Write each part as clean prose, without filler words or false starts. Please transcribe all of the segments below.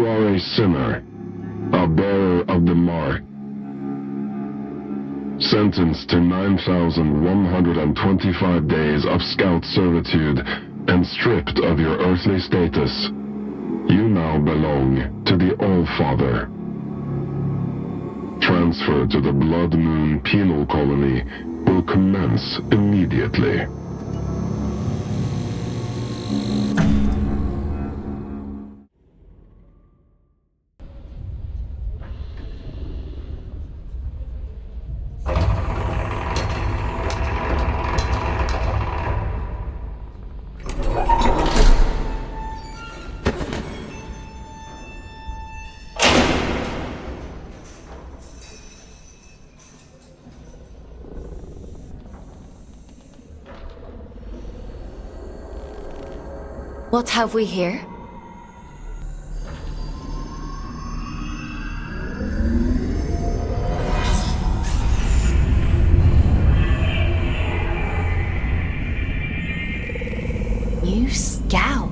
You are a sinner, a bearer of the mark, sentenced to 9,125 days of scout servitude and stripped of your earthly status. You now belong to the All-Father. Transfer to the Blood Moon Penal Colony will commence immediately. What have we here? New scout.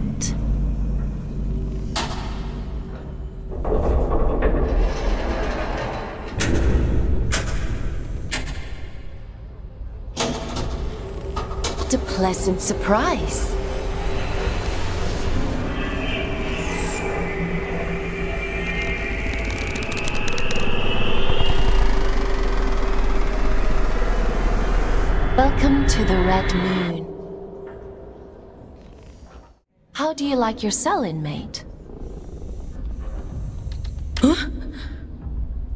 What a pleasant surprise. Welcome to the Red Moon. How do you like your cell, inmate? Huh?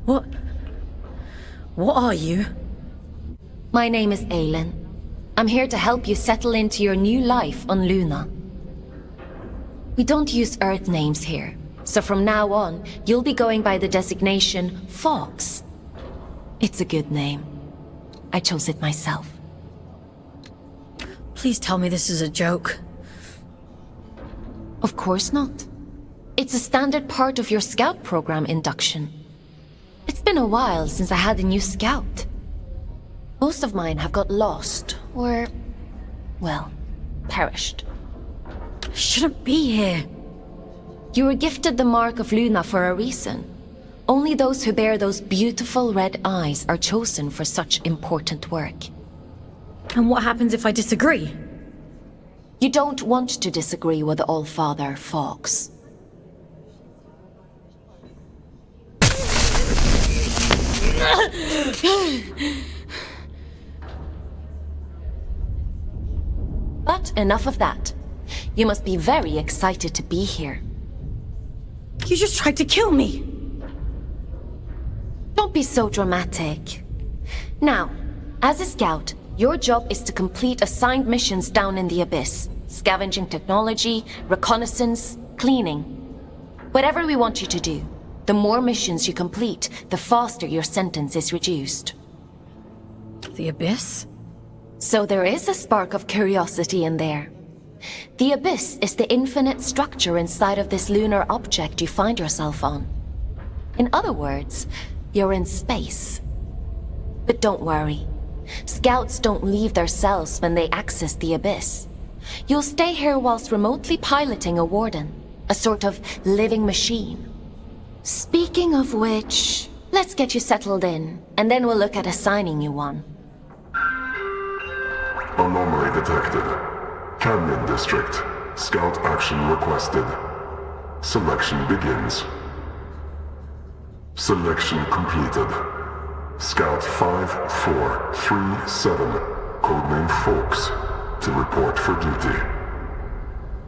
What? What are you? My name is Aylin. I'm here to help you settle into your new life on Luna. We don't use Earth names here, so from now on, you'll be going by the designation Fox. It's a good name. I chose it myself. Please tell me this is a joke. Of course not. It's a standard part of your scout program induction. It's been a while since I had a new scout. Most of mine have got lost, or, well, perished. I shouldn't be here. You were gifted the Mark of Luna for a reason. Only those who bear those beautiful red eyes are chosen for such important work. And what happens if I disagree? You don't want to disagree with the All-Father, Fox. But enough of that. You must be very excited to be here. You just tried to kill me! Don't be so dramatic. Now, as a scout, your job is to complete assigned missions down in the Abyss. Scavenging technology, reconnaissance, cleaning. Whatever we want you to do, the more missions you complete, the faster your sentence is reduced. The Abyss? So there is a spark of curiosity in there. The Abyss is the infinite structure inside of this lunar object you find yourself on. In other words, you're in space. But don't worry. Scouts don't leave their cells when they access the Abyss. You'll stay here whilst remotely piloting a warden, a sort of living machine. Speaking of which, let's get you settled in, and then we'll look at assigning you one. Anomaly detected. Canyon District. Scout action requested. Selection begins. Selection completed. Scout 5437, codename Fox, to report for duty.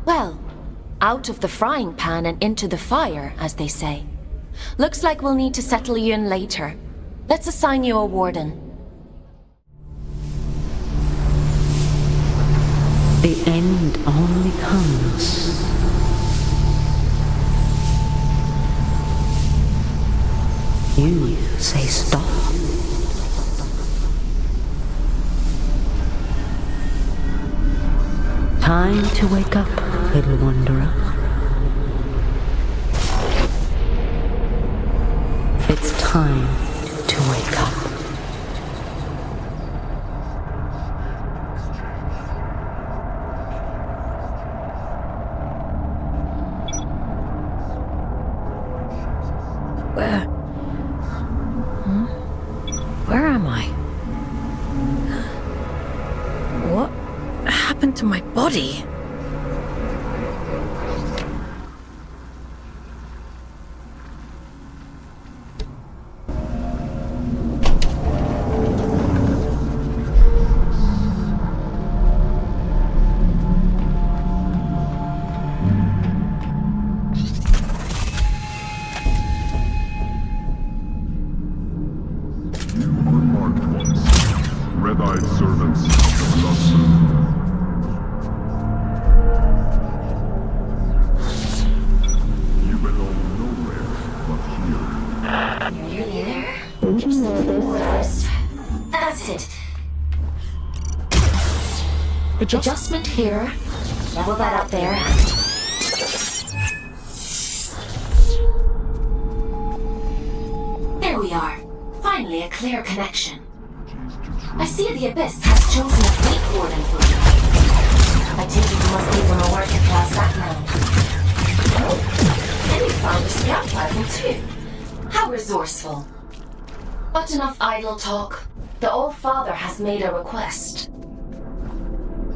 Well, out of the frying pan and into the fire, as they say. Looks like we'll need to settle you in later. Let's assign you a warden. The end only comes. You say stop. Time to wake up, little wanderer. It's time to wake up. body. Red-eyed servants of the colossal. You belong nowhere but here. You're there? Orders. That's it. Adjustment here. Level that up there. There we are. Finally, a clear connection. I see the Abyss has chosen a fleet warden for you. I take it you must be from a working class background. And you found a scout rifle too. How resourceful. But enough idle talk. The All-Father has made a request.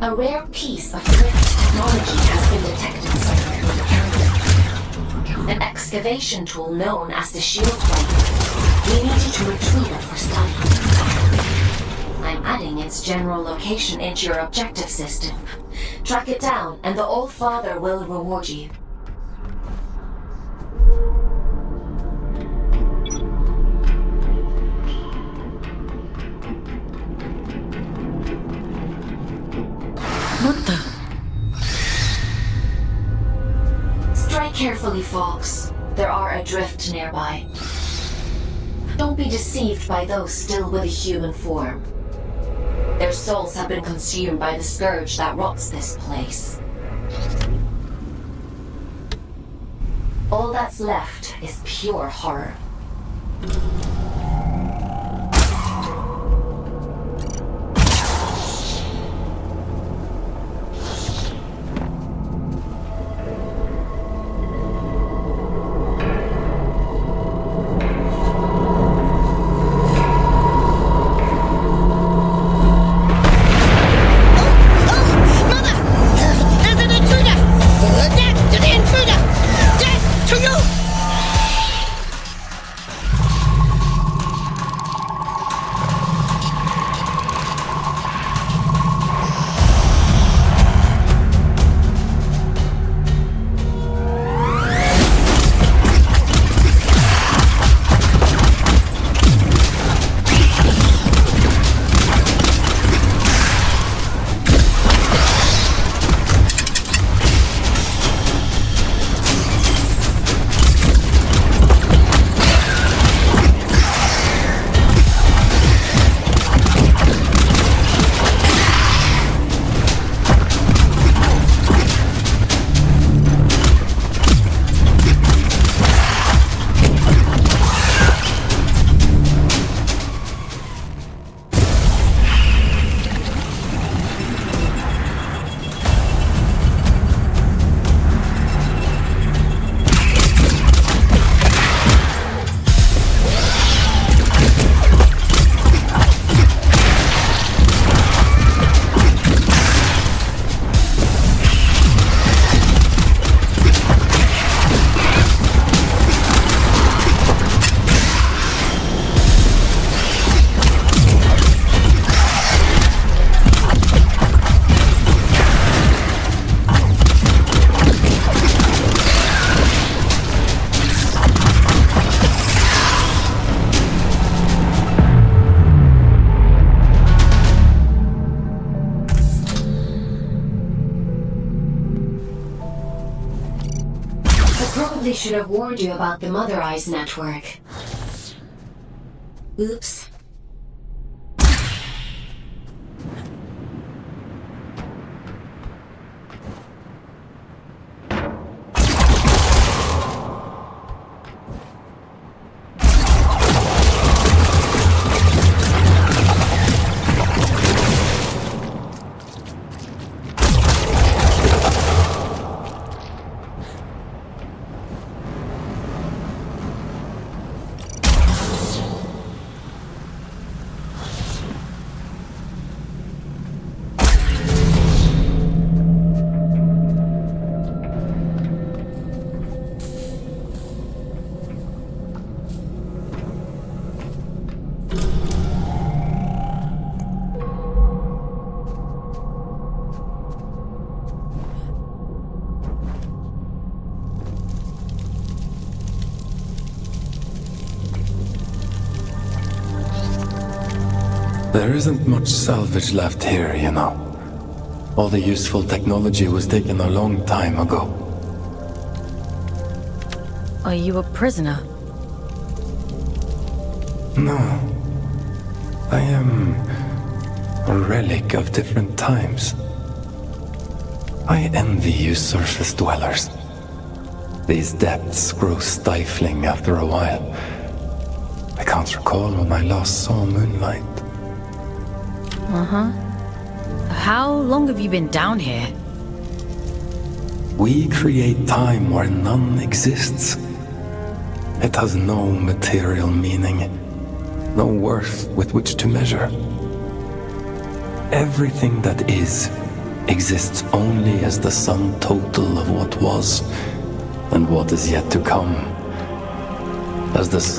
A rare piece of drift technology has been detected somewhere in the carrier. An excavation tool known as the Shield Plate. We need you to retrieve it for study. I'm adding its general location into your objective system. Track it down, and the All-Father will reward you. What the? Strike carefully, folks. There are adrift nearby. Don't be deceived by those still with a human form. Their souls have been consumed by the scourge that rots this place. All that's left is pure horror. Probably should have warned you about the Mother Eyes network. Oops. There isn't much salvage left here, you know. All the useful technology was taken a long time ago. Are you a prisoner? No. I am a relic of different times. I envy you surface dwellers. These depths grow stifling after a while. I can't recall when I last saw moonlight. How long have you been down here? We create time where none exists. It has no material meaning, no worth with which to measure. Everything that is exists only as the sum total of what was and what is yet to come. As this...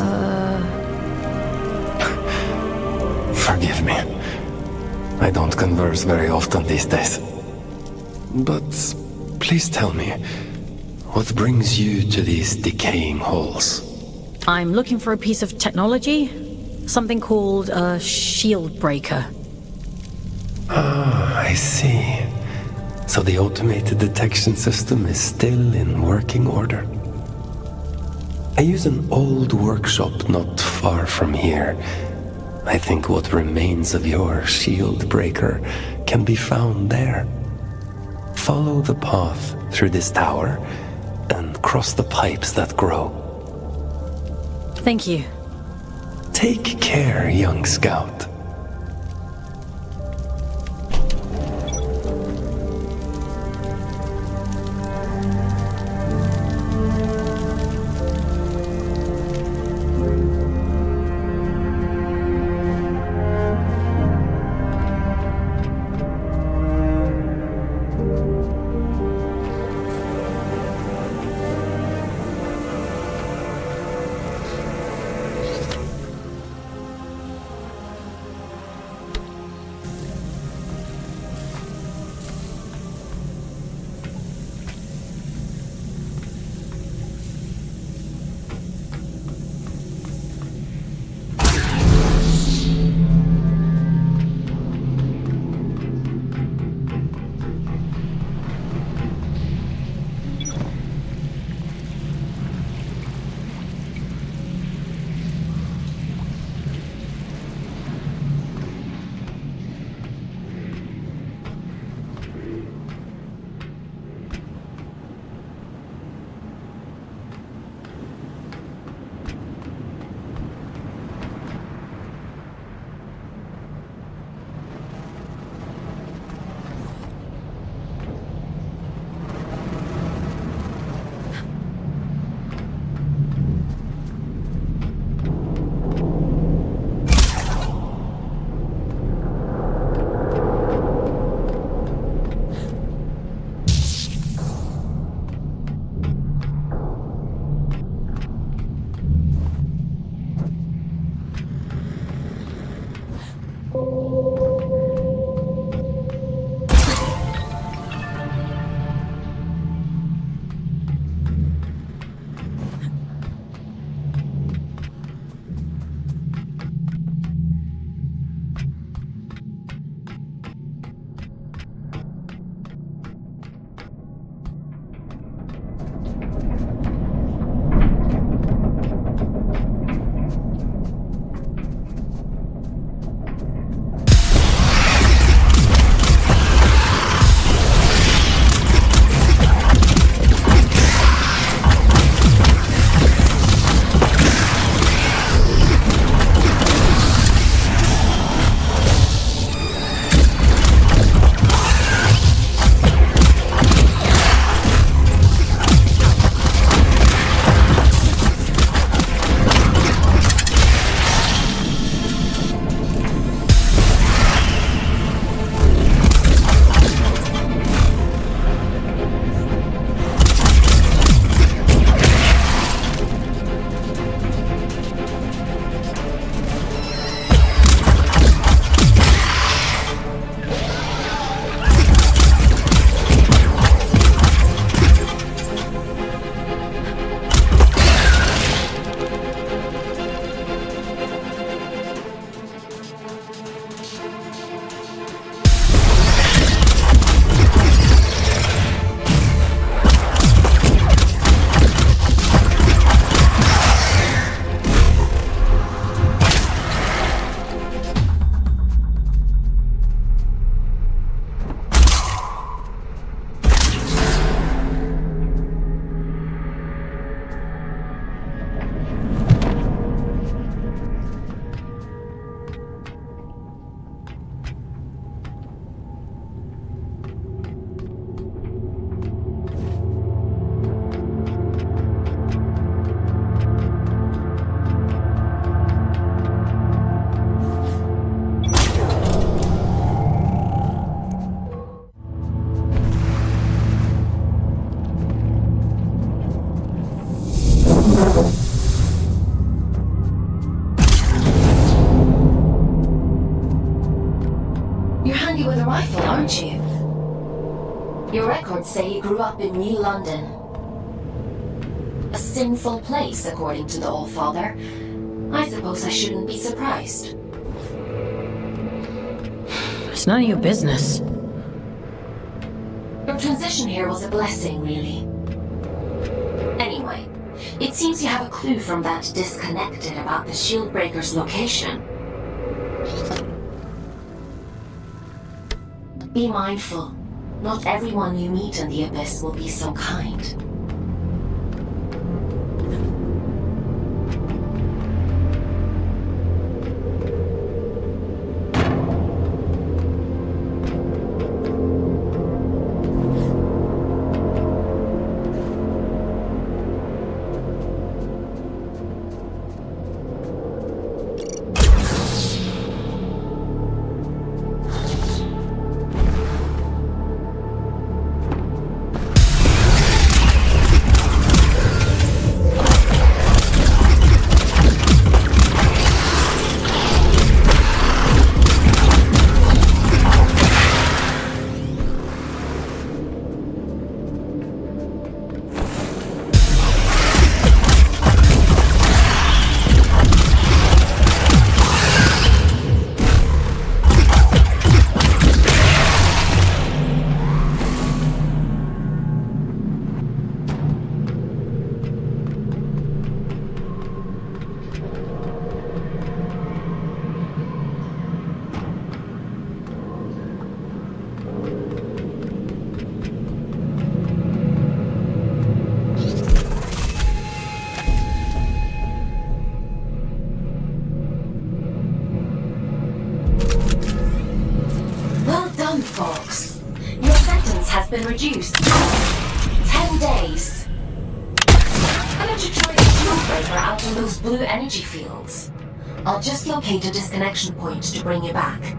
Forgive me. I don't converse very often these days. But please tell me, what brings you to these decaying halls? I'm looking for a piece of technology. Something called a shield breaker. Ah, I see. So the automated detection system is still in working order. I use an old workshop not far from here. I think what remains of your shield breaker can be found there. Follow the path through this tower and cross the pipes that grow. Thank you. Take care, young scout. records say he grew up in New London. A sinful place, according to the All-Father. I suppose I shouldn't be surprised. It's none of your business. Your transition here was a blessing, really. Anyway, it seems you have a clue from that disconnected about the Shieldbreaker's location. Be mindful. Not everyone you meet in the Abyss will be so kind. Folks, your sentence has been reduced. 10 days. Why don't you try the Shieldbreaker out in those blue energy fields? I'll just locate a disconnection point to bring you back.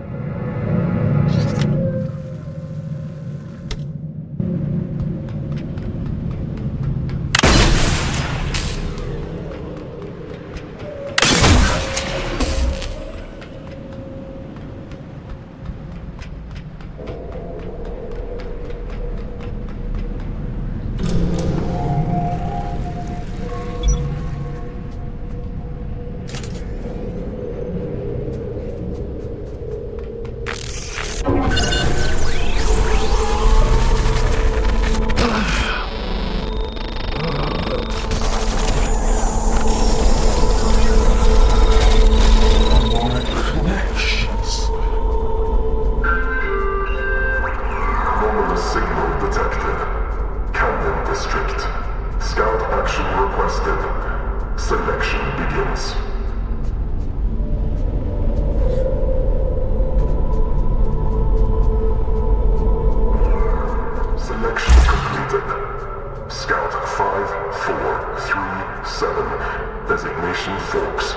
Designation Forks.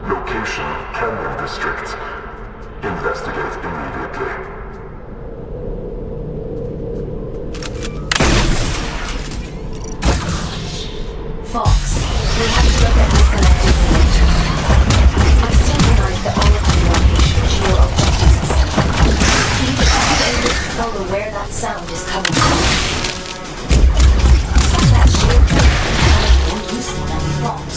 Location Canyon District. Investigate immediately. Fox, we have to look at this collective image. I've synchronized the origin location to your objective system. You should be able to follow where that sound is coming from. That shield is more useful than we thought.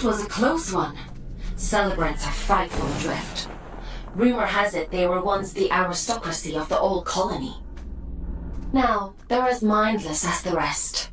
was a close one. Celebrants are frightful adrift. Rumor has it they were once the aristocracy of the old colony. Now, they're as mindless as the rest.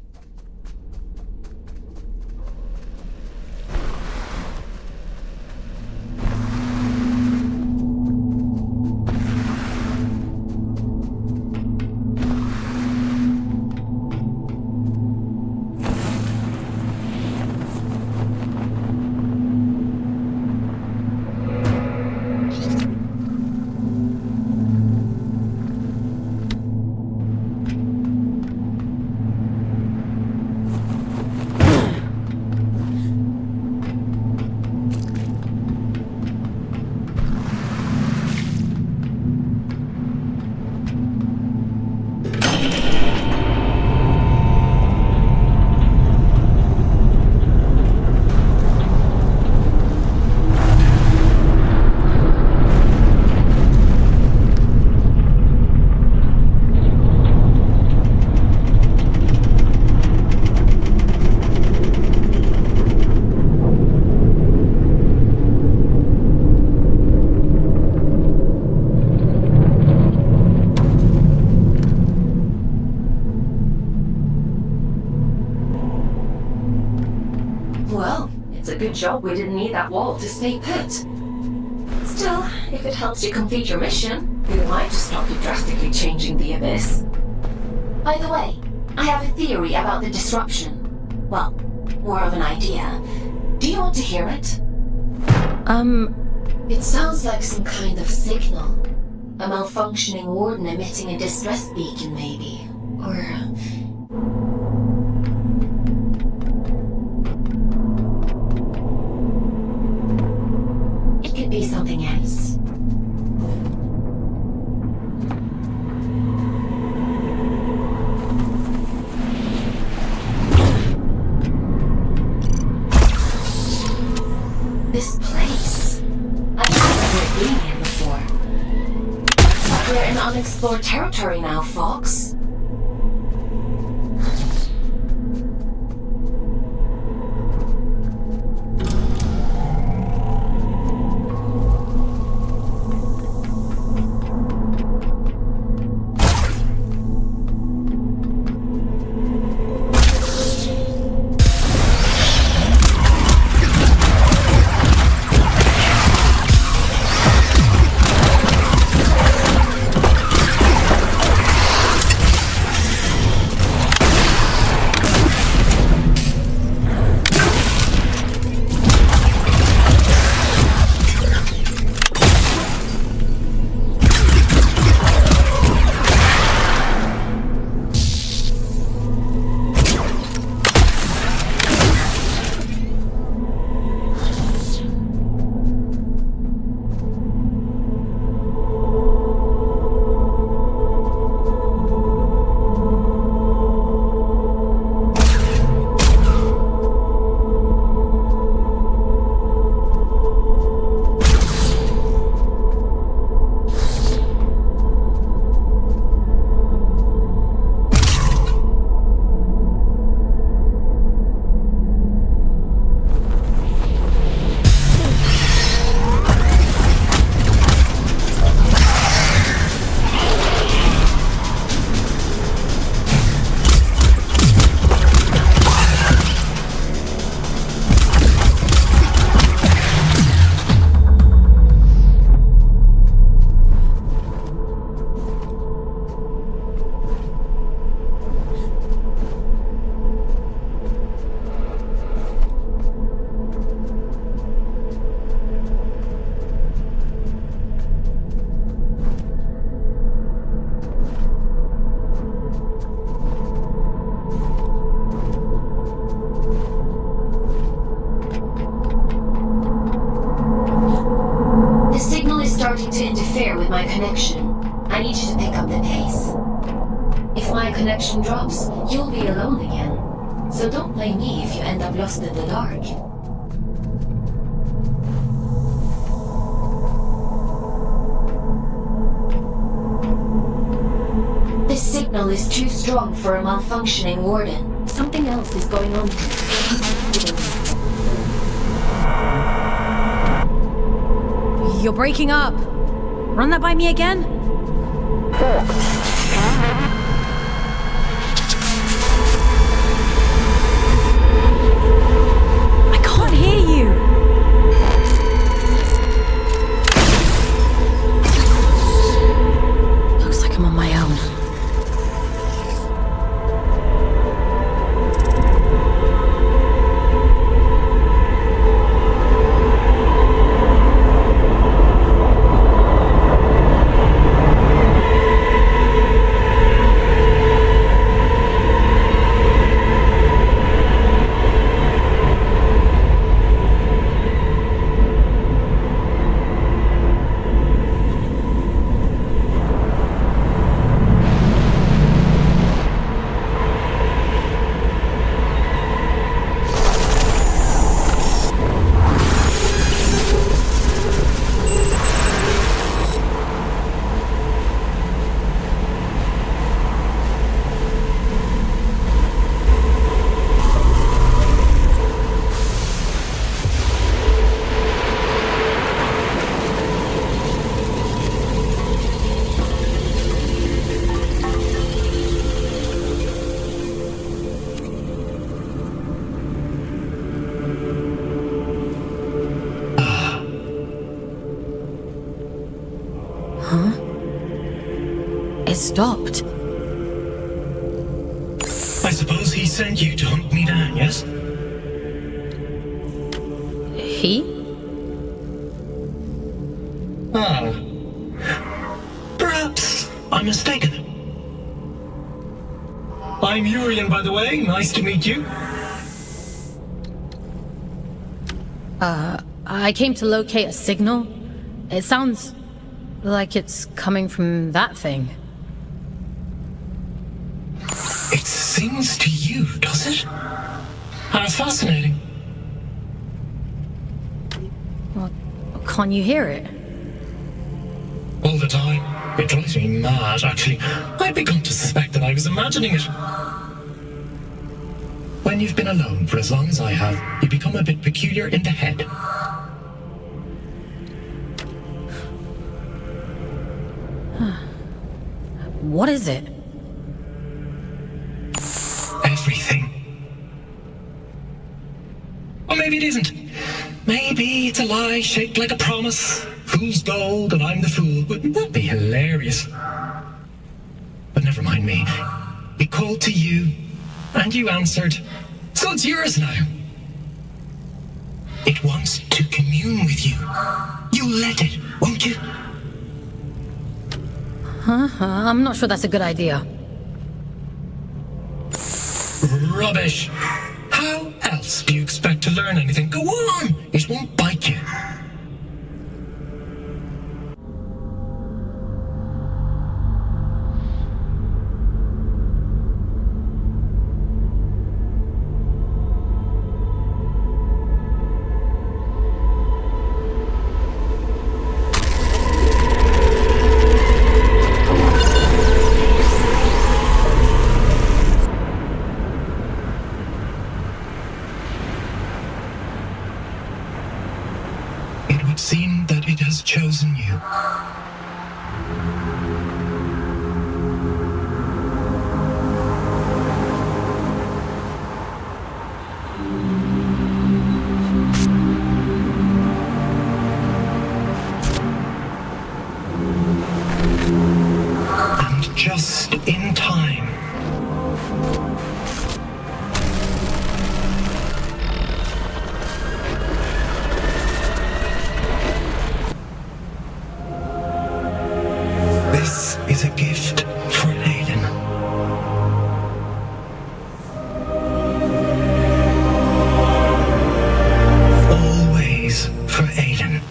Good job we didn't need that wall to stay put. Still, if it helps you complete your mission, we might just stop you drastically changing the Abyss. By the way, I have a theory about the disruption. Well, more of an idea. Do you want to hear it? It sounds like some kind of signal. A malfunctioning warden emitting a distress beacon, maybe. Or... be something else. This place. I haven't been here before. But we're in unexplored territory now, Fox. my connection. I need you to pick up the pace. If my connection drops, you'll be alone again. So don't blame me if you end up lost in the dark. This signal is too strong for a malfunctioning warden. Something else is going on here. You're breaking up. Run that by me again? I can't hear you. Looks like I'm on my own. It stopped. I suppose he sent you to hunt me down, yes? He? Ah. Perhaps I'm mistaken. I'm Urian, by the way. Nice to meet you. I came to locate a signal. It sounds like it's coming from that thing. It sings to you, does it? How fascinating. Well, can't you hear it? All the time. It drives me mad, actually. I've begun to suspect that I was imagining it. When you've been alone for as long as I have, you become a bit peculiar in the head. What is it? Everything. Or maybe it isn't. Maybe it's a lie shaped like a promise. Fool's gold and I'm the fool. Wouldn't that be hilarious? But never mind me. It called to you, and you answered. So it's yours now. It wants to commune with you. You let it, won't you? I'm not sure that's a good idea. Rubbish. How else do you expect to learn anything? Go on! It won't bite you. It would seem that it has chosen you. And just in time. This is a gift for Aiden. Always for Aiden.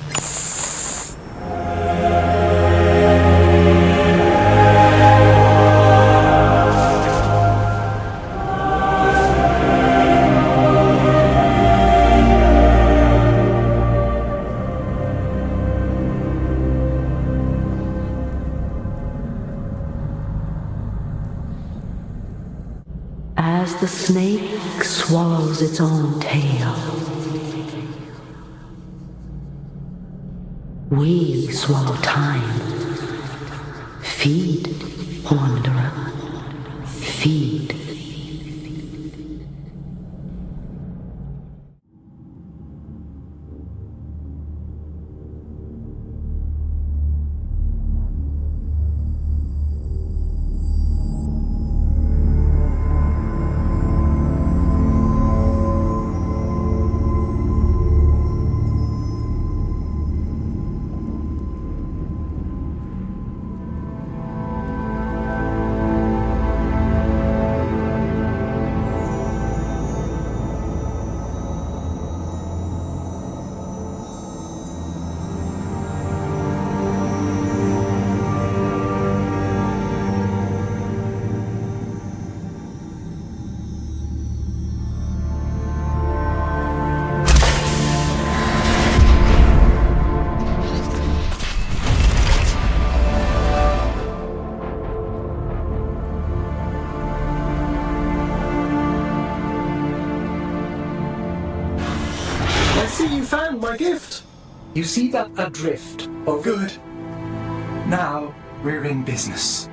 As the snake swallows its own tail, We swallow time. Feed, wanderer. Feed. You found my gift. You see that adrift? Oh, good. Now we're in business.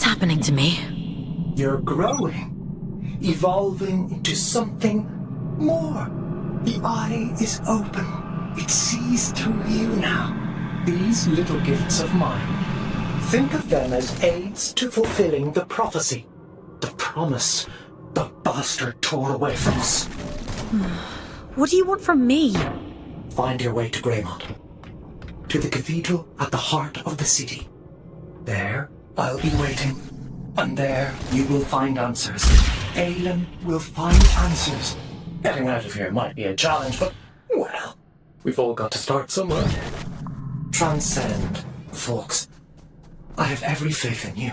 Happening to me? You're growing, evolving into something more. The eye is open. It sees through you now. These little gifts of mine, think of them as aids to fulfilling the prophecy, the promise the bastard tore away from us. What do you want from me? Find your way to Greymont, to the cathedral at the heart of the city. There, I'll be waiting, and there you will find answers. Aelin will find answers. Getting out of here might be a challenge, but, well, we've all got to start somewhere. Transcend, folks. I have every faith in you.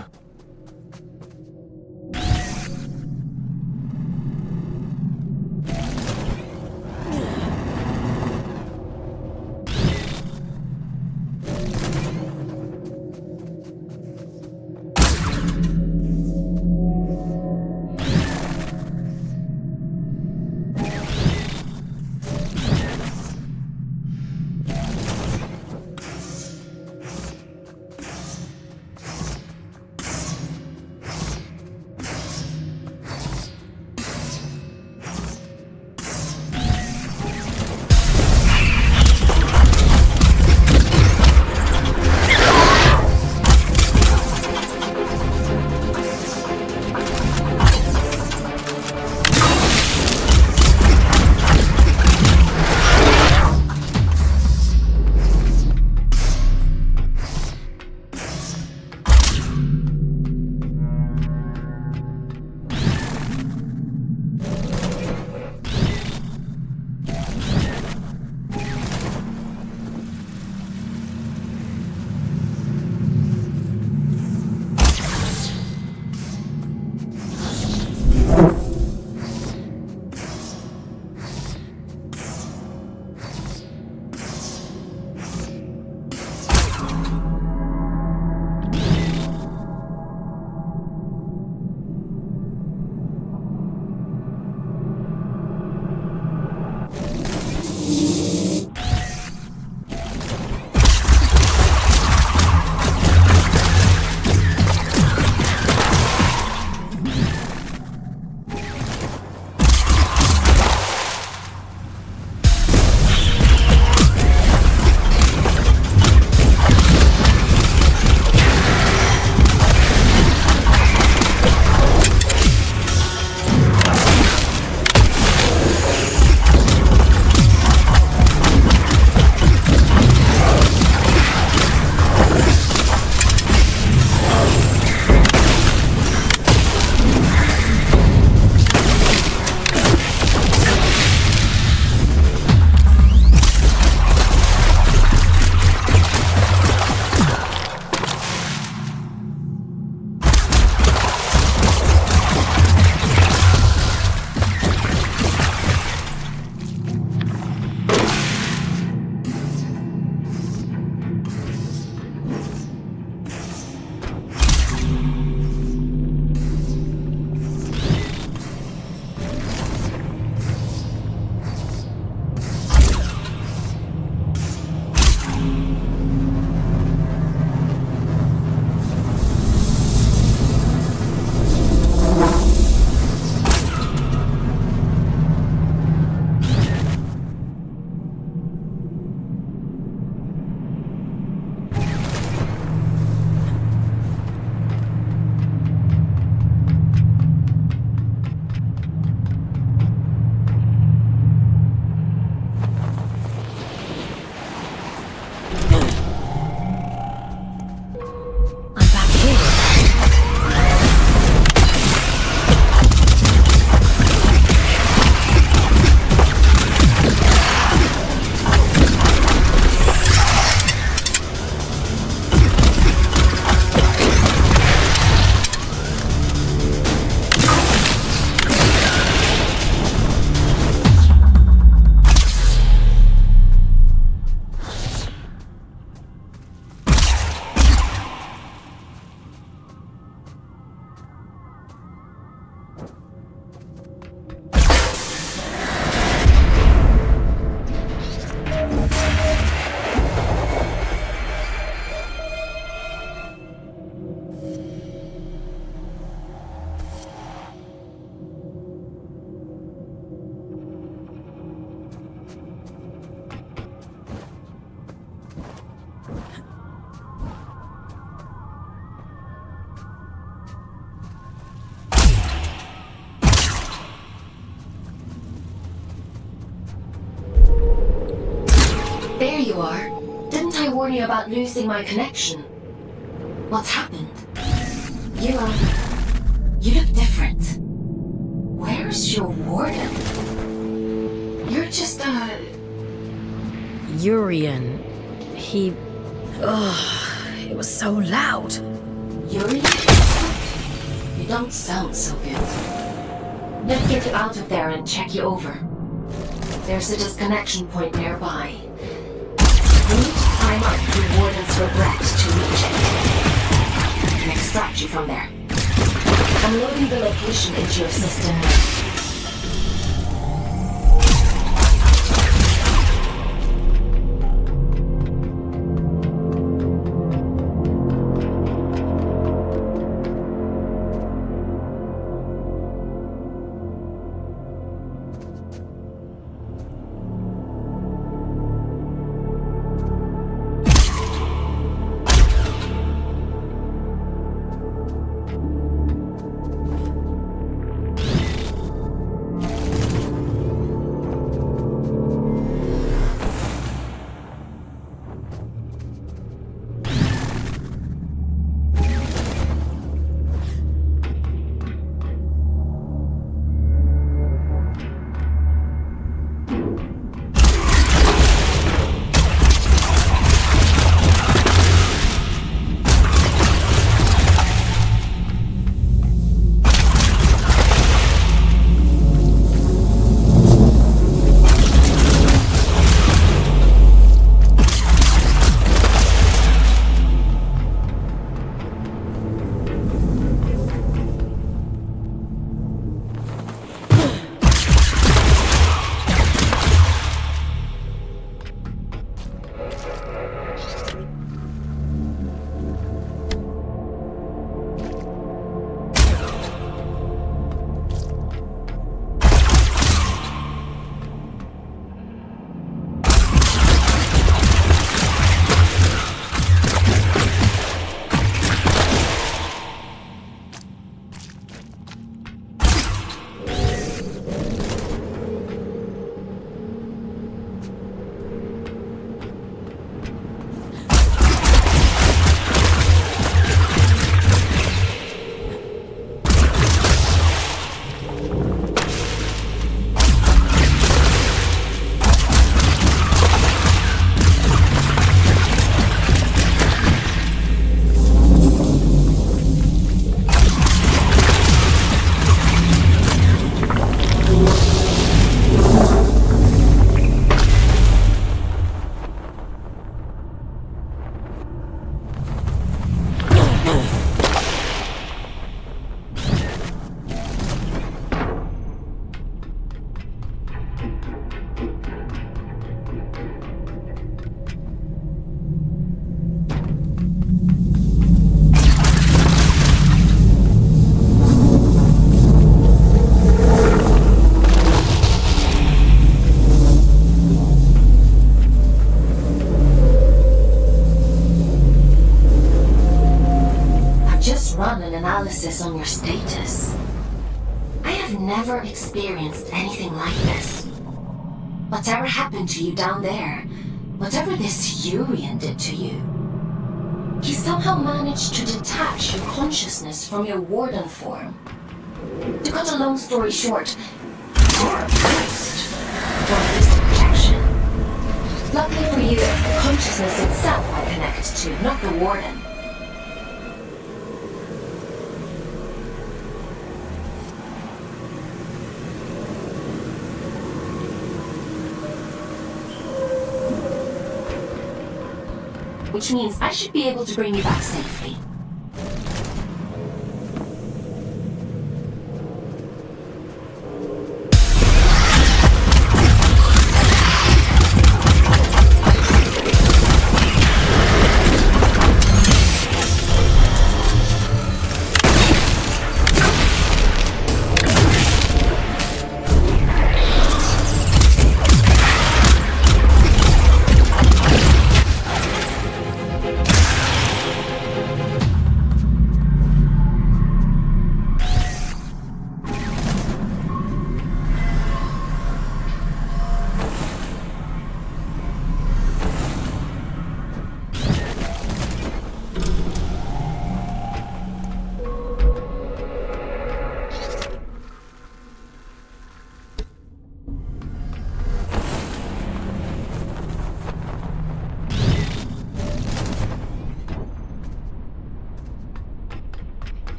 you are. Didn't I warn you about losing my connection? What's happened? You look different. Where's your warden? You're just Urian. He... it was so loud. Urian? You don't sound so good. Let me get you out of there and check you over. There's a disconnection point nearby. You need to climb up the warden's regret to reach it. I can extract you from there. I'm loading the location into your system now. Analysis on your status. I have never experienced anything like this. Whatever happened to you down there, whatever this Urian did to you, he somehow managed to detach your consciousness from your warden form. To cut a long story short, you're a ghost, or at least a projection. Luckily for you, it's the consciousness itself I connect to, not the warden. Which means I should be able to bring you back safely.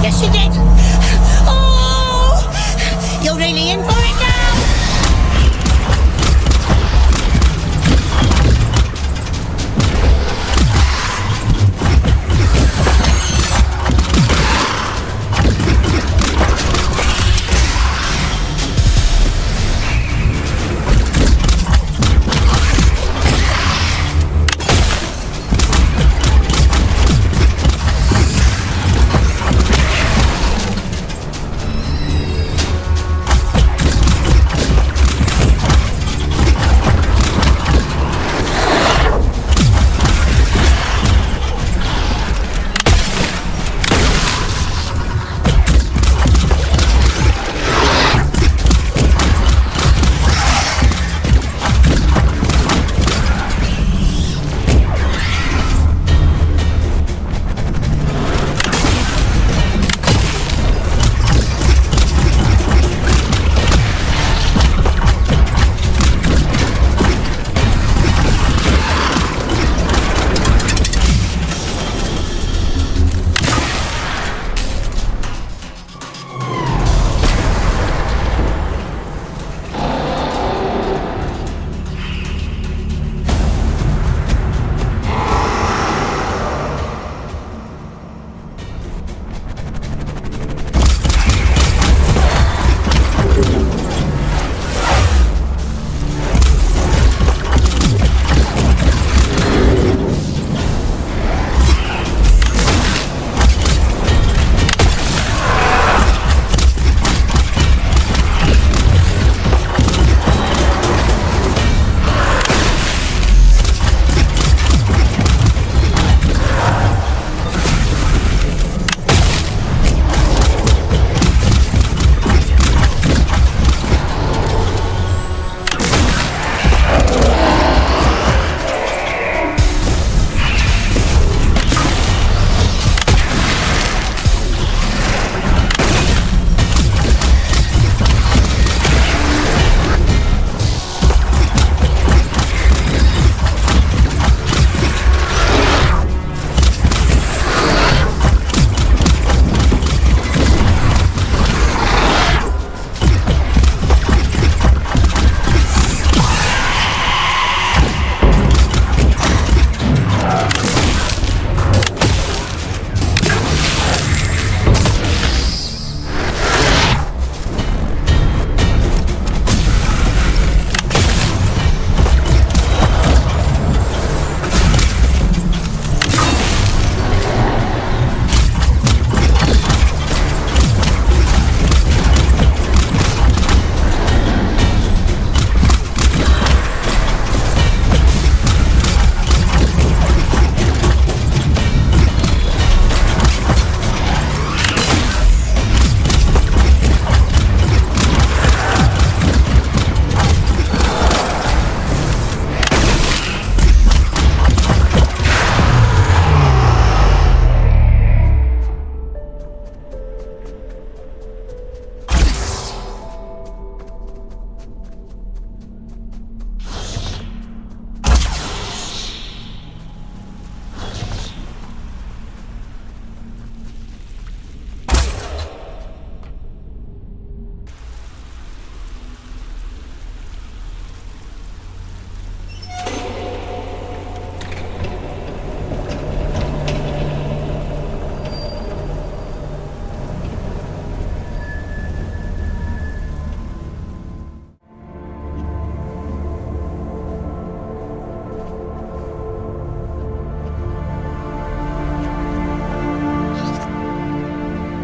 Yes, you did! Oh! You're really in for it now!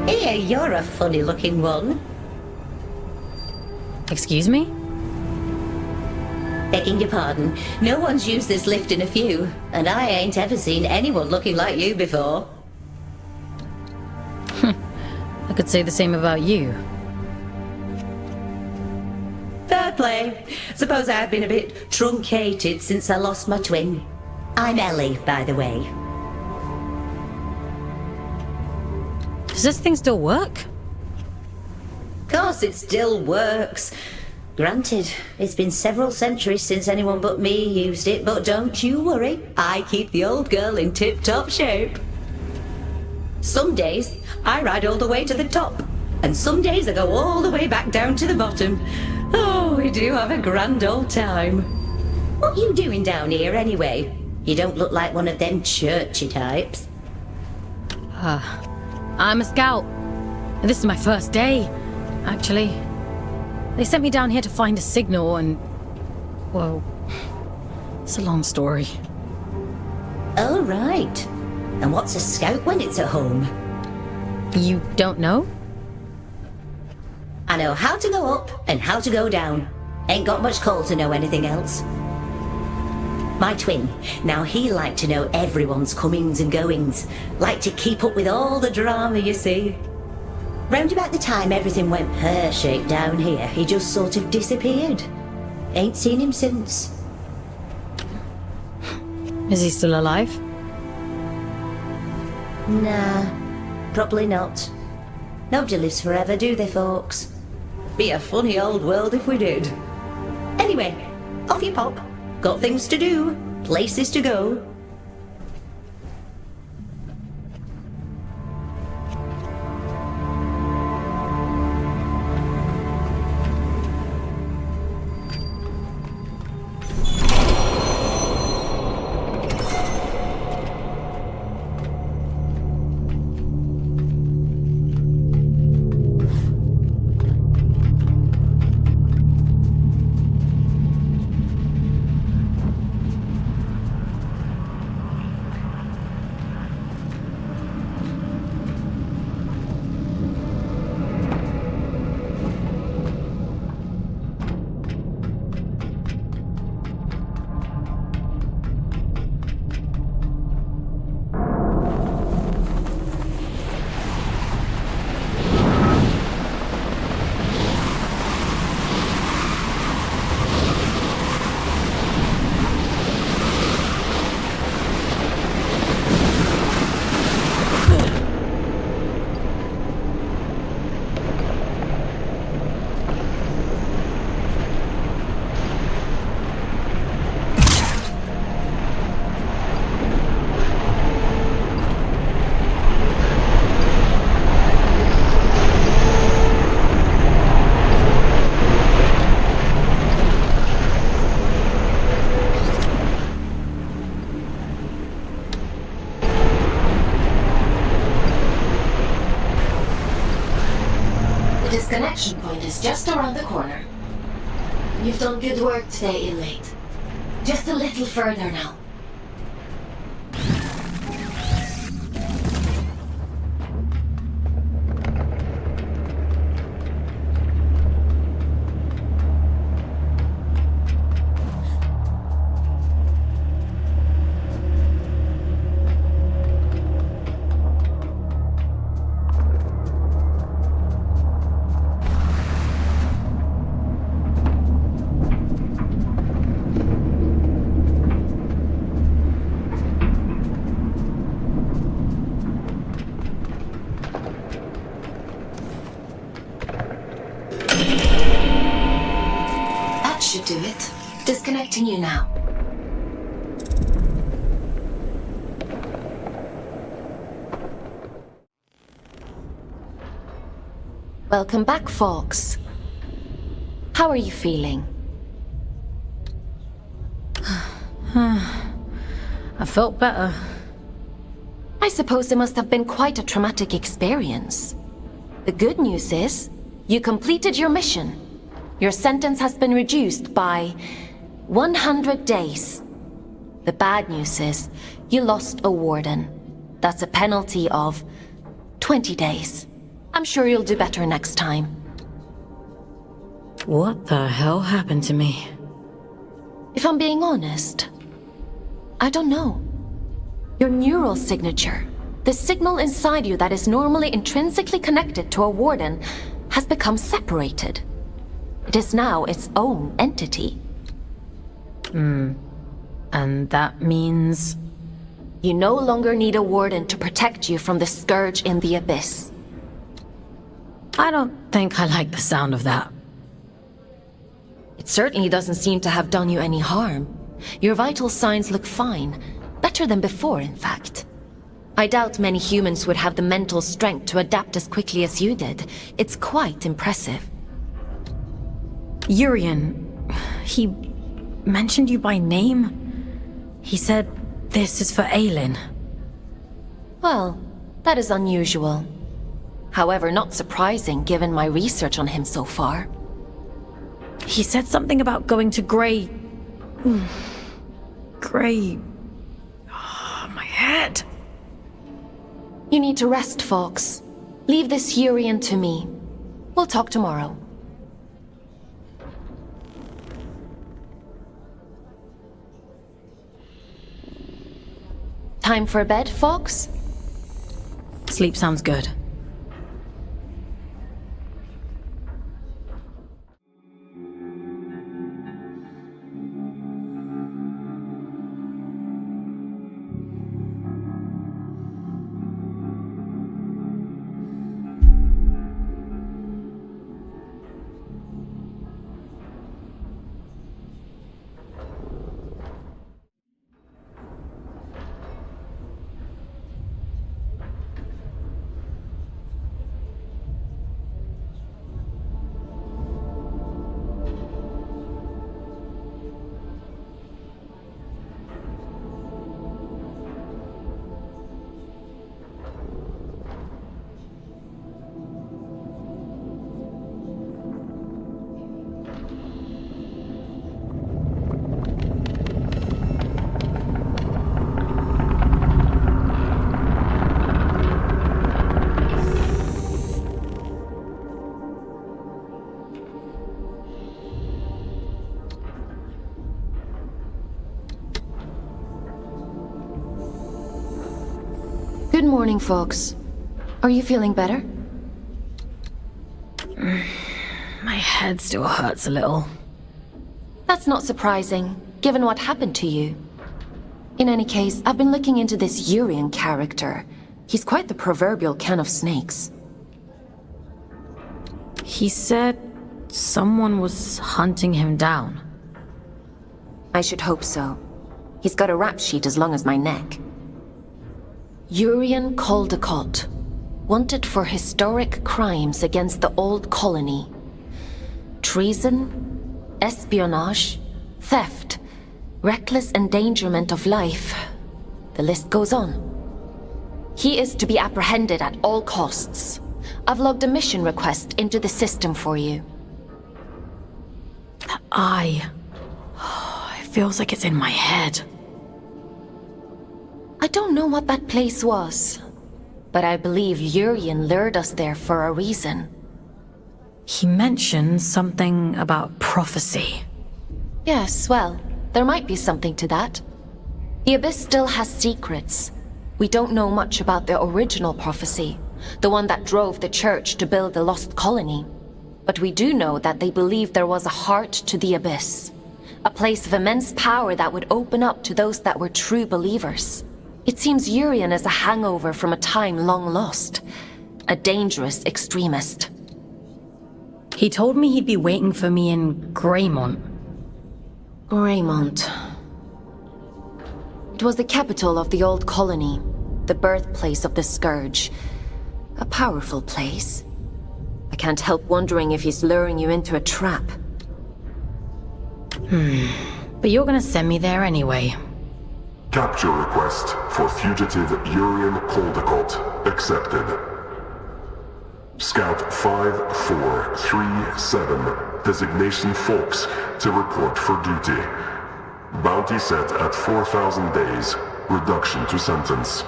Here, you're a funny-looking one. Excuse me? Begging your pardon, no one's used this lift in a few, and I ain't ever seen anyone looking like you before. I could say the same about you. Fair play. Suppose I've been a bit truncated since I lost my twin. I'm Ellie, by the way. Does this thing still work? Course it still works. Granted, it's been several centuries since anyone but me used it, but don't you worry. I keep the old girl in tip-top shape. Some days, I ride all the way to the top. And some days I go all the way back down to the bottom. Oh, we do have a grand old time. What you doing down here anyway? You don't look like one of them churchy types. I'm a scout. And this is my first day, actually. They sent me down here to find a signal and... well, it's a long story. Oh, right. And what's a scout when it's at home? You don't know? I know how to go up and how to go down. Ain't got much call to know anything else. My twin, now he liked to know everyone's comings and goings. Liked to keep up with all the drama, you see. Round about the time everything went pear-shaped down here, he just sort of disappeared. Ain't seen him since. Is he still alive? Nah, probably not. Nobody lives forever, do they, folks? Be a funny old world if we did. Anyway, off you pop. Got things to do, places to go. Disconnection point is just around the corner. You've done good work today, inmate. Just a little further now. Should do it. Disconnecting you now. Welcome back, folks. How are you feeling? I felt better. I suppose it must have been quite a traumatic experience. The good news is, you completed your mission. Your sentence has been reduced by 100 days. The bad news is, you lost a warden. That's a penalty of 20 days. I'm sure you'll do better next time. What the hell happened to me? If I'm being honest, I don't know. Your neural signature, the signal inside you that is normally intrinsically connected to a warden, has become separated. It is now its own entity. And that means... You no longer need a warden to protect you from the scourge in the abyss. I don't think I like the sound of that. It certainly doesn't seem to have done you any harm. Your vital signs look fine. Better than before, in fact. I doubt many humans would have the mental strength to adapt as quickly as you did. It's quite impressive. Urian, he mentioned you by name? He said this is for Aelin. Well, that is unusual. However, not surprising given my research on him so far. He said something about going to Grey... Grey... Oh, my head. You need to rest, Fox. Leave this Urian to me. We'll talk tomorrow. Time for bed, Fox? Sleep sounds good. Good morning, Fox. Are you feeling better? My head still hurts a little. That's not surprising, given what happened to you. In any case, I've been looking into this Urian character. He's quite the proverbial can of snakes. He said someone was hunting him down. I should hope so. He's got a rap sheet as long as my neck. Urian Caldecott, wanted for historic crimes against the old colony. Treason, espionage, theft, reckless endangerment of life. The list goes on. He is to be apprehended at all costs. I've logged a mission request into the system for you. That eye. It feels like it's in my head. I don't know what that place was, but I believe Urian lured us there for a reason. He mentioned something about prophecy. Yes, well, there might be something to that. The Abyss still has secrets. We don't know much about the original prophecy, the one that drove the Church to build the Lost Colony. But we do know that they believed there was a heart to the Abyss, a place of immense power that would open up to those that were true believers. It seems Urian is a hangover from a time long lost, a dangerous extremist. He told me he'd be waiting for me in Greymont. Greymont. It was the capital of the old colony, the birthplace of the Scourge. A powerful place. I can't help wondering if he's luring you into a trap. But you're gonna send me there anyway. Capture request for fugitive Urian Caldecott accepted. Scout 5437, designation Fox, to report for duty. Bounty set at 4,000 days, reduction to sentence.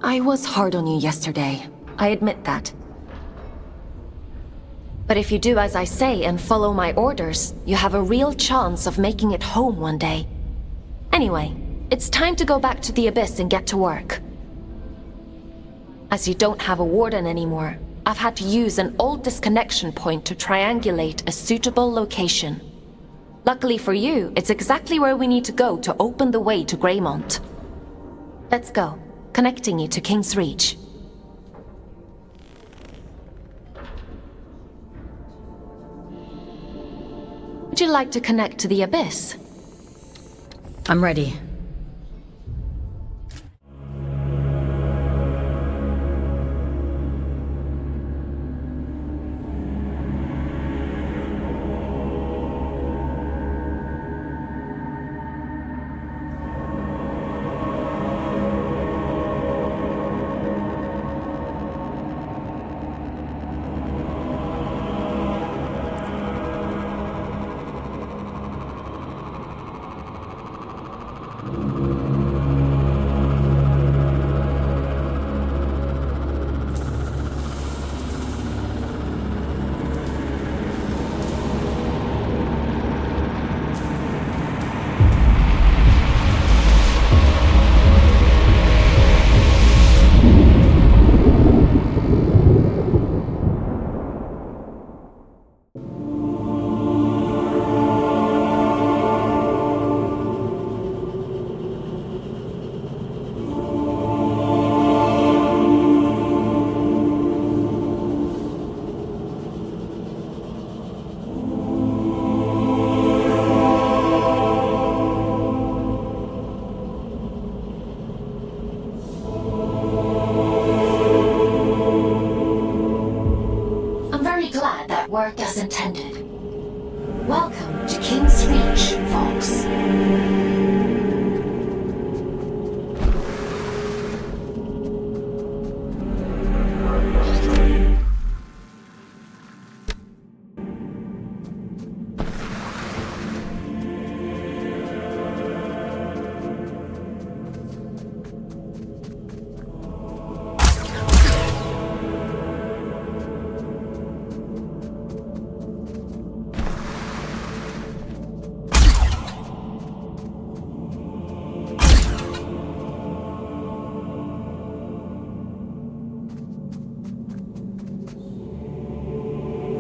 I was hard on you yesterday. I admit that. But if you do as I say and follow my orders, you have a real chance of making it home one day. Anyway, it's time to go back to the Abyss and get to work. As you don't have a warden anymore, I've had to use an old disconnection point to triangulate a suitable location. Luckily for you, it's exactly where we need to go to open the way to Greymont. Let's go, connecting you to King's Reach. Would you like to connect to the Abyss? I'm ready. worked as intended. Welcome to King's Reach, folks.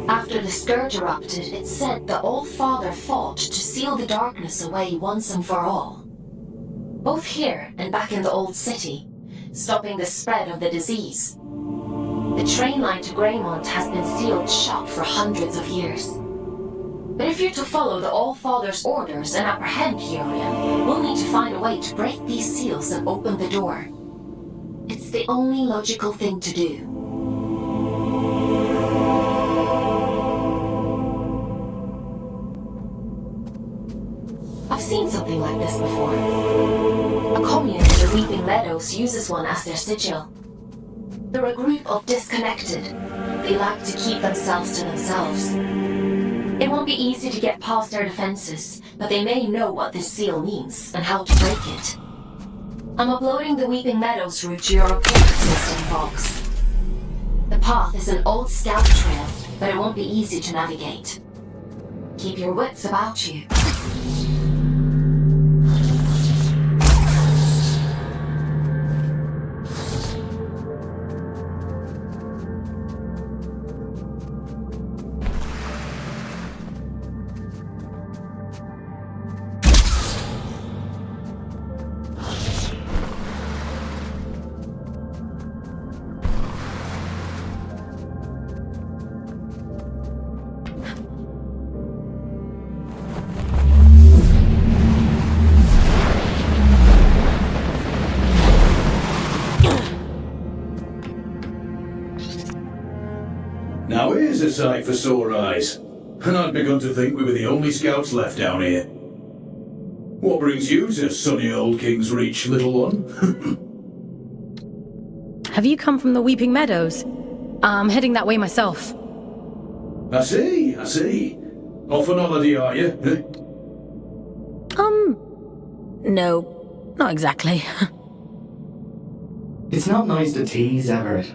After the Scourge erupted, it's said the Old Father fought to seal the darkness away once and for all. Both here and back in the Old City, stopping the spread of the disease. The train line to Greymont has been sealed shut for hundreds of years. But if you're to follow the All Father's orders and apprehend Helion, we'll need to find a way to break these seals and open the door. It's the only logical thing to do. I've seen something like this before. A commune in the Weeping Meadows uses one as their sigil. They're a group of disconnected. They like to keep themselves to themselves. It won't be easy to get past their defenses, but they may know what this seal means and how to break it. I'm uploading the Weeping Meadows route to your operating system, Fox. The path is an old scout trail, but it won't be easy to navigate. Keep your wits about you. Now here's a sight for sore eyes. And I'd begun to think we were the only scouts left down here. What brings you to sunny old King's Reach, little one? Have you come from the Weeping Meadows? I'm heading that way myself. I see. Off on holiday, are you? Eh? No, not exactly. It's not nice to tease, Everett.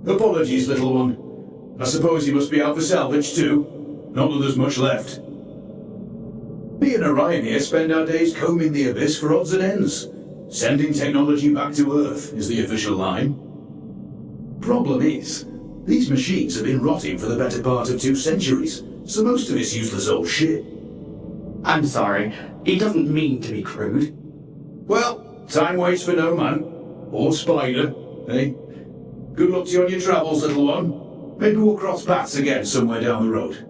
Apologies, little one. I suppose you must be out for salvage too. Not that there's much left. Me and Orion here spend our days combing the abyss for odds and ends. Sending technology back to Earth is the official line. Problem is, these machines have been rotting for the better part of 2 centuries, so most of it's useless old shit. I'm sorry, he doesn't mean to be crude. Well, time waits for no man. Or spider, eh? Good luck to you on your travels, little one. Maybe we'll cross paths again somewhere down the road.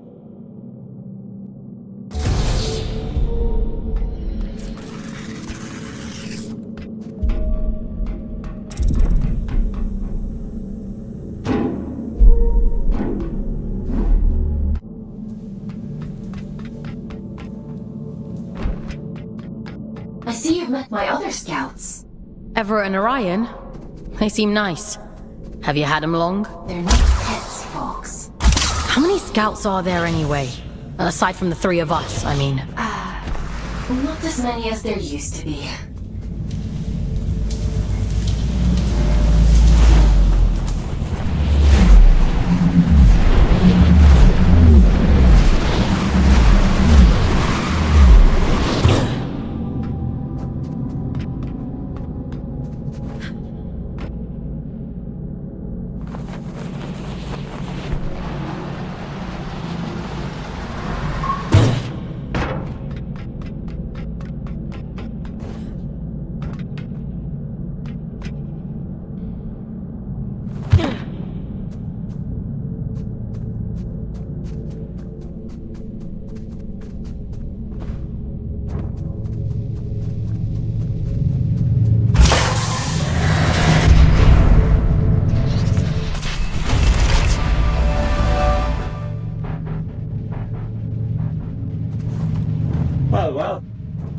I see you've met my other scouts. Everett and Orion? They seem nice. Have you had them long? They're not pets, Fox. How many scouts are there anyway? Aside from the 3 of us, I mean. Not as many as there used to be.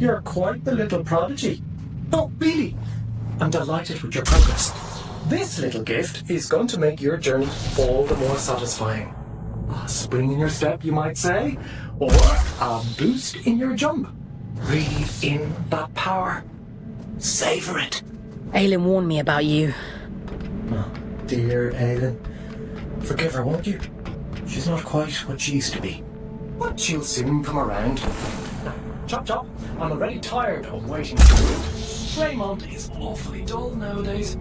You're quite the little prodigy. Oh, really? I'm delighted with your progress. This little gift is going to make your journey all the more satisfying. A spring in your step, you might say, or a boost in your jump. Breathe in that power. Savor it. Aylin warned me about you. Oh, dear Aylin. Forgive her, won't you? She's not quite what she used to be. But she'll soon come around. Now, chop chop. I'm already tired of waiting for you. Raymond is awfully dull nowadays.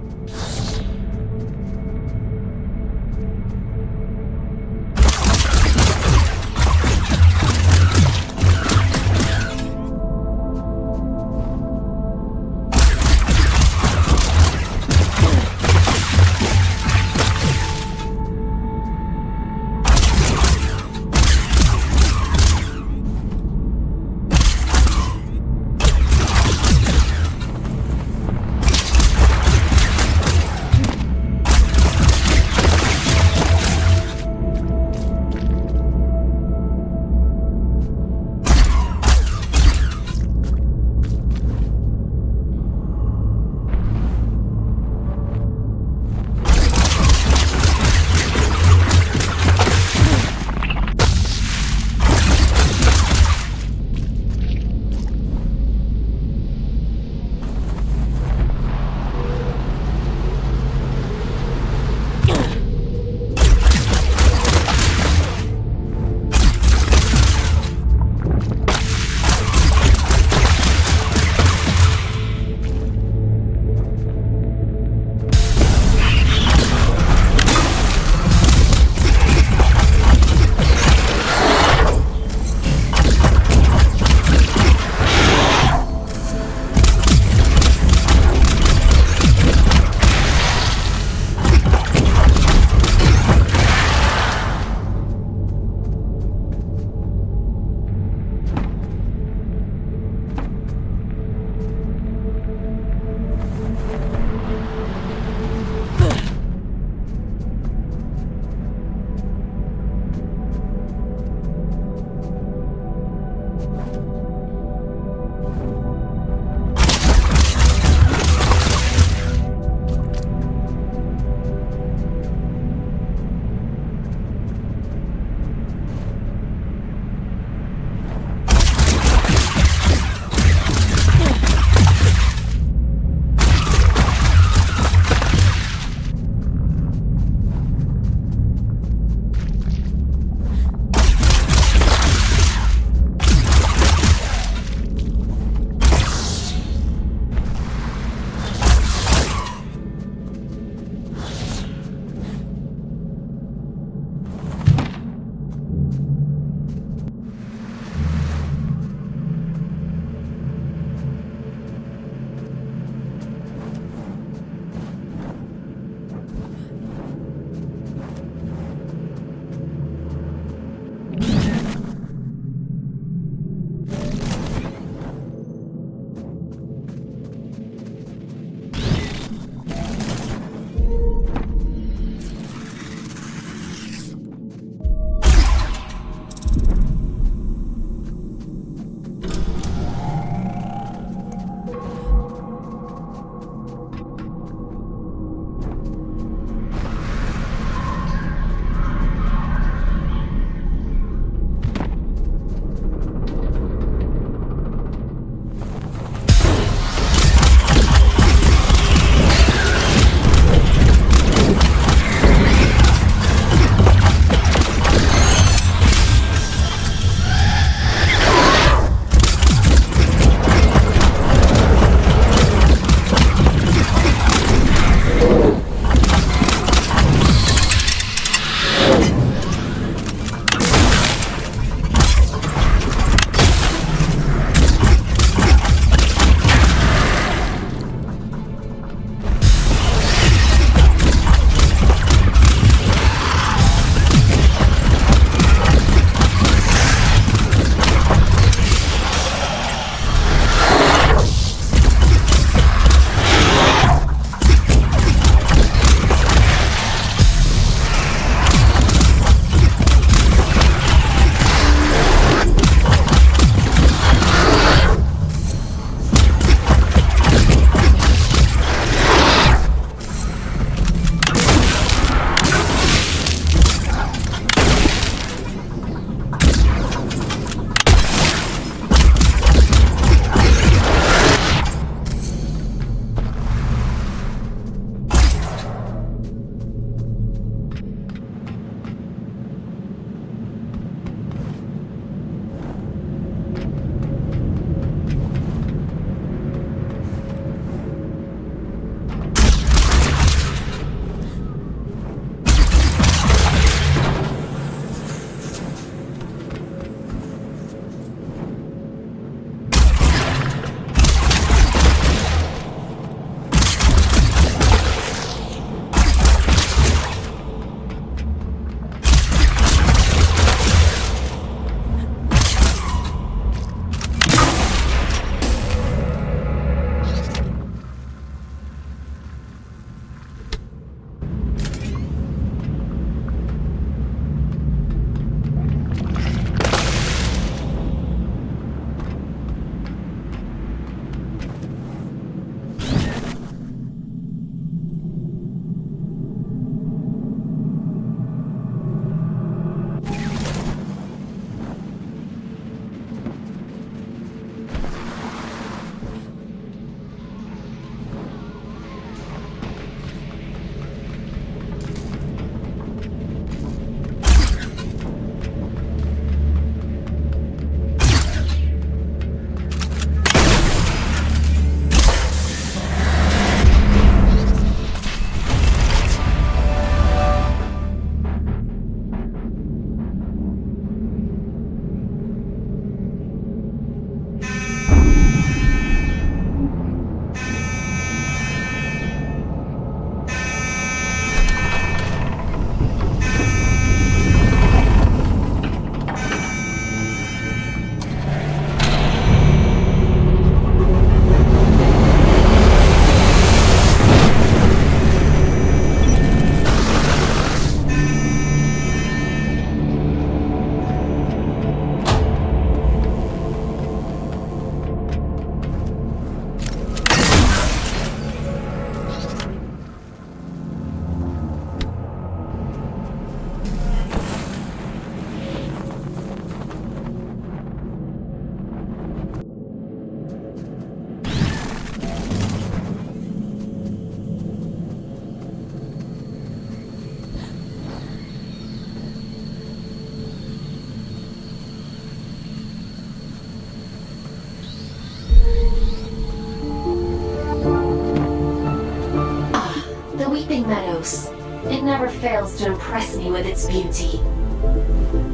close. It never fails to impress me with its beauty.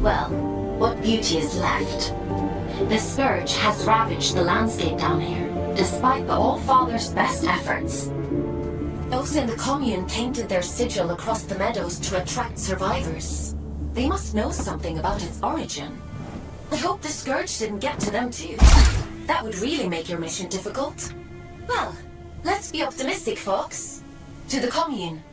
Well, what beauty is left? The Scourge has ravaged the landscape down here, despite the All-Father's best efforts. Those in the commune painted their sigil across the meadows to attract survivors. They must know something about its origin. I hope the Scourge didn't get to them too. That would really make your mission difficult. Well, let's be optimistic, folks. To the commune.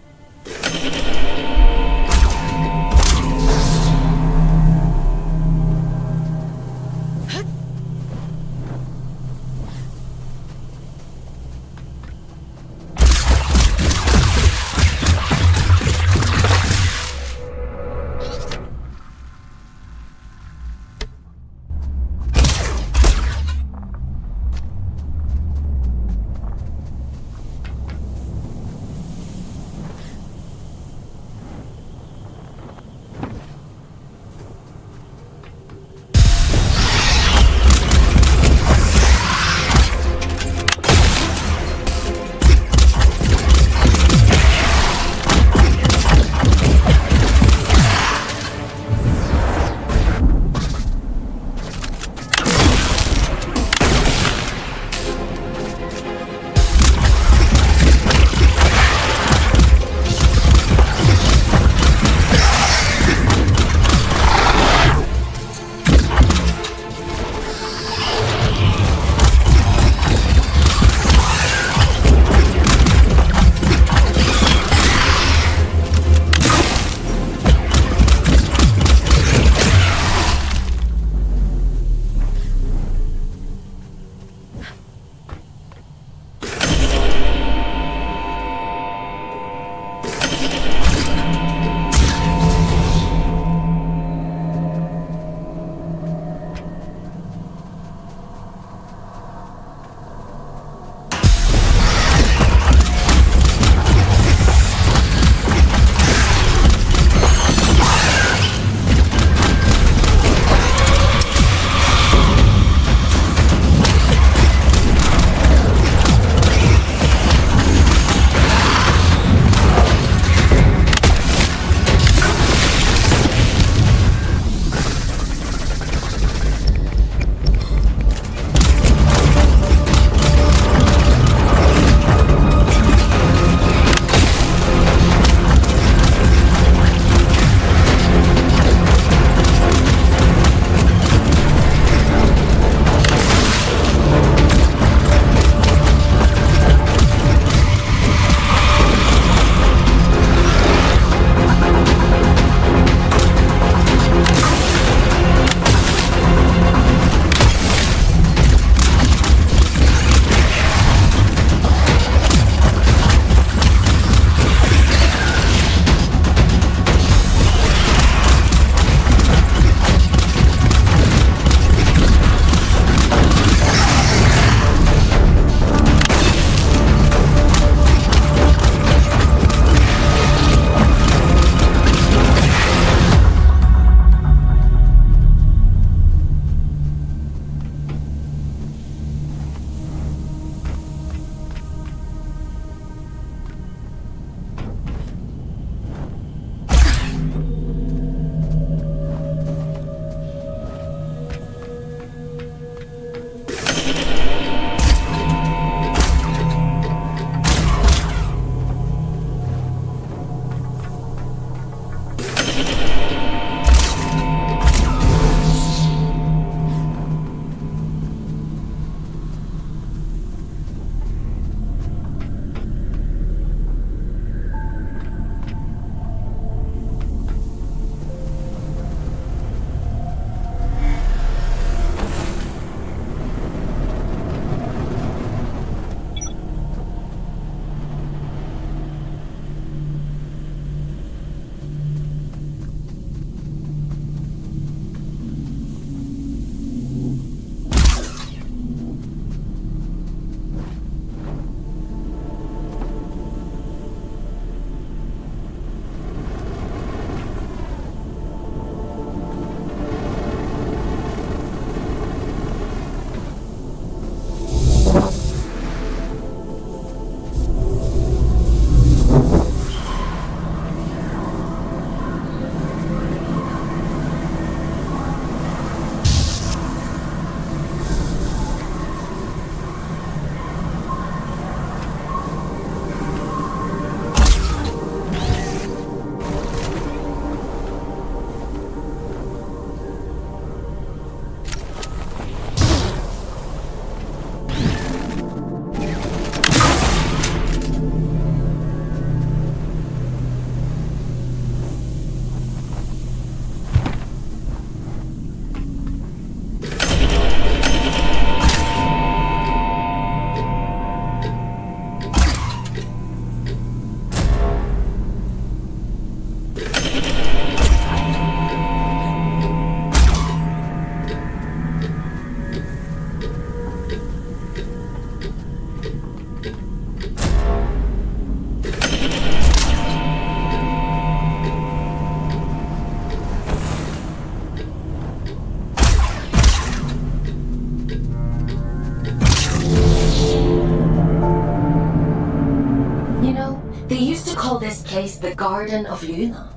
They used to call this place the Garden of Luna.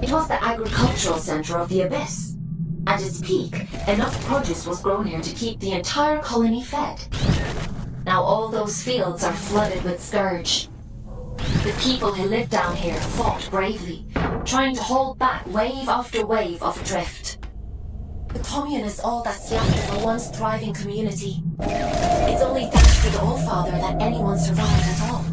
It was the agricultural center of the Abyss. At its peak, enough produce was grown here to keep the entire colony fed. Now all those fields are flooded with scourge. The people who lived down here fought bravely, trying to hold back wave after wave of drift. The commune is all that's left of a once thriving community. It's only thanks to the Allfather that anyone survived at all.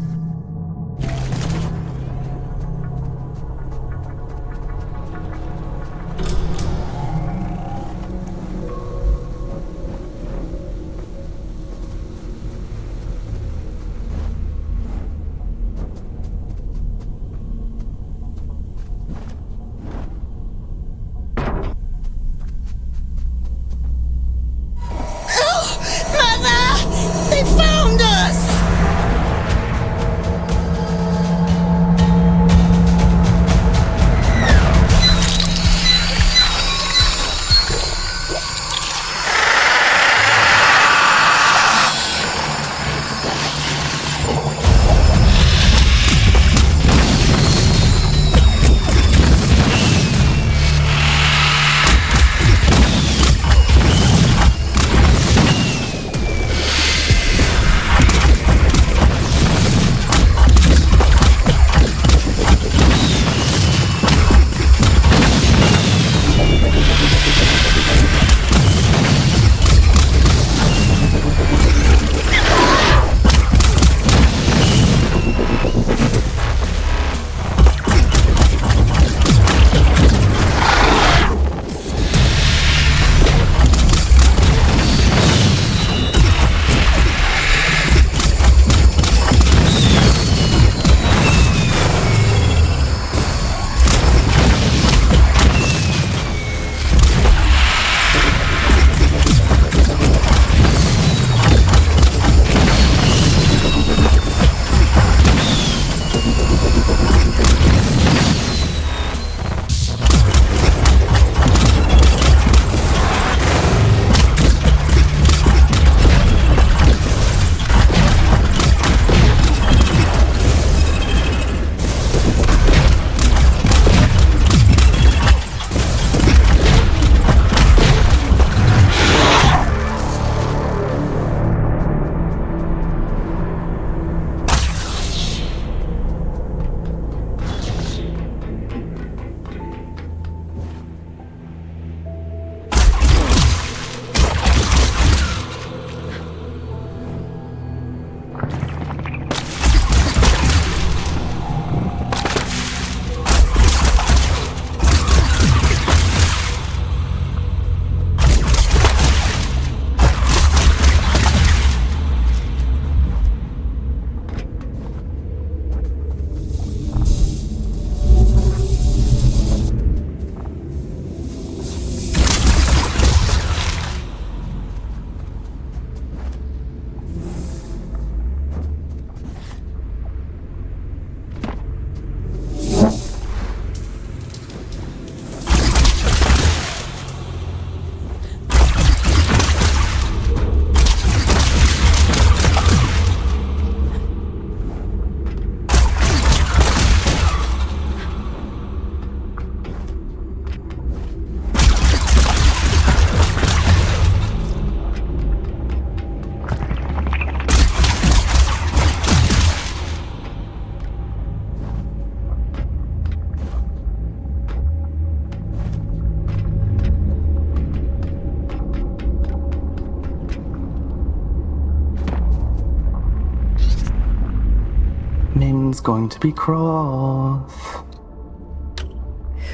Min's going to be cross.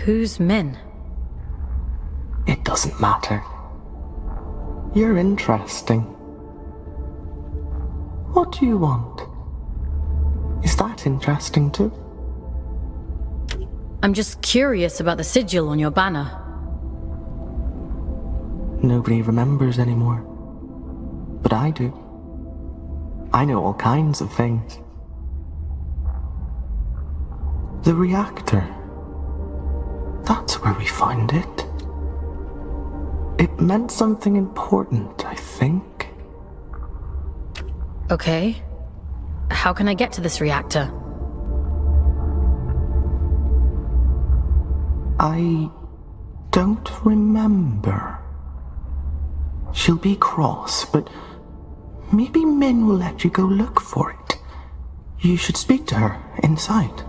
Who's Min? It doesn't matter. You're interesting. What do you want? Is that interesting too? I'm just curious about the sigil on your banner. Nobody remembers anymore. But I do. I know all kinds of things. The reactor. That's where we found it. It meant something important, I think. Okay. How can I get to this reactor? I don't remember. She'll be cross, but maybe Min will let you go look for it. You should speak to her inside.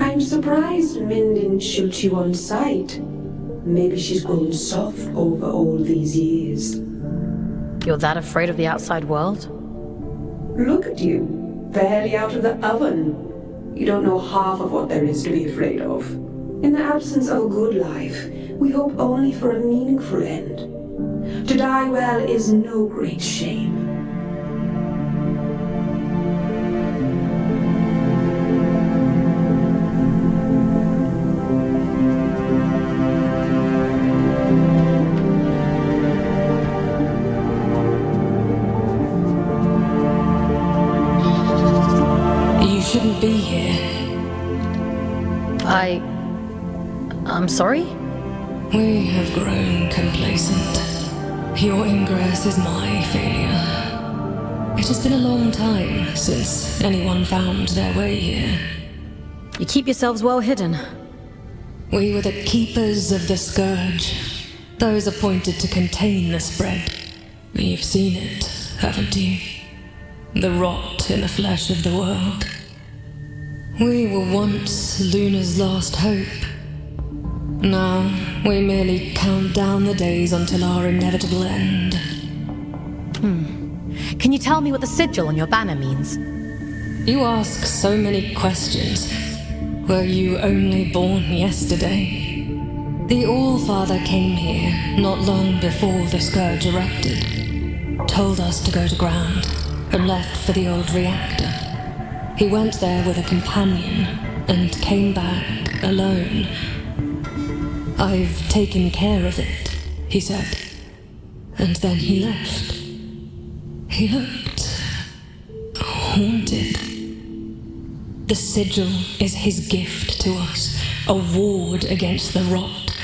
I'm surprised Min didn't shoot you on sight. Maybe she's grown soft over all these years. You're that afraid of the outside world? Look at you, barely out of the oven. You don't know half of what there is to be afraid of. In the absence of a good life, we hope only for a meaningful end. To die well is no great shame. Shouldn't be here. I'm sorry? We have grown complacent. Your ingress is my failure. It has been a long time since anyone found their way here. You keep yourselves well hidden. We were the keepers of the Scourge, those appointed to contain the spread. You've seen it, haven't you? The rot in the flesh of the world. We were once Luna's last hope. Now, we merely count down the days until our inevitable end. Can you tell me what the sigil on your banner means? You ask so many questions. Were you only born yesterday? The All-Father came here not long before the Scourge erupted. Told us to go to ground, and left for the old reactor. He went there with a companion, and came back alone. I've taken care of it, he said. And then he left. He looked haunted. The sigil is his gift to us, a ward against the rot,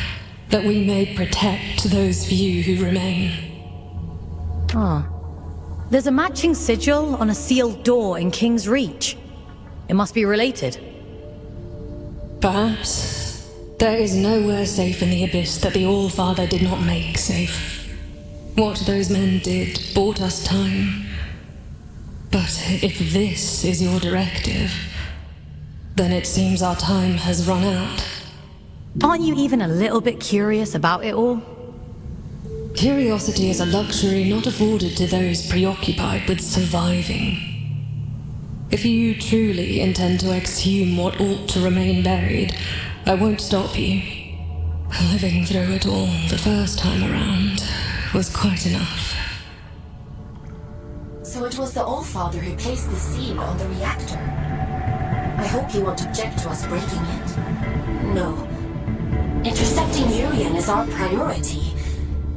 that we may protect those few who remain. There's a matching sigil on a sealed door in King's Reach. It must be related. Perhaps. There is nowhere safe in the Abyss that the All-Father did not make safe. What those men did bought us time. But if this is your directive, then it seems our time has run out. Aren't you even a little bit curious about it all? Curiosity is a luxury not afforded to those preoccupied with surviving. If you truly intend to exhume what ought to remain buried, I won't stop you. Living through it all the first time around was quite enough. So it was the All-Father who placed the seal on the reactor. I hope you won't object to us breaking it. No. Intercepting Urian is our priority,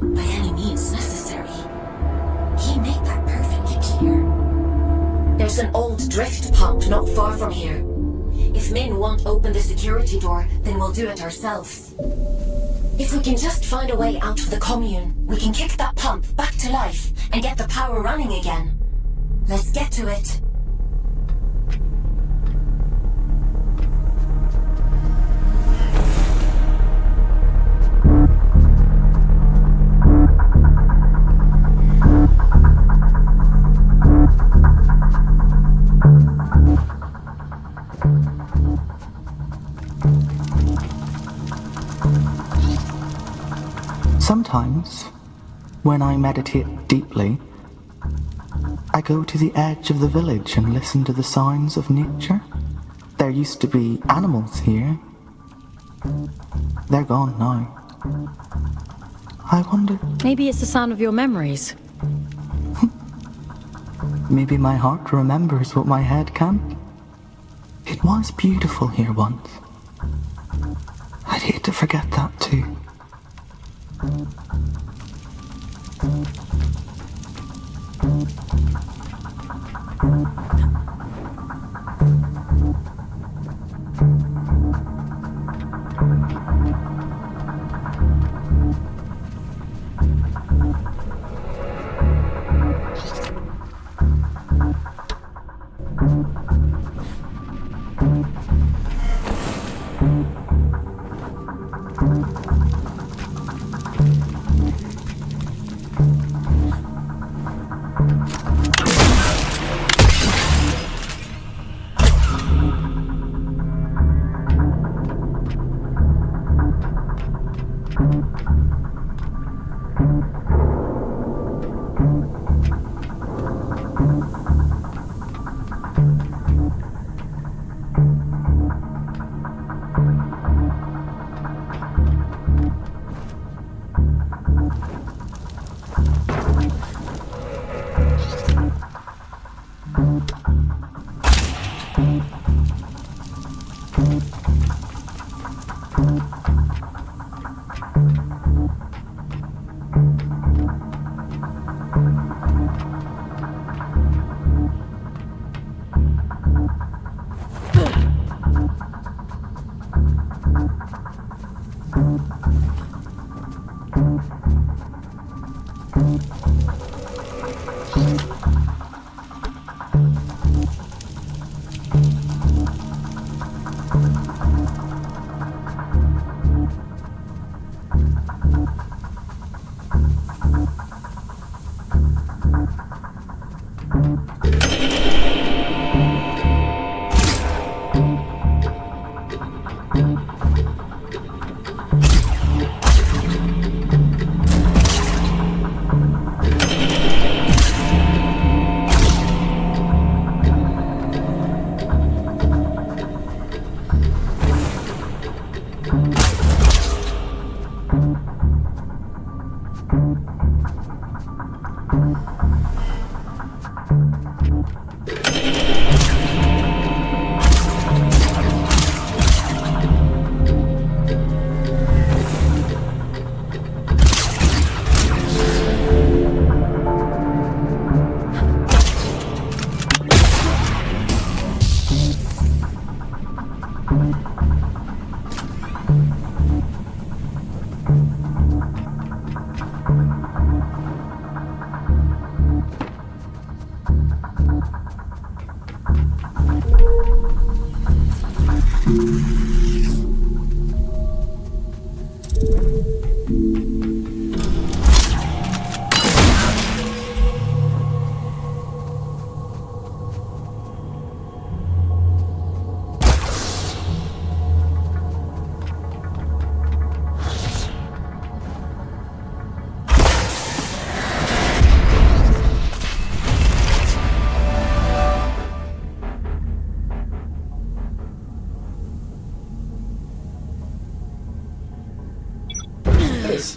by any means necessary. He made that perfectly clear. There's an old drift pump not far from here. If Min won't open the security door, then we'll do it ourselves. If we can just find a way out of the commune, we can kick that pump back to life and get the power running again. Let's get to it. Sometimes, when I meditate deeply, I go to the edge of the village and listen to the sounds of nature. There used to be animals here. They're gone now. I wonder... Maybe it's the sound of your memories. Maybe my heart remembers what my head can't. It was beautiful here once. I'd hate to forget that too.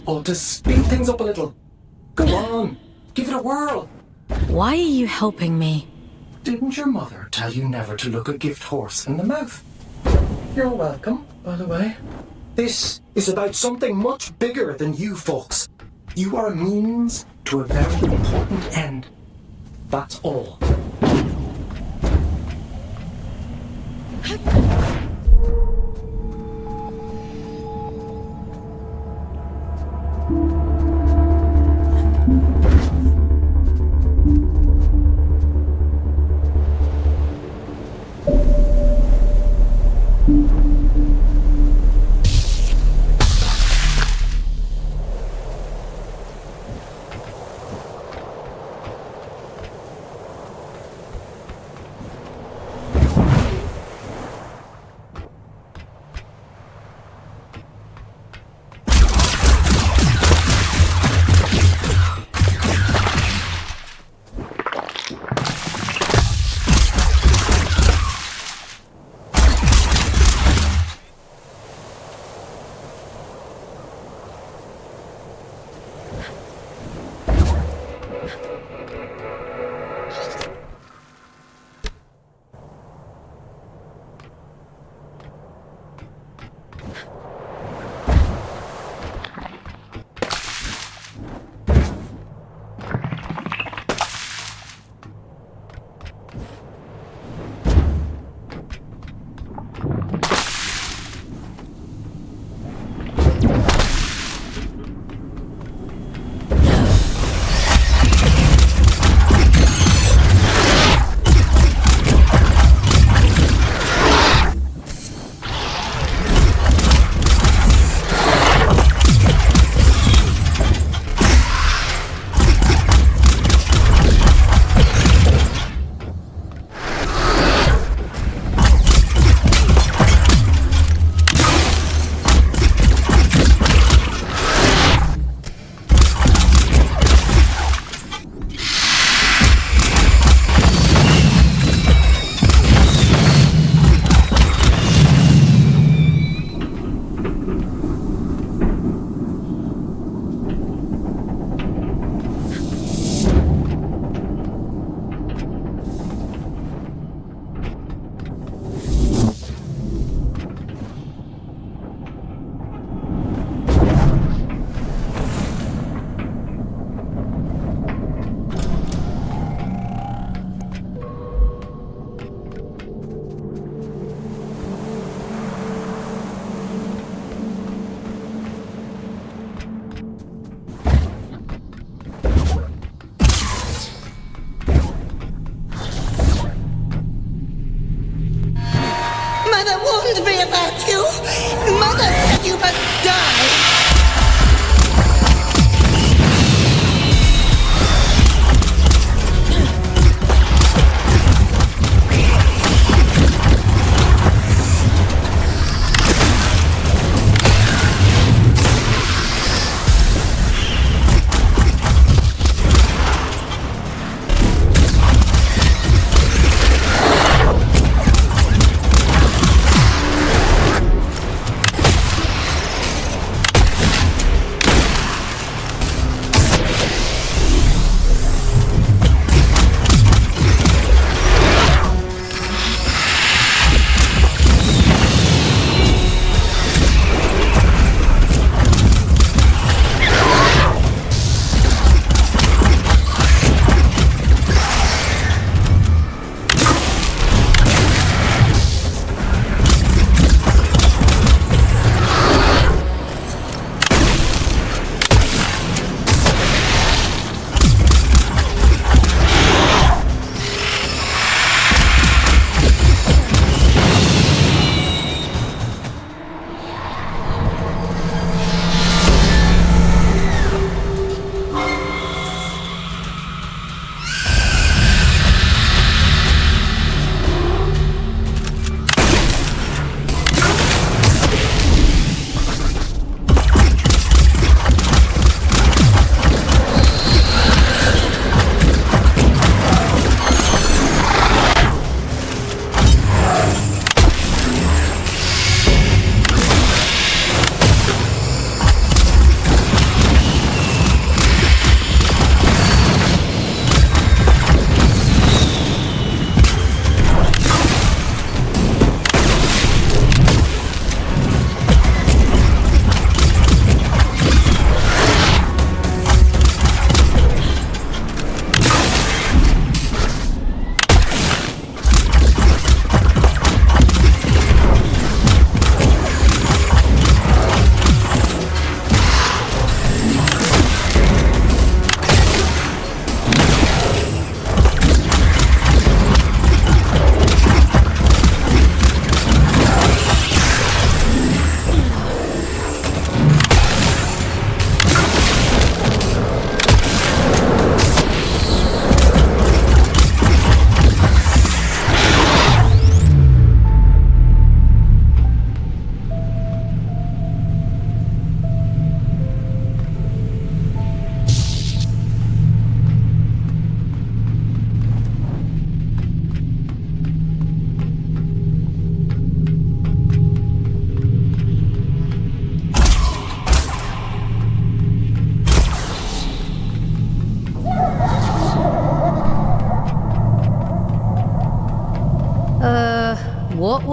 Or to speed things up a little. Go on, give it a whirl. Why are you helping me? Didn't your mother tell you never to look a gift horse in the mouth? You're welcome, by the way. This is about something much bigger than you folks. You are a means to a very important end. That's all.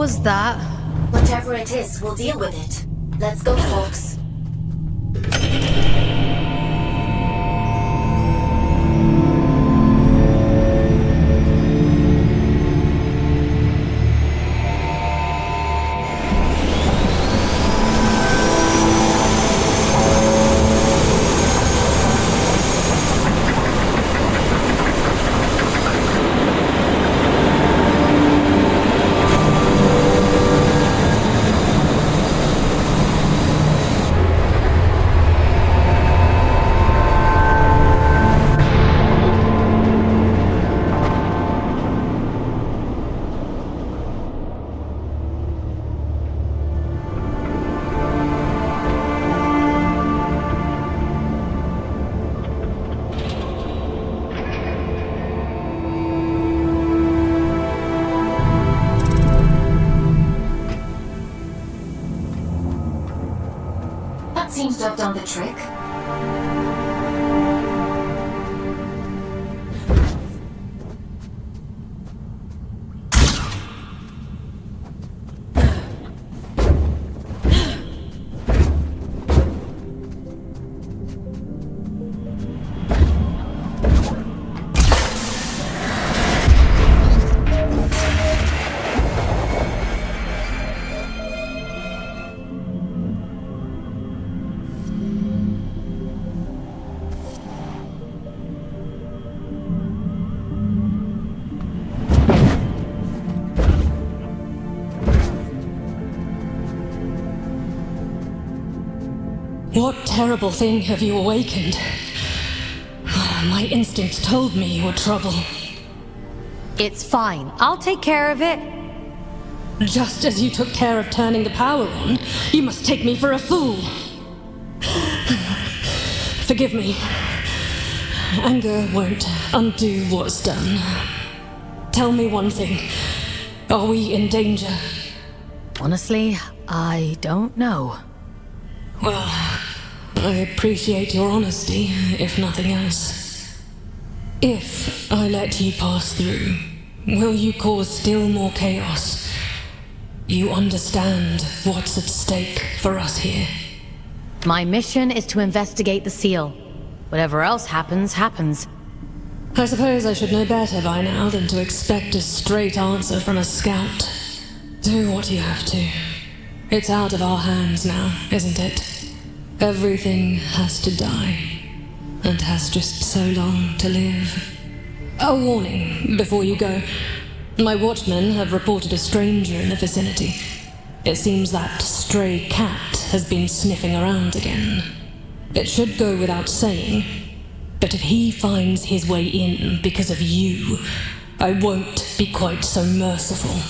was that? Whatever it is, we'll deal with it. Let's go, folks. Seems to have done the trick. What terrible thing have you awakened? My instincts told me you were trouble. It's fine. I'll take care of it. Just as you took care of turning the power on, you must take me for a fool. Forgive me. Anger won't undo what's done. Tell me one thing. Are we in danger? Honestly, I don't know. Well, I appreciate your honesty, if nothing else. If I let you pass through, will you cause still more chaos? You understand what's at stake for us here. My mission is to investigate the seal. Whatever else happens, happens. I suppose I should know better by now than to expect a straight answer from a scout. Do what you have to. It's out of our hands now, isn't it? Everything has to die, and has just so long to live. A warning before you go. My watchmen have reported a stranger in the vicinity. It seems that stray cat has been sniffing around again. It should go without saying, but if he finds his way in because of you, I won't be quite so merciful.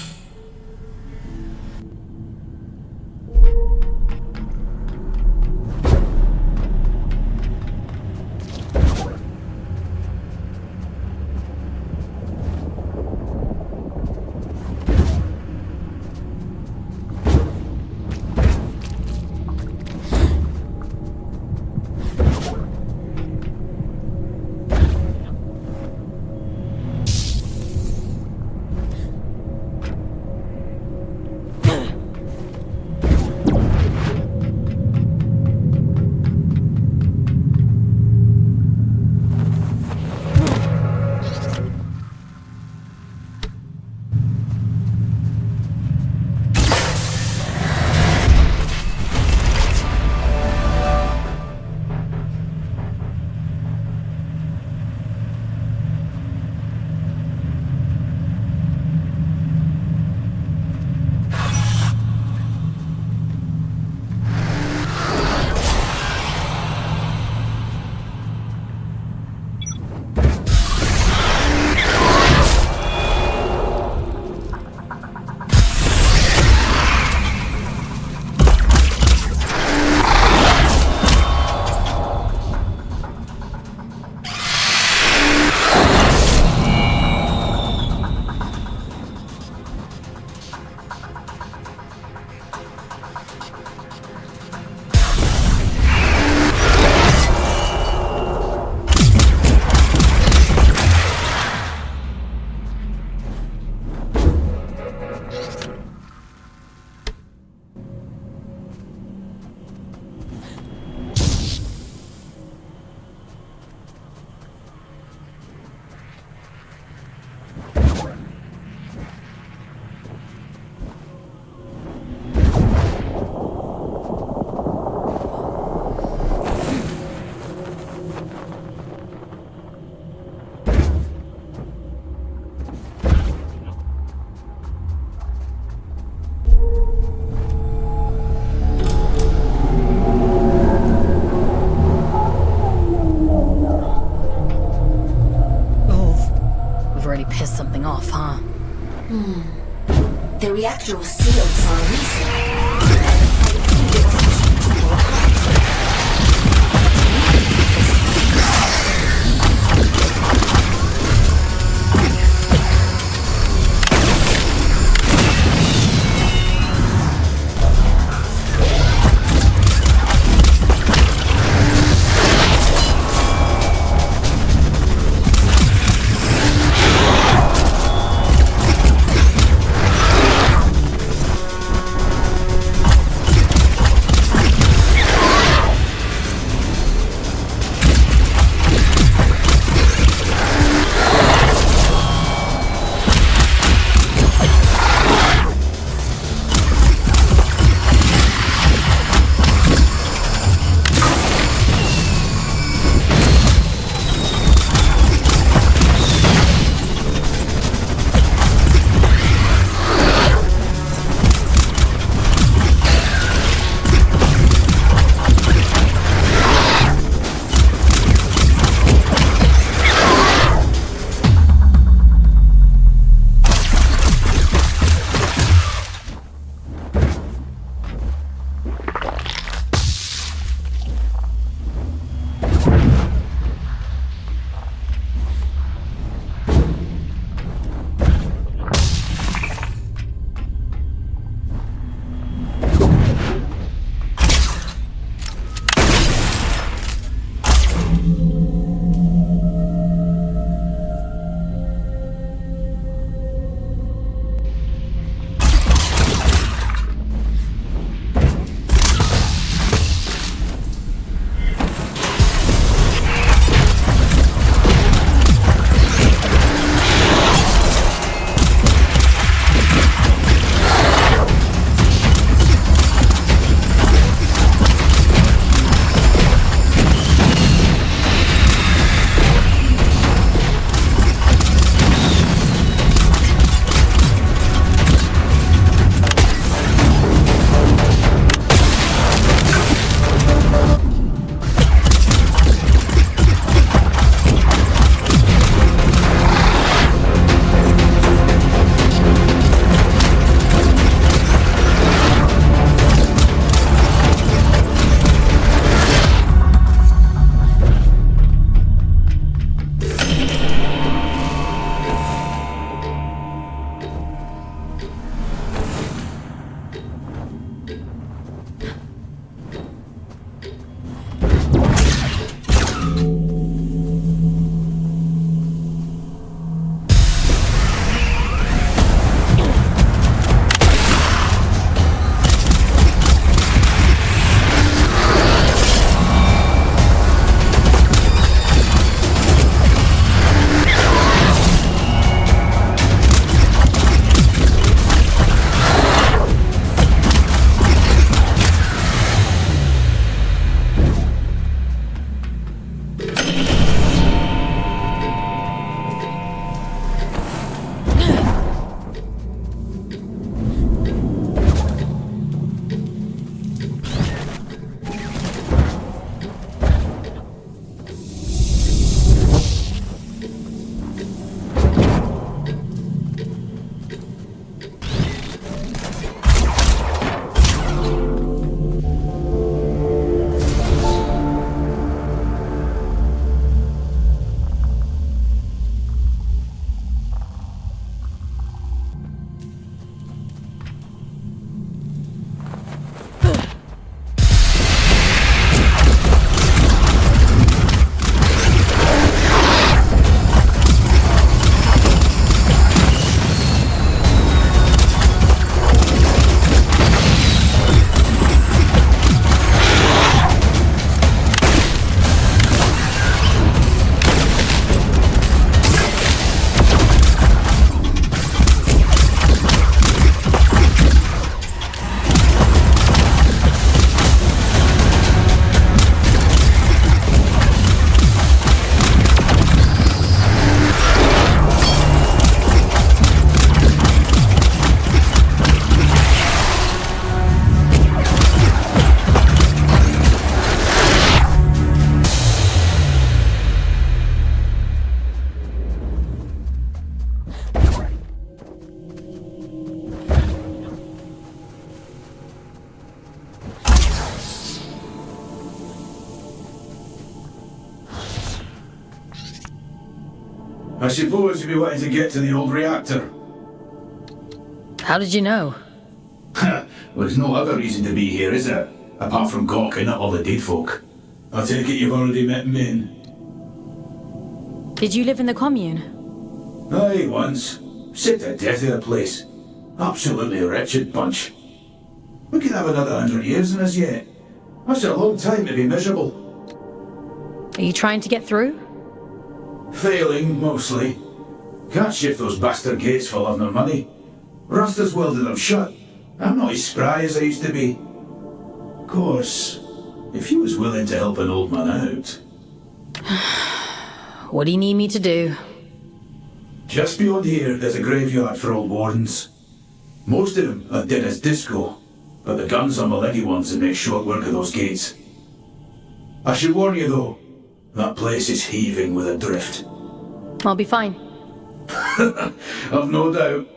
megastructure was sealed for a reason. I suppose you'd be wanting to get to the old reactor. How did you know? Well, there's no other reason to be here, is there? Apart from gawking at all the dead folk. I take it you've already met Min. Did you live in the commune? Aye, once. Sick to death of the place. Absolutely wretched bunch. We could have another 100 years in us yet. That's a long time to be miserable. Are you trying to get through? Failing, mostly. Can't shift those bastard gates for love nor money. Rasta's welded them shut. I'm not as spry as I used to be. Of course, if you was willing to help an old man out... What do you need me to do? Just beyond here, there's a graveyard for old wardens. Most of them are dead as disco, but the guns are my leggy ones that make short work of those gates. I should warn you though, that place is heaving with a drift. I'll be fine. I've no doubt.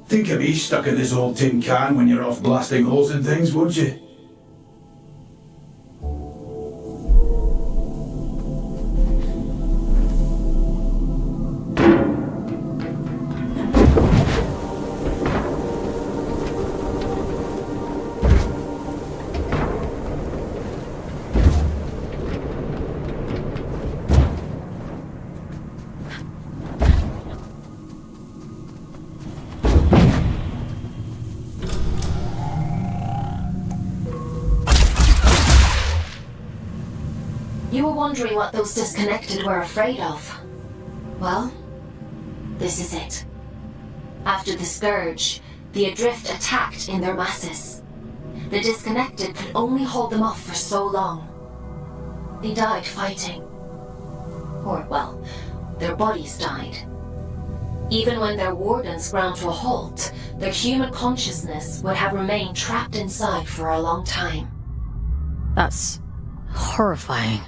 Think of me stuck in this old tin can when you're off blasting holes in things, won't you? You were wondering what those disconnected were afraid of. Well, this is it. After the Scourge, the Adrift attacked in their masses. The disconnected could only hold them off for so long. They died fighting. Or, well, their bodies died. Even when their wardens ground to a halt, their human consciousness would have remained trapped inside for a long time. That's horrifying.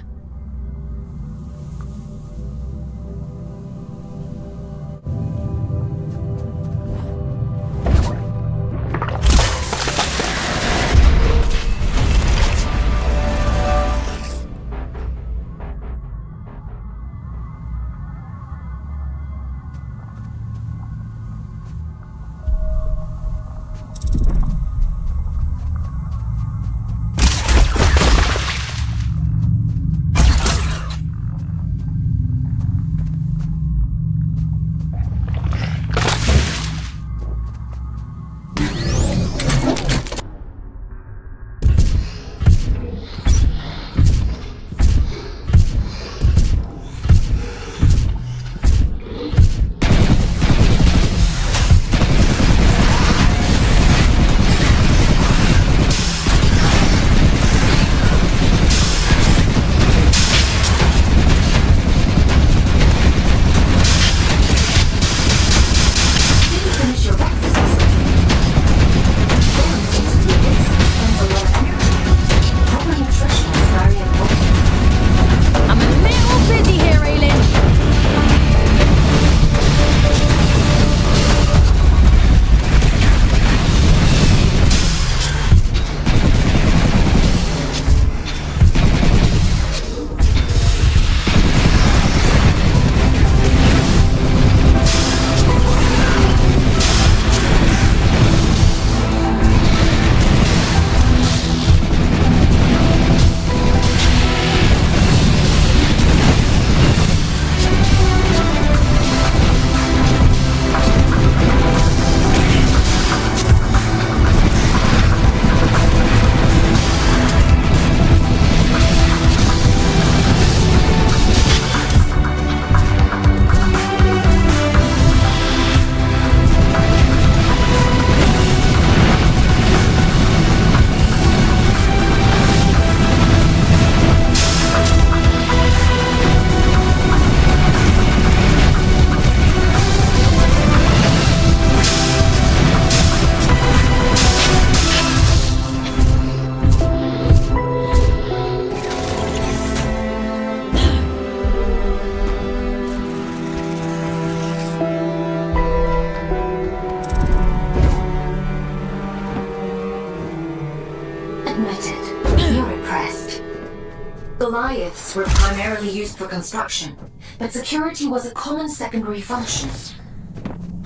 Goliaths were primarily used for construction, but security was a common secondary function.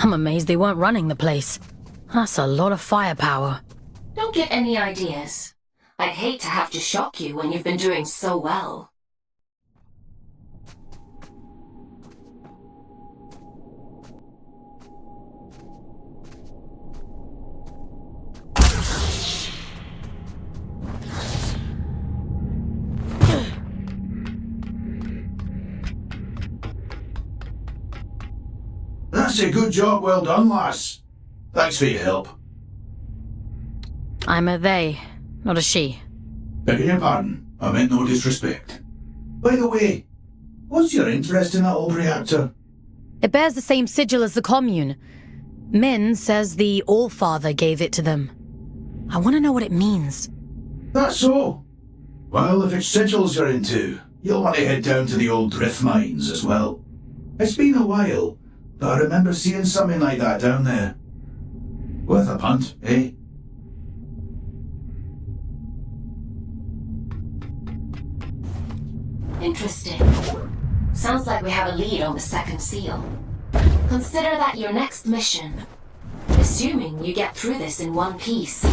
I'm amazed they weren't running the place. That's a lot of firepower. Don't get any ideas. I'd hate to have to shock you when you've been doing so well. That's a good job, well done, lass. Thanks for your help. I'm a they, not a she. Begging your pardon, I meant no disrespect. By the way, what's your interest in that old reactor? It bears the same sigil as the commune. Min says the Allfather gave it to them. I want to know what it means. That's so. Well, if it's sigils you're into, you'll want to head down to the old drift mines as well. It's been a while, but I remember seeing something like that down there. Worth a punt, eh? Interesting. Sounds like we have a lead on the second seal. Consider that your next mission. Assuming you get through this in one piece.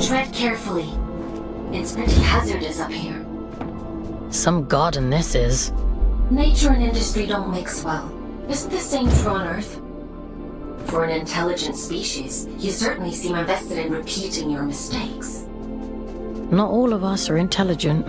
Tread carefully. It's pretty hazardous up here. Some garden this is. Nature and industry don't mix well. Isn't the same true on Earth? For an intelligent species, you certainly seem invested in repeating your mistakes. Not all of us are intelligent.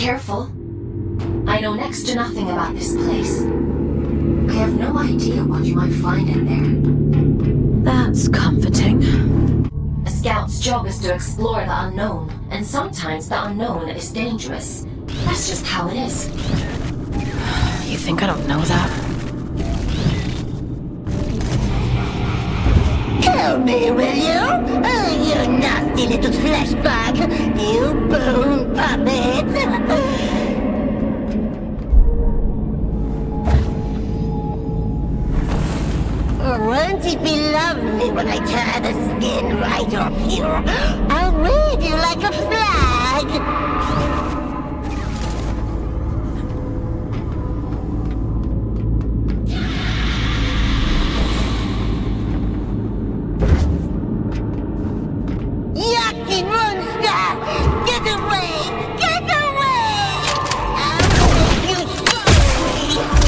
careful. I know next to nothing about this place. I have no idea what you might find in there. That's comforting. A scout's job is to explore the unknown, and sometimes the unknown is dangerous. That's just how it is. You think I don't know that? Help me, will you? Oh, you nasty little flesh bag! You bone puppet! Won't it be lovely when I tear the skin right off you? I'll wave you like a flag! Yucky monster! Get away! Get away! I'll make you sorry!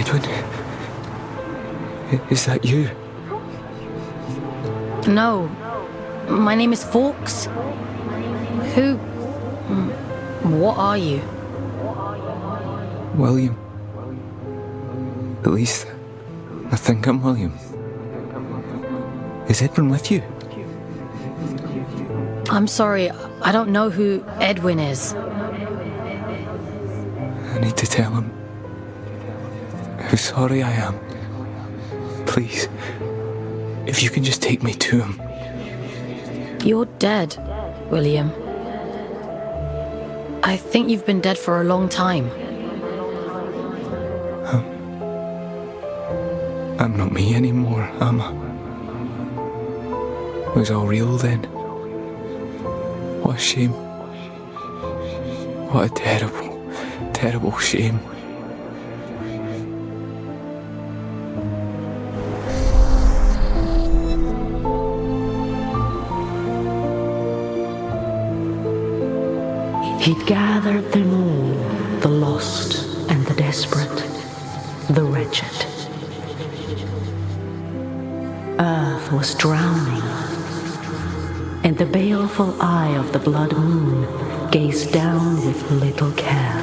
Edwin? Is that you? No. My name is Fawkes. Who... What are you? William. At least, I think I'm William. Is Edwin with you? I'm sorry, I don't know who Edwin is. I need to tell him how sorry I am. Please, if you can just take me to him. You're dead, William. I think you've been dead for a long time. I'm not me anymore, am I? It was all real then. What a shame. What a terrible, terrible shame. He'd gathered them all, the lost and the desperate, the wretched. Earth was drowning, and the baleful eye of the blood moon gazed down with little care.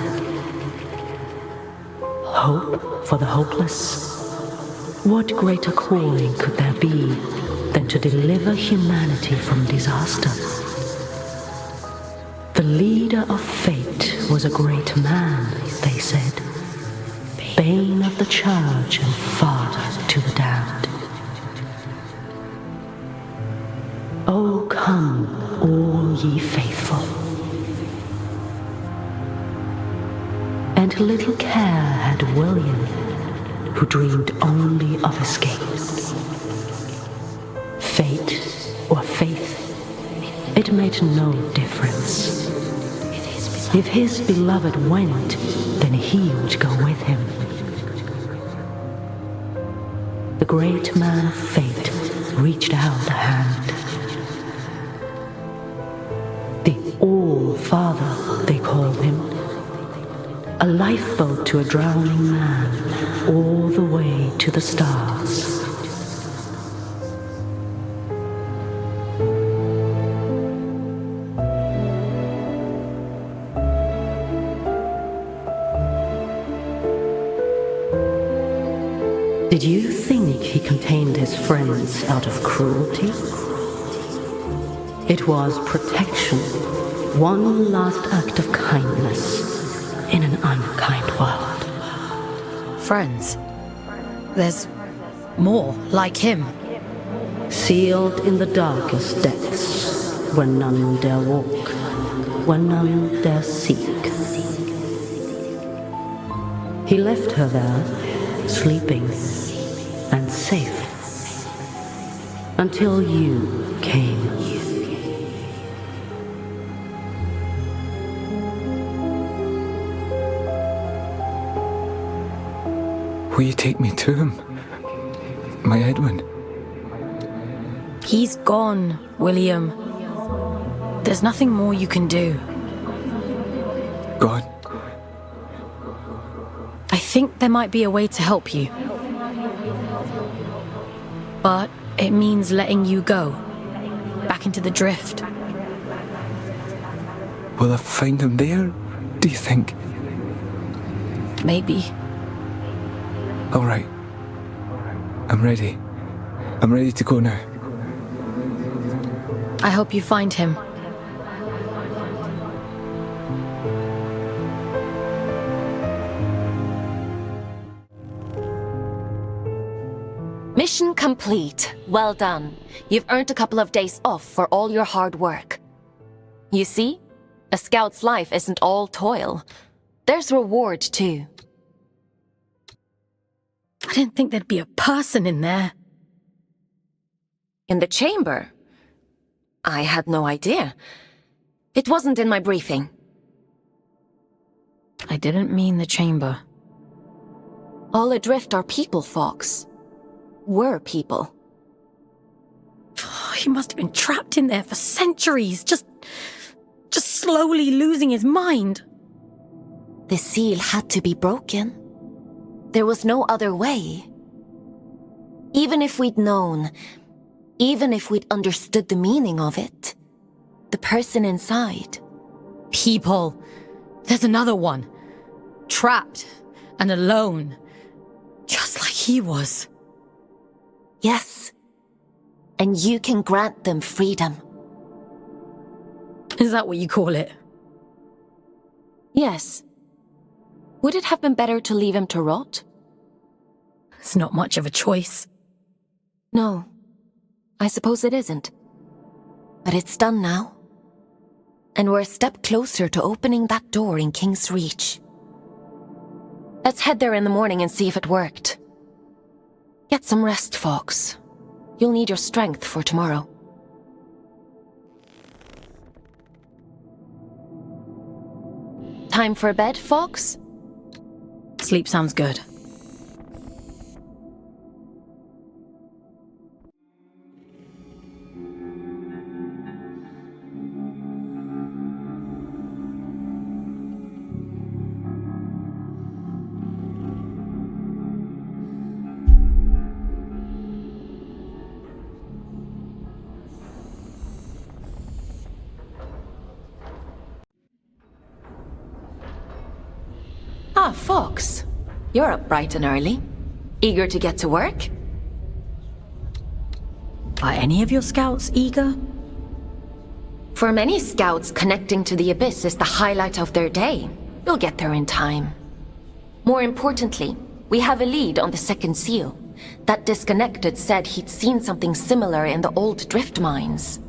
Hope for the hopeless? What greater calling could there be than to deliver humanity from disaster? The leader of fate was a great man, they said, bane of the church and father to the damned. Oh, come, all ye faithful. And little care had William, who dreamed only of escape. Fate or faith, it made no difference. If his beloved went, then he would go with him. The great man of fate reached out a hand. The All-Father, they called him. A lifeboat to a drowning man, all the way to the stars. Did you think he contained his friends out of cruelty? It was protection, one last act of kindness in an unkind world. Friends? There's more like him. Sealed in the darkest depths, where none dare walk, where none dare seek. He left her there, sleeping and safe, until you came. Will you take me to him? My Edwin? He's gone, William. There's nothing more you can do. God? I think there might be a way to help you. But it means letting you go. Back into the drift. Will I find him there, do you think? Maybe. All right. I'm ready. I'm ready to go now. I hope you find him. Mission complete. Well done. You've earned a couple of days off for all your hard work. You see? A scout's life isn't all toil. There's reward, too. I didn't think there'd be a person in there. In the chamber? I had no idea. It wasn't in my briefing. I didn't mean the chamber. All adrift are people, Fox. Were people. He must have been trapped in there for centuries, just slowly losing his mind. The seal had to be broken. There was no other way. Even if we'd known, even if we'd understood the meaning of it, the person inside... People. There's another one. Trapped and alone. Just like he was. Yes. And you can grant them freedom. Is that what you call it? Yes. Would it have been better to leave him to rot? It's not much of a choice. No. I suppose it isn't. But it's done now. And we're a step closer to opening that door in King's Reach. Let's head there in the morning and see if it worked. Get some rest, Fox. You'll need your strength for tomorrow. Time for bed, Fox? Sleep sounds good. Ah, Fox. You're up bright and early. Eager to get to work? Are any of your scouts eager? For many scouts, connecting to the Abyss is the highlight of their day. You'll get there in time. More importantly, we have a lead on the second seal. That disconnected said he'd seen something similar in the old drift mines.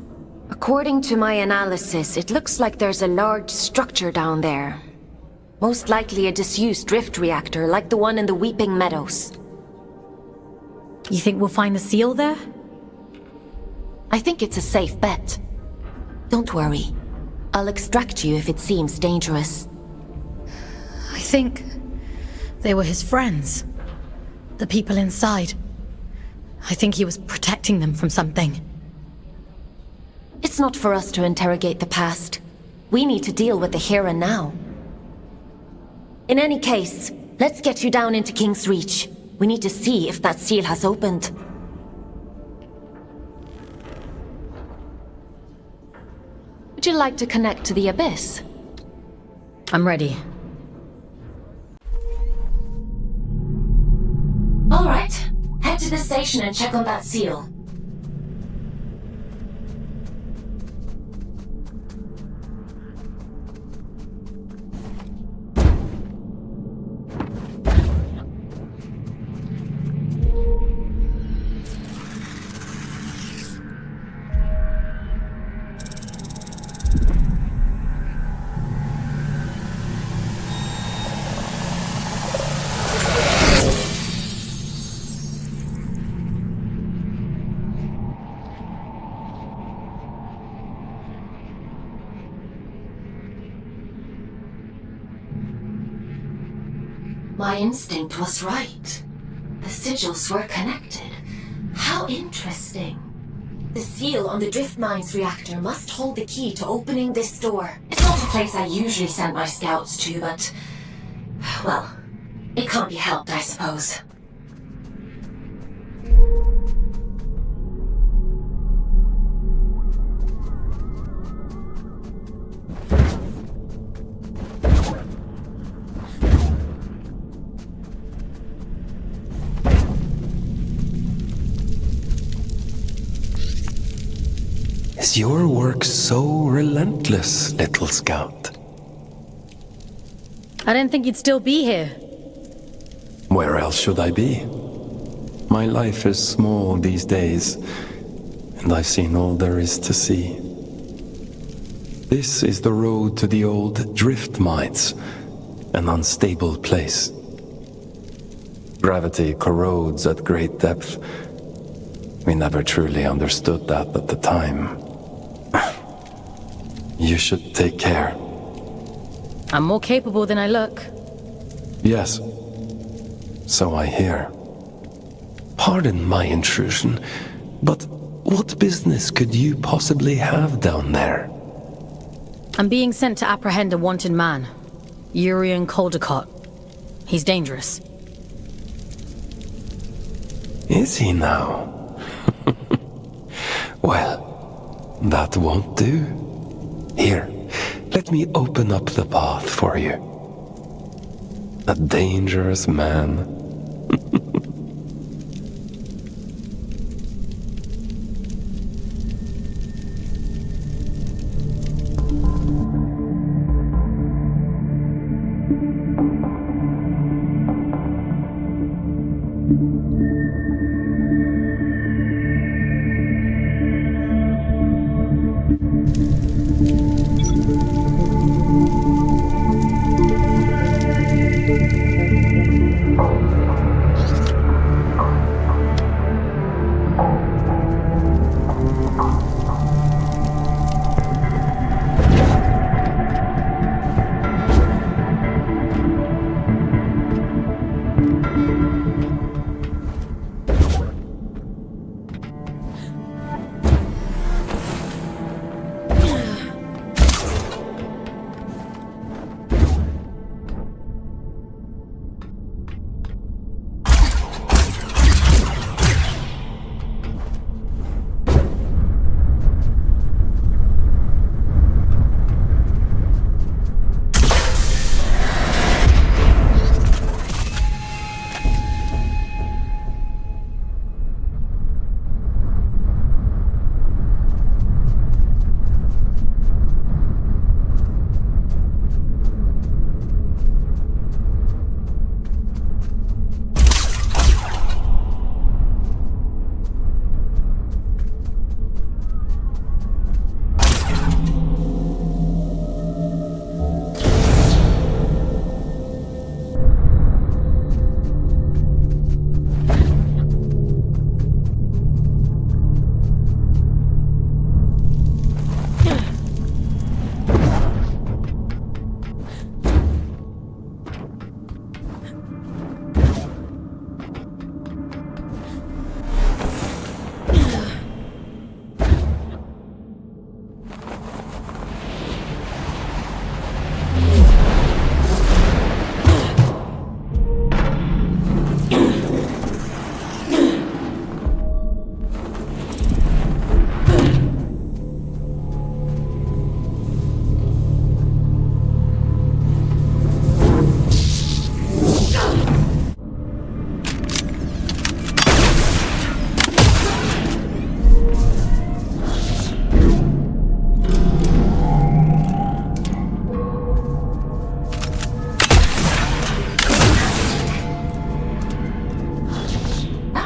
According to my analysis, it looks like there's a large structure down there. Most likely a disused drift reactor like the one in the Weeping Meadows. You think we'll find the seal there? I think it's a safe bet. Don't worry. I'll extract you if it seems dangerous. I think they were his friends. The people inside. I think he was protecting them from something. It's not for us to interrogate the past. We need to deal with the here and now. In any case, let's get you down into King's Reach. We need to see if that seal has opened. Would you like to connect to the Abyss? I'm ready. All right. Head to the station and check on that seal. My instinct was right. The sigils were connected. How interesting. The seal on the drift mines reactor must hold the key to opening this door. It's not a place I usually send my scouts to, but... well, it can't be helped, I suppose. Is your work so relentless, little scout? I didn't think you'd still be here. Where else should I be? My life is small these days, and I've seen all there is to see. This is the road to the old drift mines, an unstable place. Gravity corrodes at great depth. We never truly understood that at the time. You should take care. I'm more capable than I look. Yes. So I hear. Pardon my intrusion, but what business could you possibly have down there? I'm being sent to apprehend a wanted man. Urian Caldecott. He's dangerous. Is he now? Well, that won't do. Here, let me open up the path for you. A dangerous man.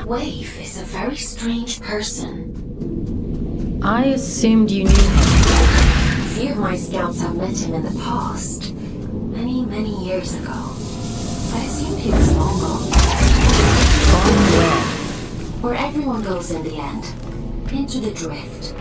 Wave is a very strange person. I assumed you knew him. A few of my scouts have met him in the past. Many, many years ago. I assumed he was long gone. Gone where? Where everyone goes in the end. Into the drift.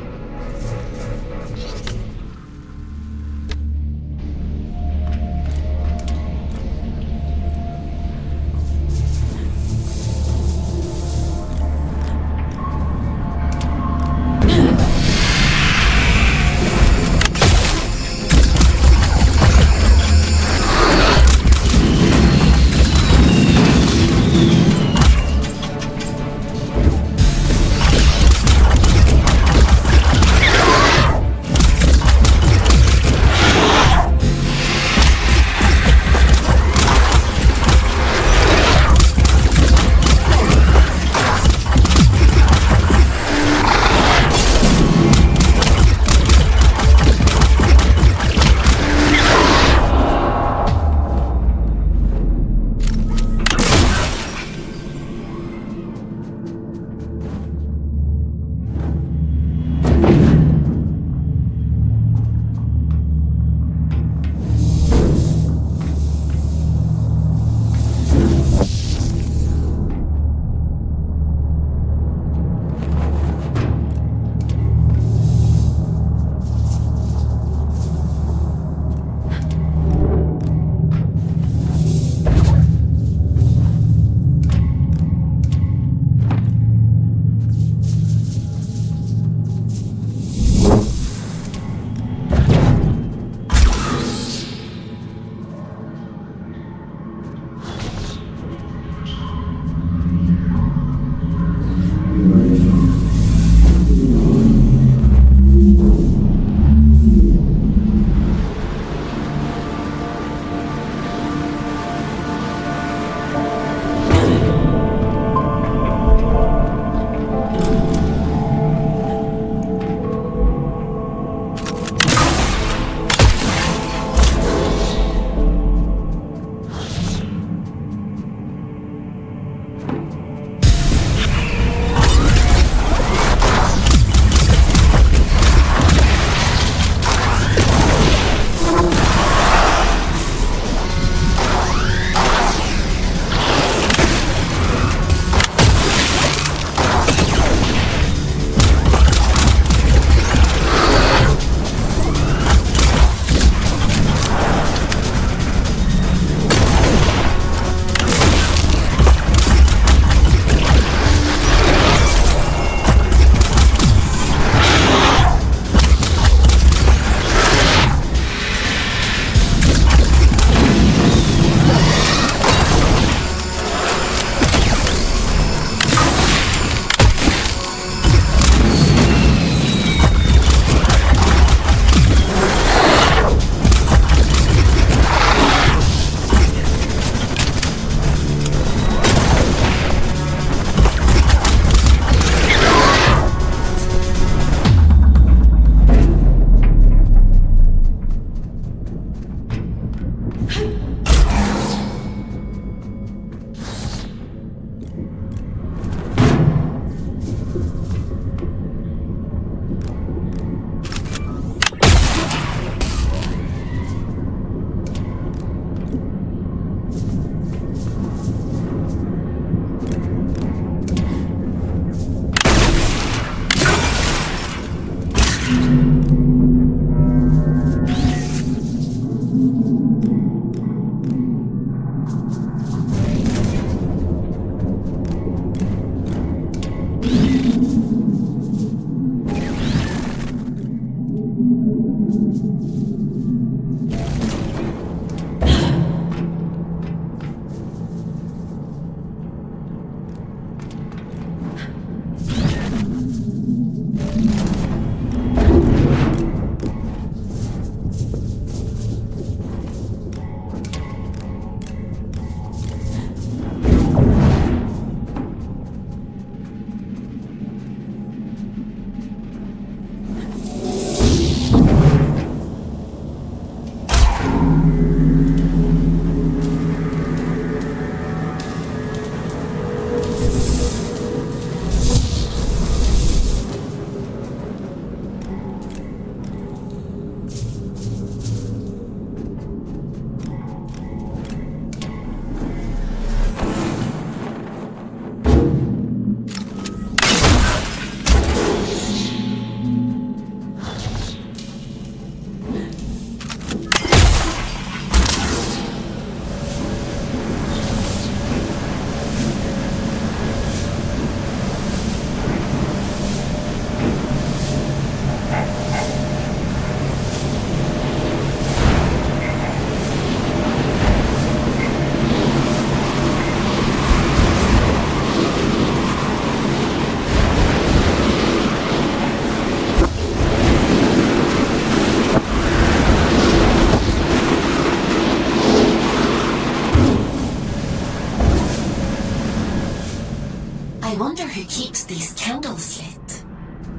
I wonder who keeps these candles lit.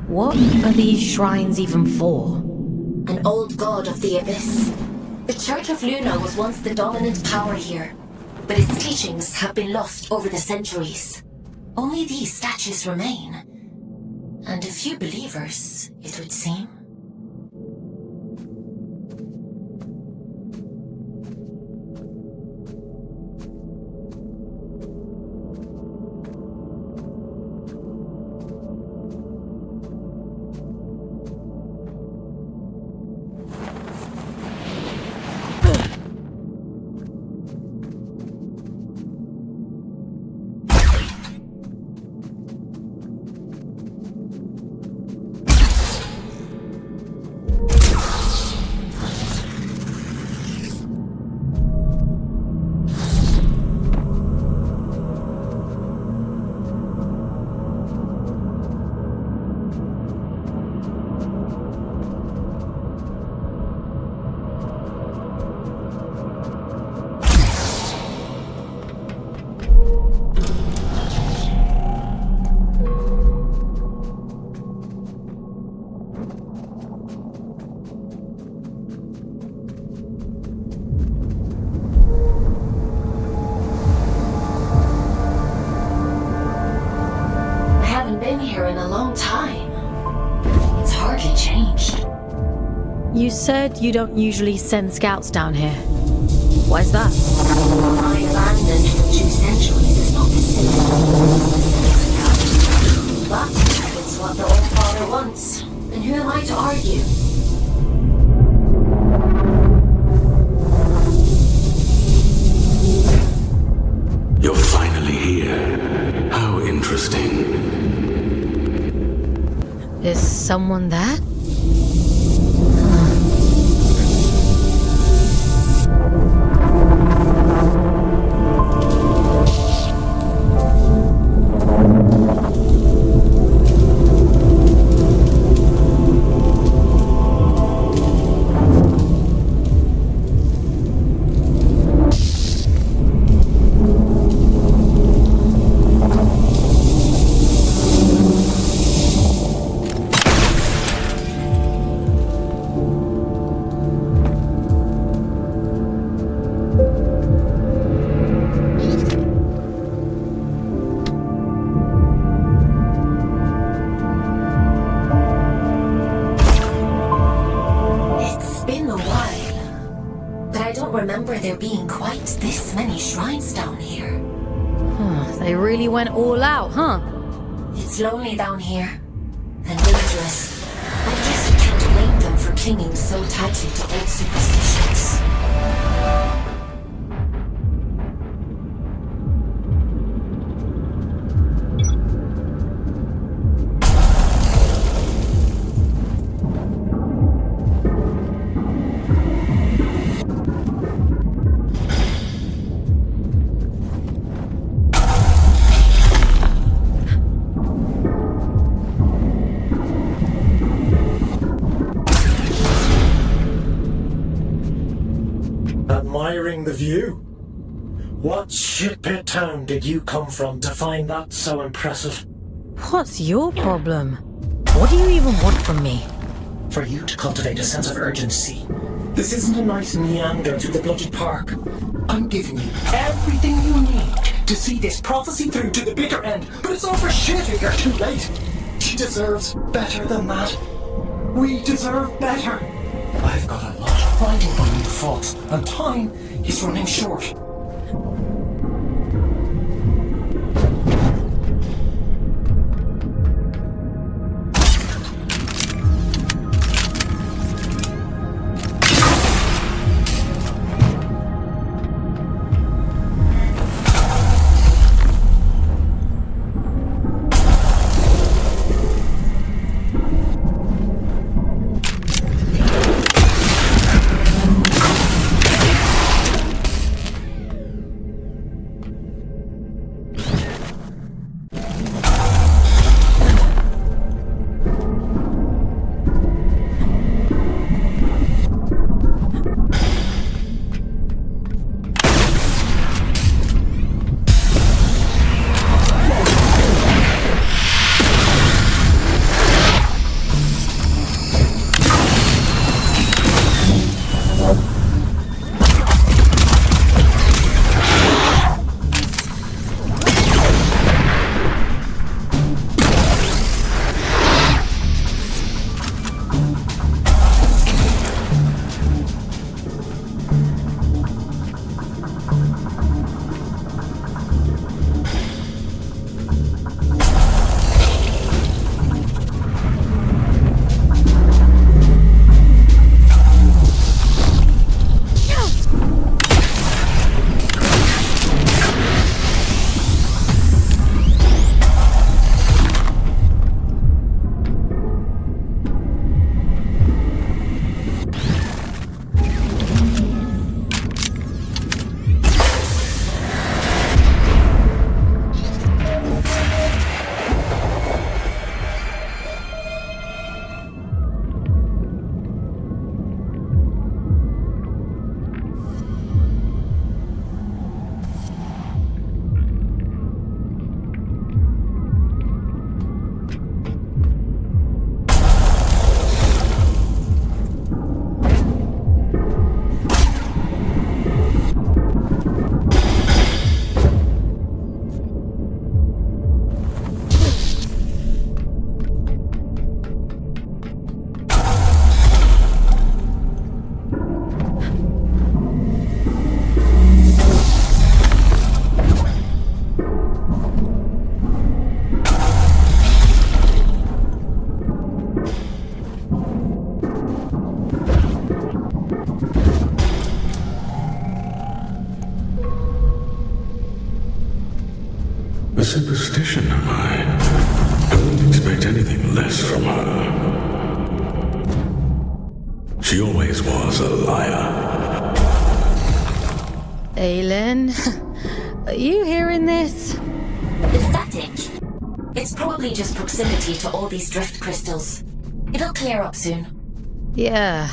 What are these shrines even for? An old god of the abyss. The Church of Luna was once the dominant power here, but its teachings have been lost over the centuries. Only these statues remain. And a few believers, it would seem. You said you don't usually send scouts down here. Why's that? My abandoned for 2 centuries is not the same. But it's what the Old Father wants. And who am I to argue? You're finally here. How interesting. Is someone there? Remember there being quite this many shrines down here. They really went all out, huh? It's lonely down here. And dangerous. I guess you can't blame them for clinging so tightly to old superstitions. Admiring the view? What shitpit town did you come from to find that so impressive? What's your problem? What do you even want from me? For you to cultivate a sense of urgency. This isn't a nice meander through the bloody park. I'm giving you everything you need to see this prophecy through to the bitter end, but it's all for shit if you're too late. She deserves better than that. We deserve better. I've got a lot of fighting on you folks, and time is running short. superstition, am I? I wouldn't expect anything less from her. She always was a liar. Aylin, are you hearing this? The static. It's probably just proximity to all these drift crystals. It'll clear up soon. Yeah.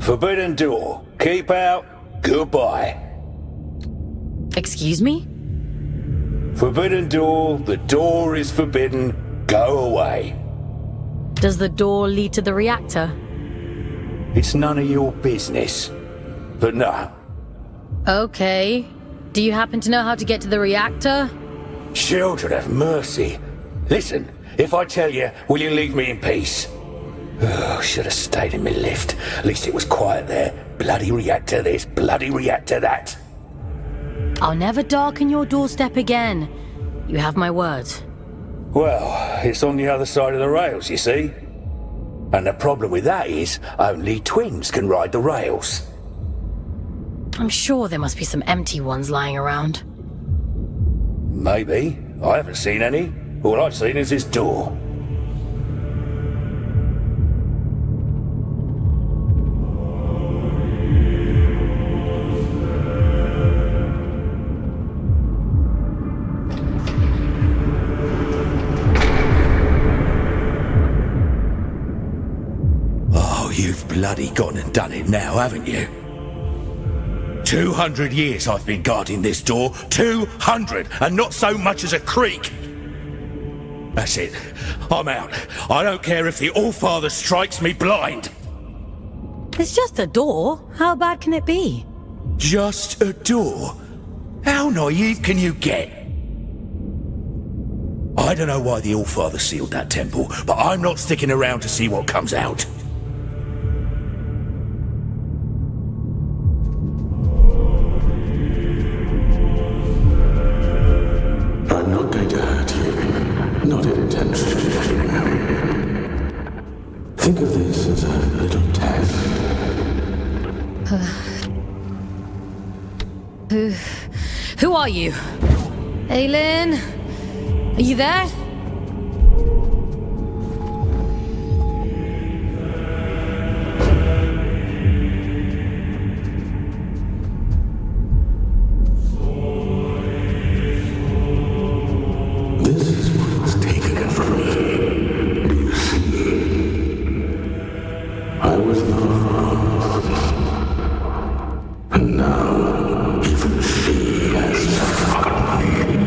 Forbidden door. Keep out. Goodbye. Excuse me? Forbidden door. The door is forbidden. Go away. Does the door lead to the reactor? It's none of your business. But no. Okay. Do you happen to know how to get to the reactor? Children of mercy. Listen, if I tell you, will you leave me in peace? Oh, should have stayed in my lift. At least it was quiet there. Bloody reactor this, bloody reactor that. I'll never darken your doorstep again. You have my word. Well, it's on the other side of the rails, you see. And the problem with that is, only twins can ride the rails. I'm sure there must be some empty ones lying around. Maybe. I haven't seen any. All I've seen is this door. You've bloody gone and done it now, haven't you? 200 years I've been guarding this door. 200! And not so much as a creak! That's it. I'm out. I don't care if the Allfather strikes me blind. It's just a door. How bad can it be? Just a door? How naive can you get? I don't know why the Allfather sealed that temple, but I'm not sticking around to see what comes out. I'm not going to hurt you. Not intentionally, anyhow. Think of this as a little test. Who are you? Aylin? Are you there? This is what was taken from me. Do you see? I was lost. And now, even she has forgotten me.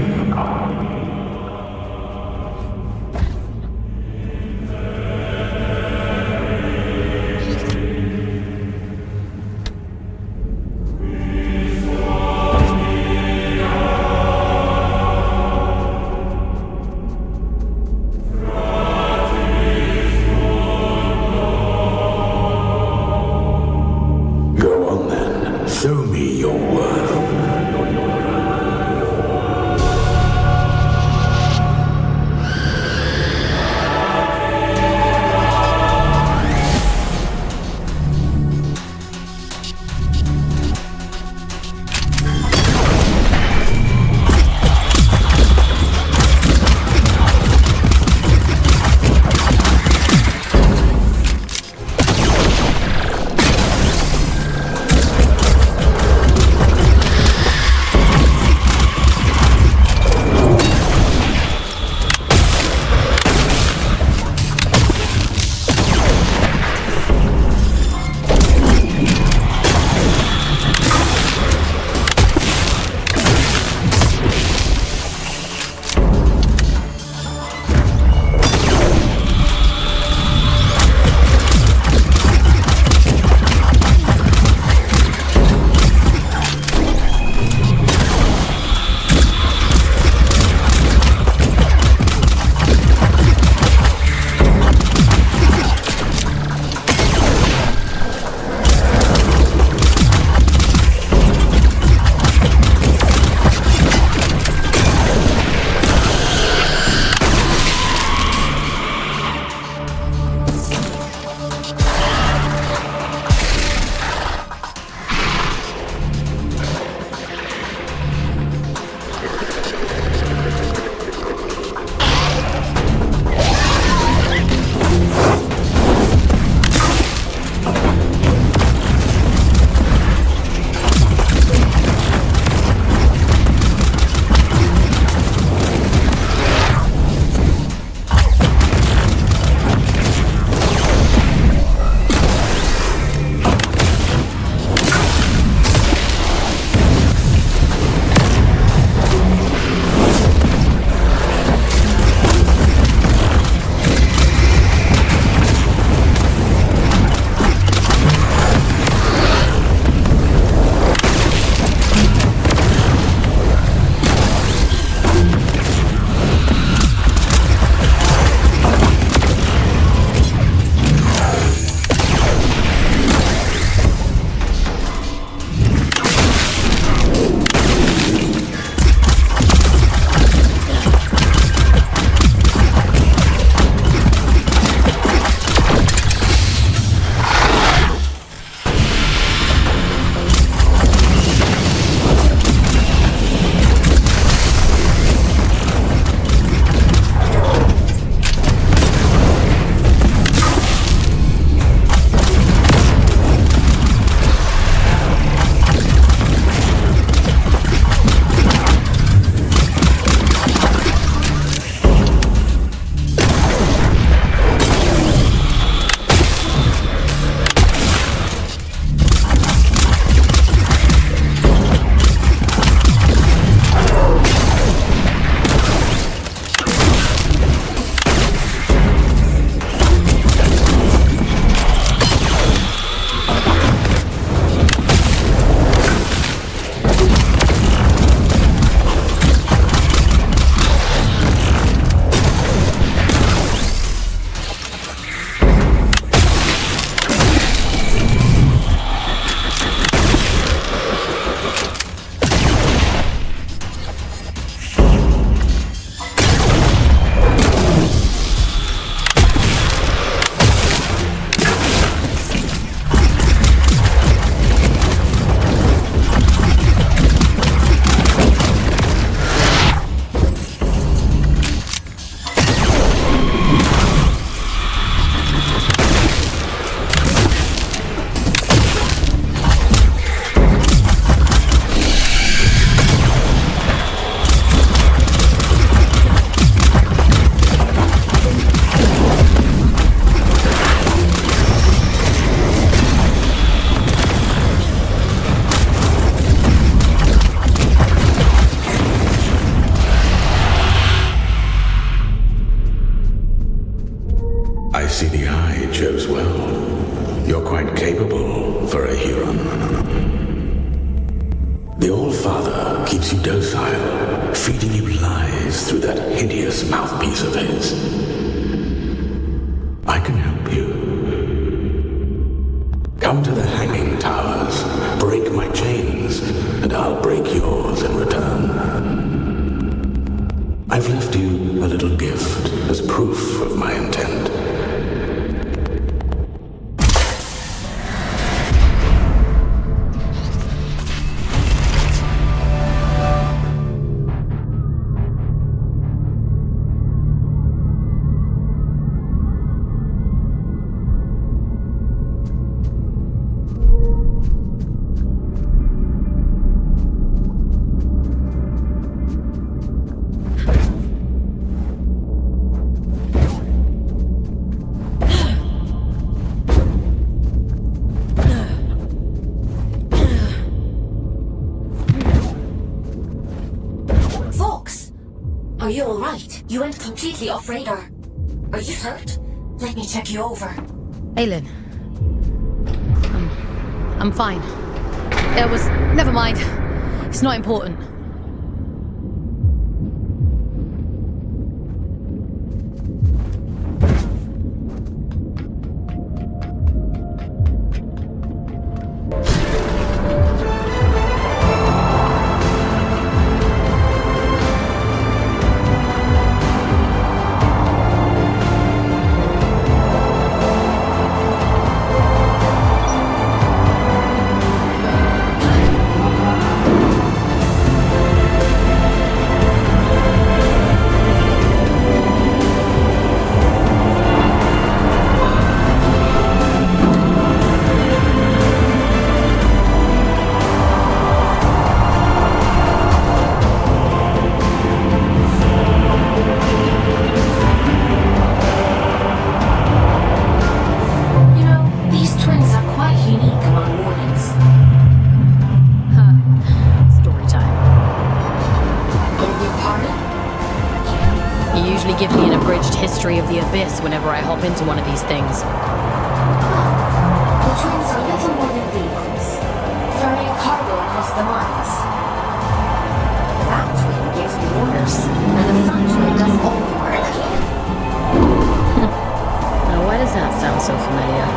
see the eye chose well. You're quite capable for a Huron. The All-Father keeps you docile, feeding you lies through that hideous mouthpiece of his. I can help you. Come to the hanging towers, break my chains, and I'll break yours in return. I've left you a little gift as proof of my intent. Are you alright? You went completely off radar. Are you hurt? Let me check you over. Aylin. I'm fine. Never mind. It's not important. Give me an abridged history of the Abyss whenever I hop into one of these things. The twins are little more than vehicles, ferrying cargo across the mines. That twin gives me orders, and the front twin does all the work. Now, why does that sound so familiar?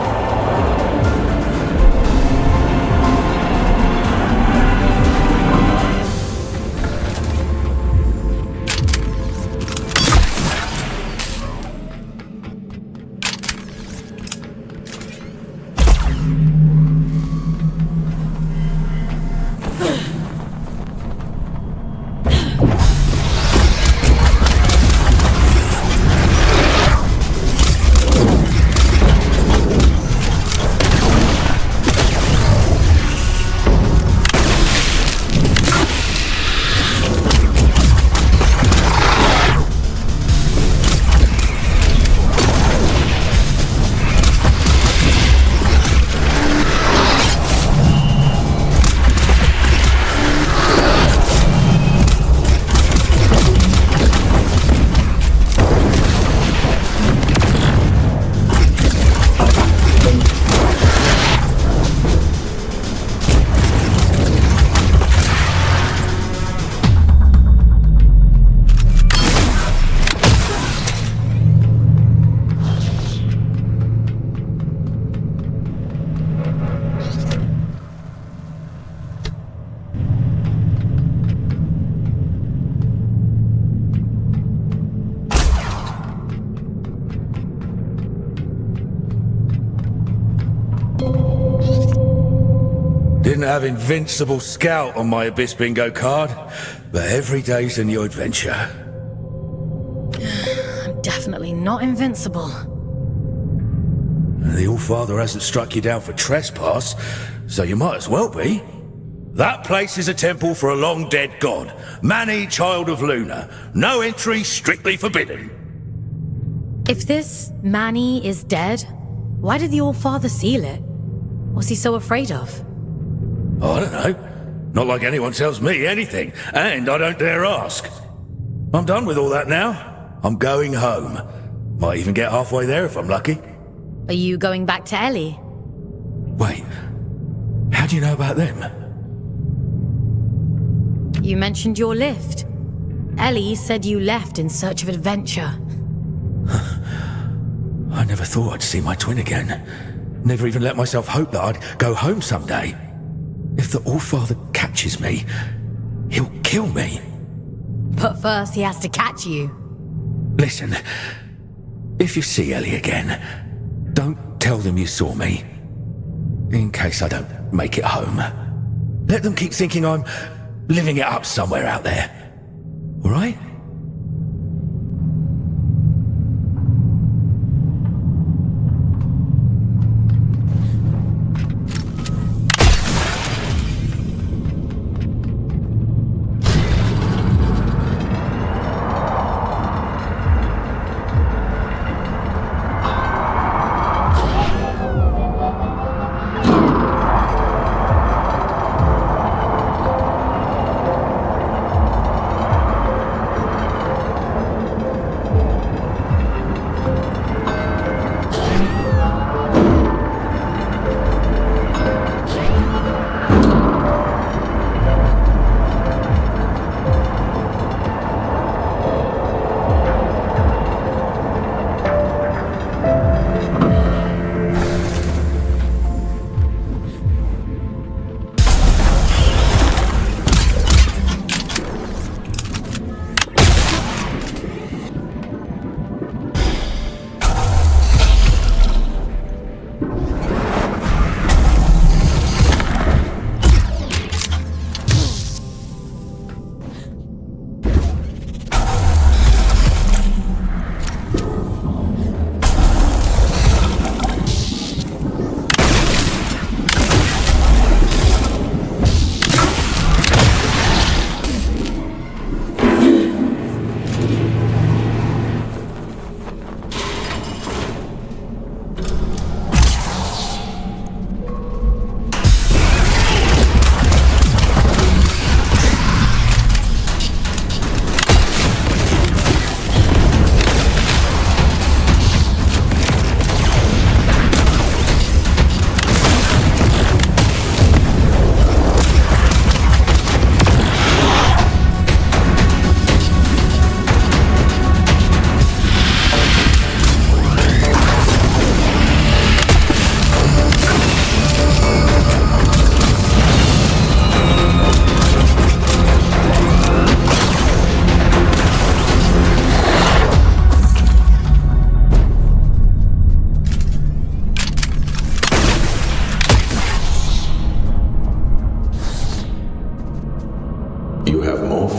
Didn't have Invincible Scout on my Abyss bingo card, but every day's a new adventure. I'm definitely not invincible. The All-Father hasn't struck you down for trespass, so you might as well be. That place is a temple for a long-dead god, Mani, Child of Luna. No entry, strictly forbidden. If this Mani is dead, why did the All-Father seal it? What's he so afraid of? I don't know. Not like anyone tells me anything, and I don't dare ask. I'm done with all that now. I'm going home. Might even get halfway there if I'm lucky. Are you going back to Ellie? Wait, how do you know about them? You mentioned your lift. Ellie said you left in search of adventure. I never thought I'd see my twin again. Never even let myself hope that I'd go home someday. If the Allfather catches me, he'll kill me. But first he has to catch you. Listen, if you see Ellie again, don't tell them you saw me. In case I don't make it home. Let them keep thinking I'm living it up somewhere out there. All right?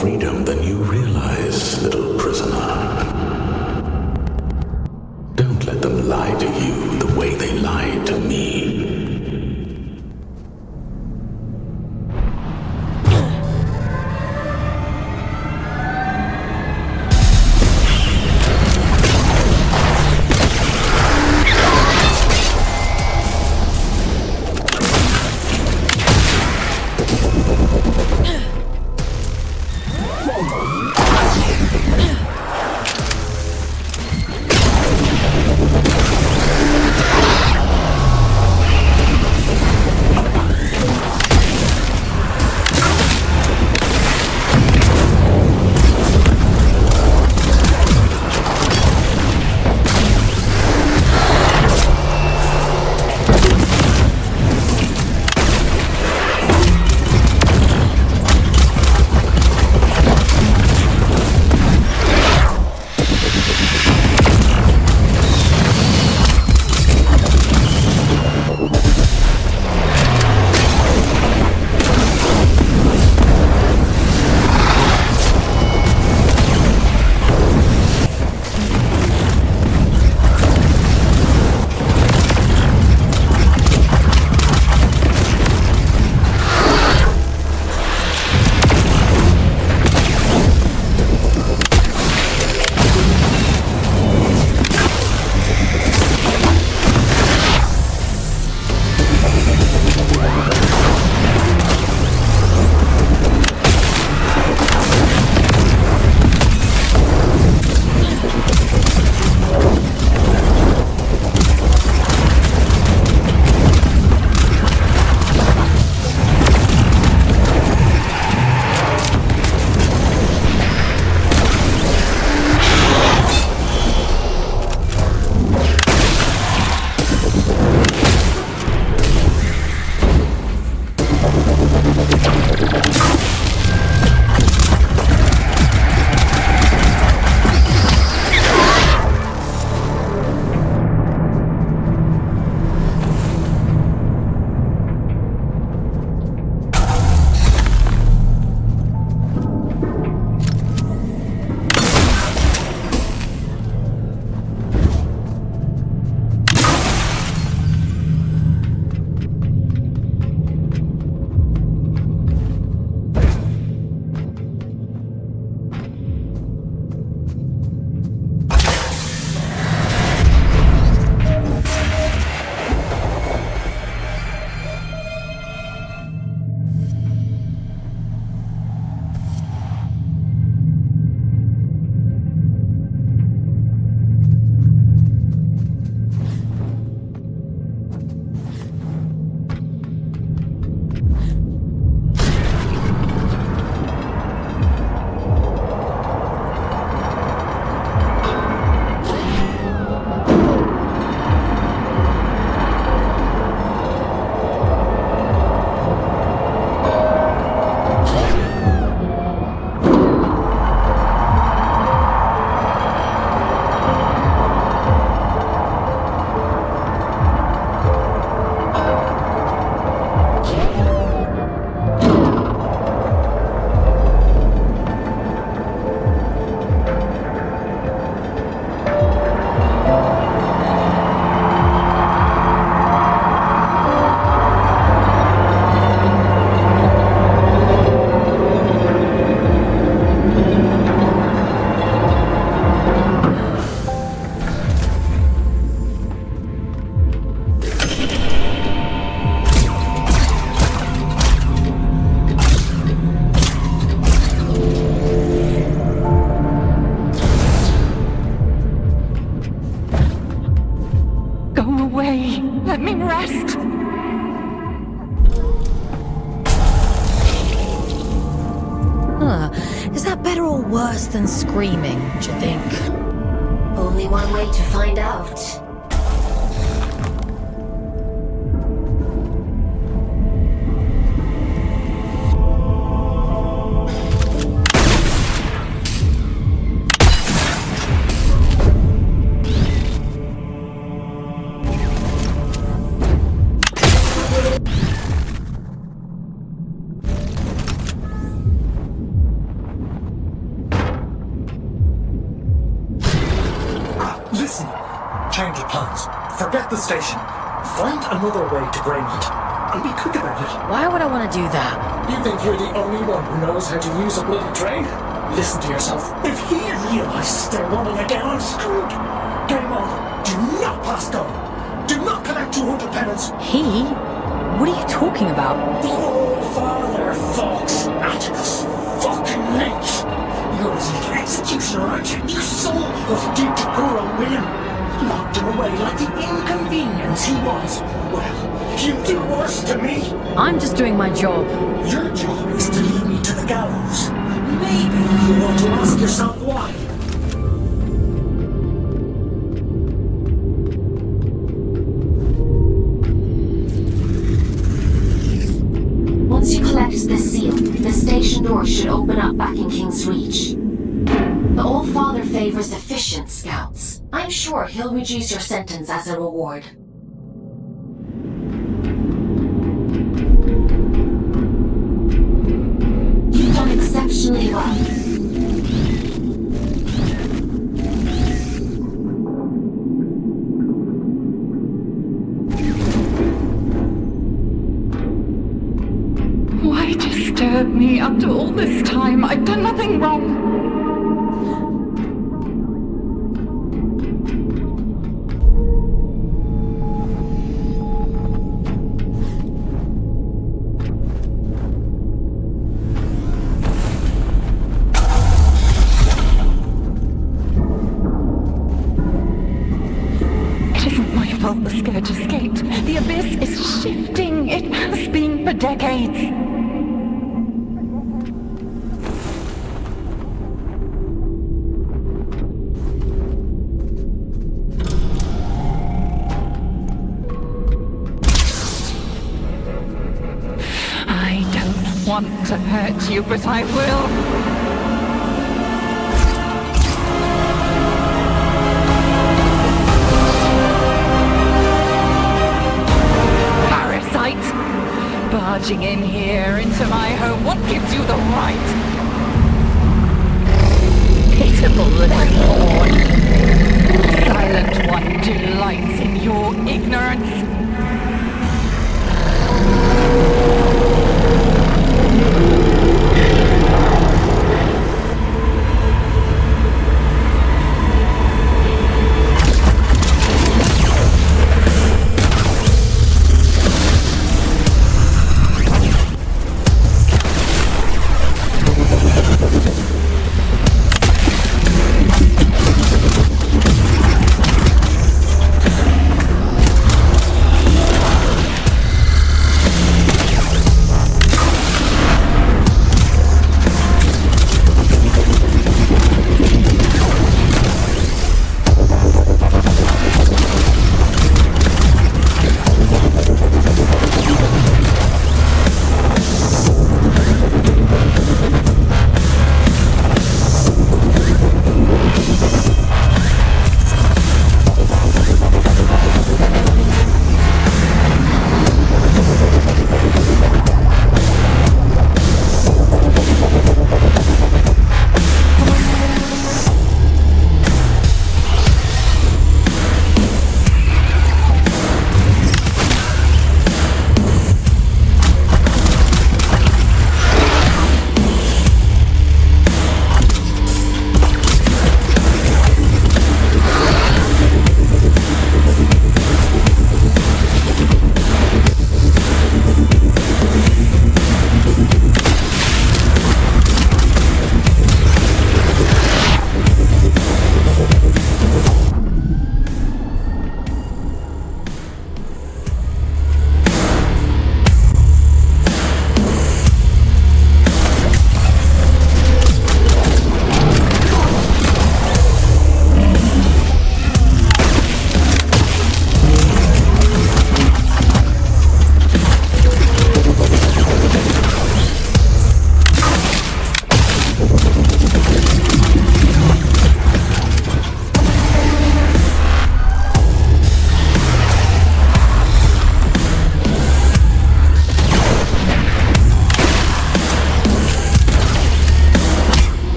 freedom than you realize, little prisoner. Don't let them lie to you the way they lied to me. rest. Huh. Is that better or worse than screaming, do you think? Only one way to find out. Listen, change of plans. Forget the station. Find another way to Greymound. And be quick about it. Why would I want to do that? You think you're the only one who knows how to use a bloody train? Listen to yourself. If he realizes they're running again, I'm screwed. Game on. Do not pass go. Do not collect 200 penance. He? What are you talking about? The old father, folks. Atticus fucking Lynch. You're his little executioner, aren't you? You sold what he did to poor old William. Locked him away like the inconvenience he was. Well, he'll do worse to me. I'm just doing my job. Your job is to lead me to the gallows. Maybe you ought to ask yourself why. Once you collect this seal, the station door should open up back in King's Reach. The Old Father favors efficient scouts. I'm sure he'll reduce your sentence as a reward. You've done exceptionally well. Why disturb me after all this time? I've done nothing wrong. It isn't my fault the Scourge escaped. The Abyss is shifting. It has been for decades. I don't want to hurt you, but I will. Barging in here into my home, what gives you the right? Pitiful little lord. The Silent One delights in your ignorance.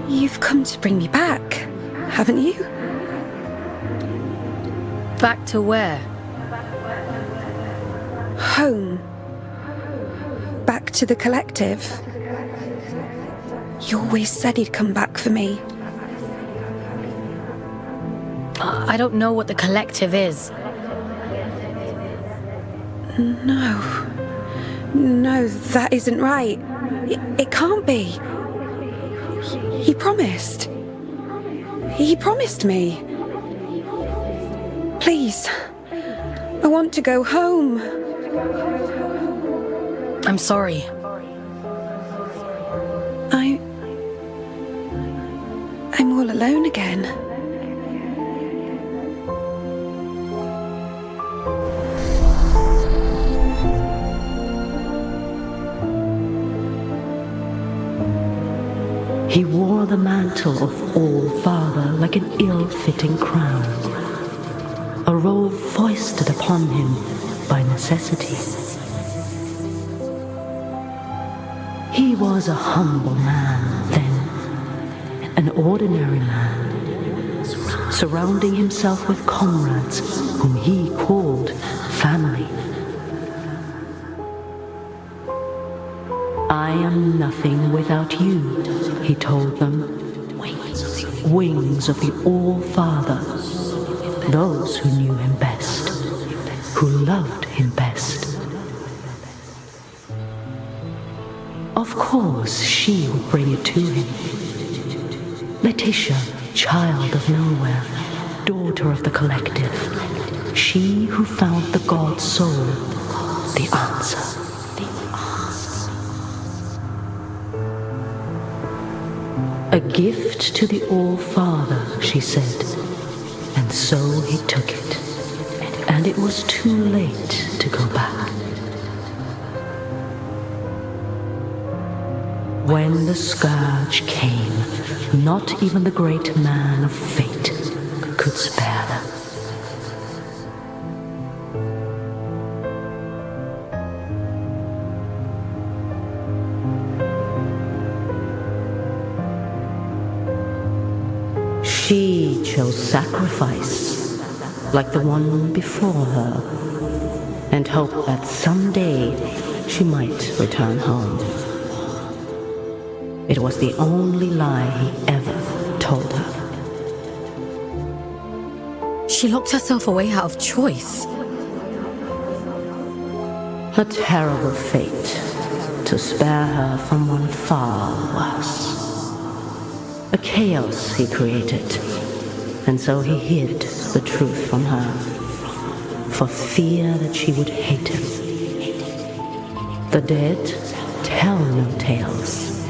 You've come to bring me back, haven't you? Back to where? Home. Back to the collective. You always said he'd come back for me. I don't know what the collective is. No, that isn't right. It can't be. He promised. He promised me. Please, I want to go home. I'm sorry. I'm all alone again. He wore the mantle of All-Father like an ill-fitting crown, a role foisted upon him by necessity. He was a humble man then, an ordinary man, surrounding himself with comrades whom he called family. I am nothing without you, he told them. Wings of the All-Father, those who knew him best, who loved him best. Of course, she would bring it to him. Letitia, child of nowhere, daughter of the collective, she who found the god soul, the answer. A gift to the All-Father, she said, and so he took it, and it was too late to go back. When the scourge came, not even the great man of fate could spare them. She chose sacrifice, like the one before her, and hoped that someday she might return home. It was the only lie he ever told her. She locked herself away out of choice. A terrible fate to spare her from one far worse. A chaos he created, and so he hid the truth from her, for fear that she would hate him. The dead tell no tales,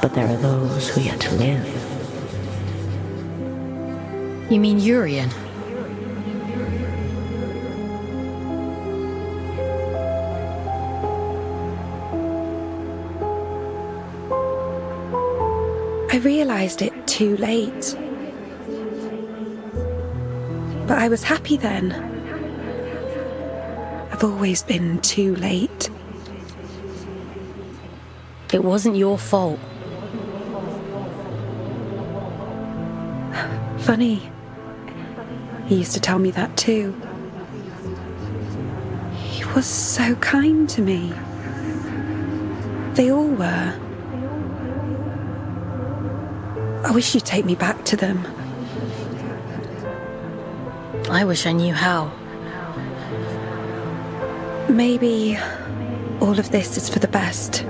but there are those who yet live. You mean Urian? I realized it too late. But I was happy then. I've always been too late. It wasn't your fault. Funny. He used to tell me that too. He was so kind to me. They all were. I wish you'd take me back to them. I wish I knew how. Maybe all of this is for the best.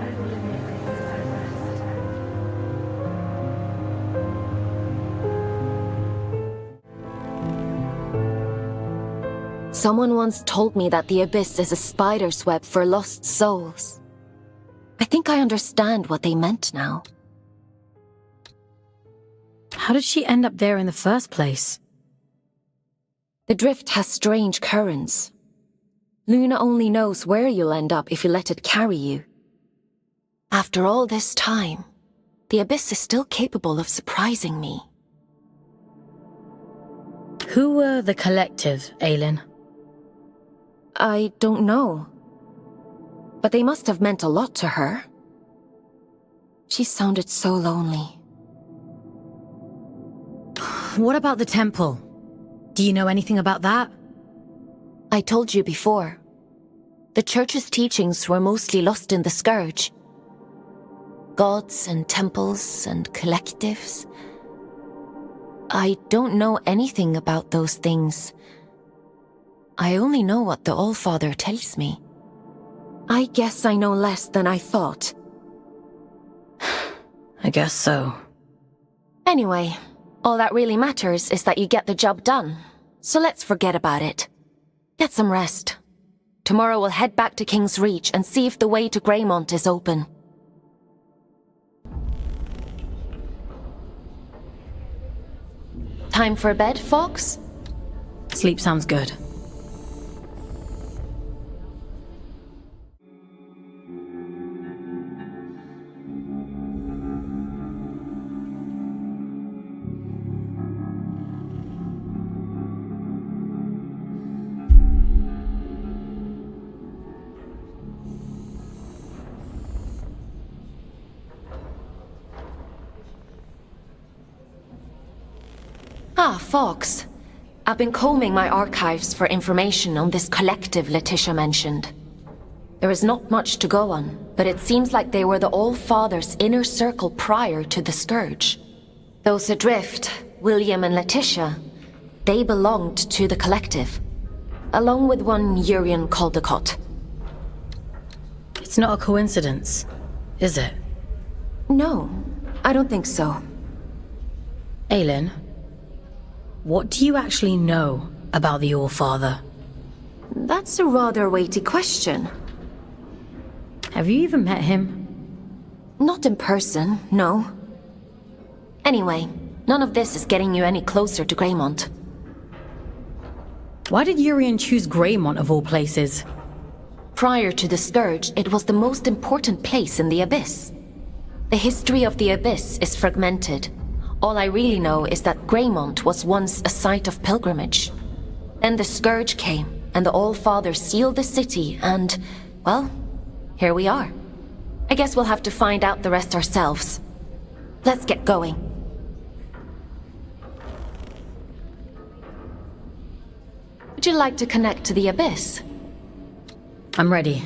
Someone once told me that the Abyss is a spider's web for lost souls. I think I understand what they meant now. How did she end up there in the first place? The drift has strange currents. Luna only knows where you'll end up if you let it carry you. After all this time, the Abyss is still capable of surprising me. Who were the collective, Aylin? I don't know. But they must have meant a lot to her. She sounded so lonely. What about the temple? Do you know anything about that? I told you before. The church's teachings were mostly lost in the Scourge. Gods and temples and collectives. I don't know anything about those things. I only know what the Allfather tells me. I guess I know less than I thought. I guess so. Anyway, all that really matters is that you get the job done. So let's forget about it. Get some rest. Tomorrow we'll head back to King's Reach and see if the way to Greymont is open. Time for bed, Fox? Sleep sounds good. Ah, Fox. I've been combing my archives for information on this collective Letitia mentioned. There is not much to go on, but it seems like they were the All-Father's inner circle prior to the Scourge. Those adrift, William and Letitia, they belonged to the collective, along with one Urian Caldecott. It's not a coincidence, is it? No, I don't think so. Aylin, what do you actually know about the Allfather? That's a rather weighty question. Have you even met him? Not in person, no. Anyway, none of this is getting you any closer to Greymont. Why did Urian choose Greymont of all places? Prior to the Scourge, it was the most important place in the Abyss. The history of the Abyss is fragmented. All I really know is that Greymont was once a site of pilgrimage. Then the Scourge came, and the All-Father sealed the city, and, well, here we are. I guess we'll have to find out the rest ourselves. Let's get going. Would you like to connect to the Abyss? I'm ready.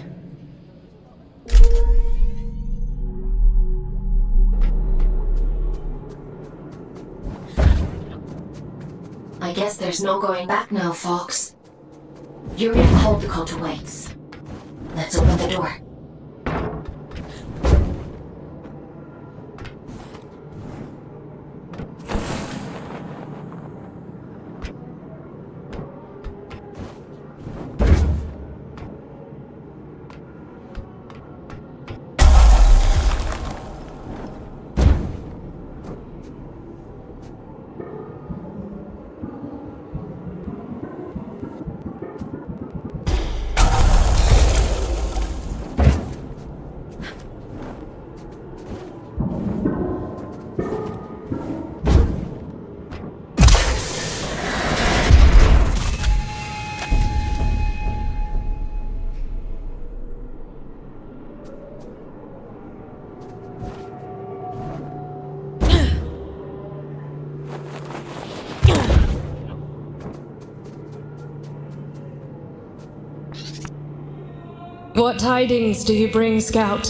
I guess there's no going back now, Fox. Urian Caldecott awaits. Let's open the door. What tidings do you bring, Scout?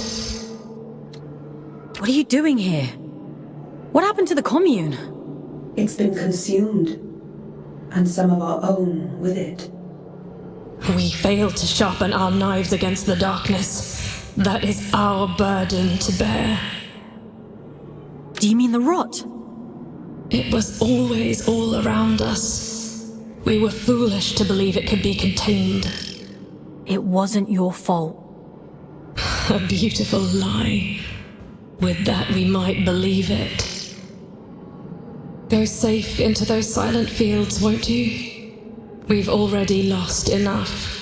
What are you doing here? What happened to the commune? It's been consumed, and some of our own with it. We failed to sharpen our knives against the darkness. That is our burden to bear. Do you mean the rot? It was always all around us. We were foolish to believe it could be contained. It wasn't your fault. A beautiful lie. With that, we might believe it. Go safe into those silent fields, won't you? We've already lost enough.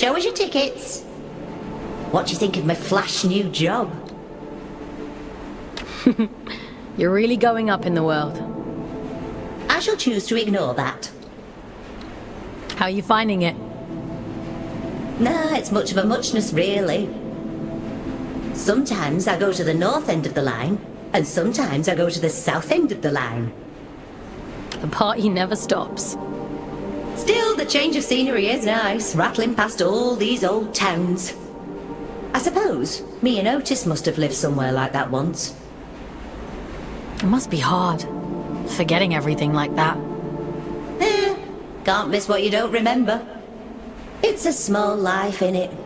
show us your tickets. What do you think of my flash new job? You're really going up in the world. I shall choose to ignore that. How are you finding it? Nah, it's much of a muchness, really. Sometimes I go to the north end of the line, and sometimes I go to the south end of the line. The party never stops. Still, the change of scenery is nice, rattling past all these old towns. I suppose me and Otis must have lived somewhere like that once. It must be hard, forgetting everything like that. Can't miss what you don't remember. It's a small life, innit?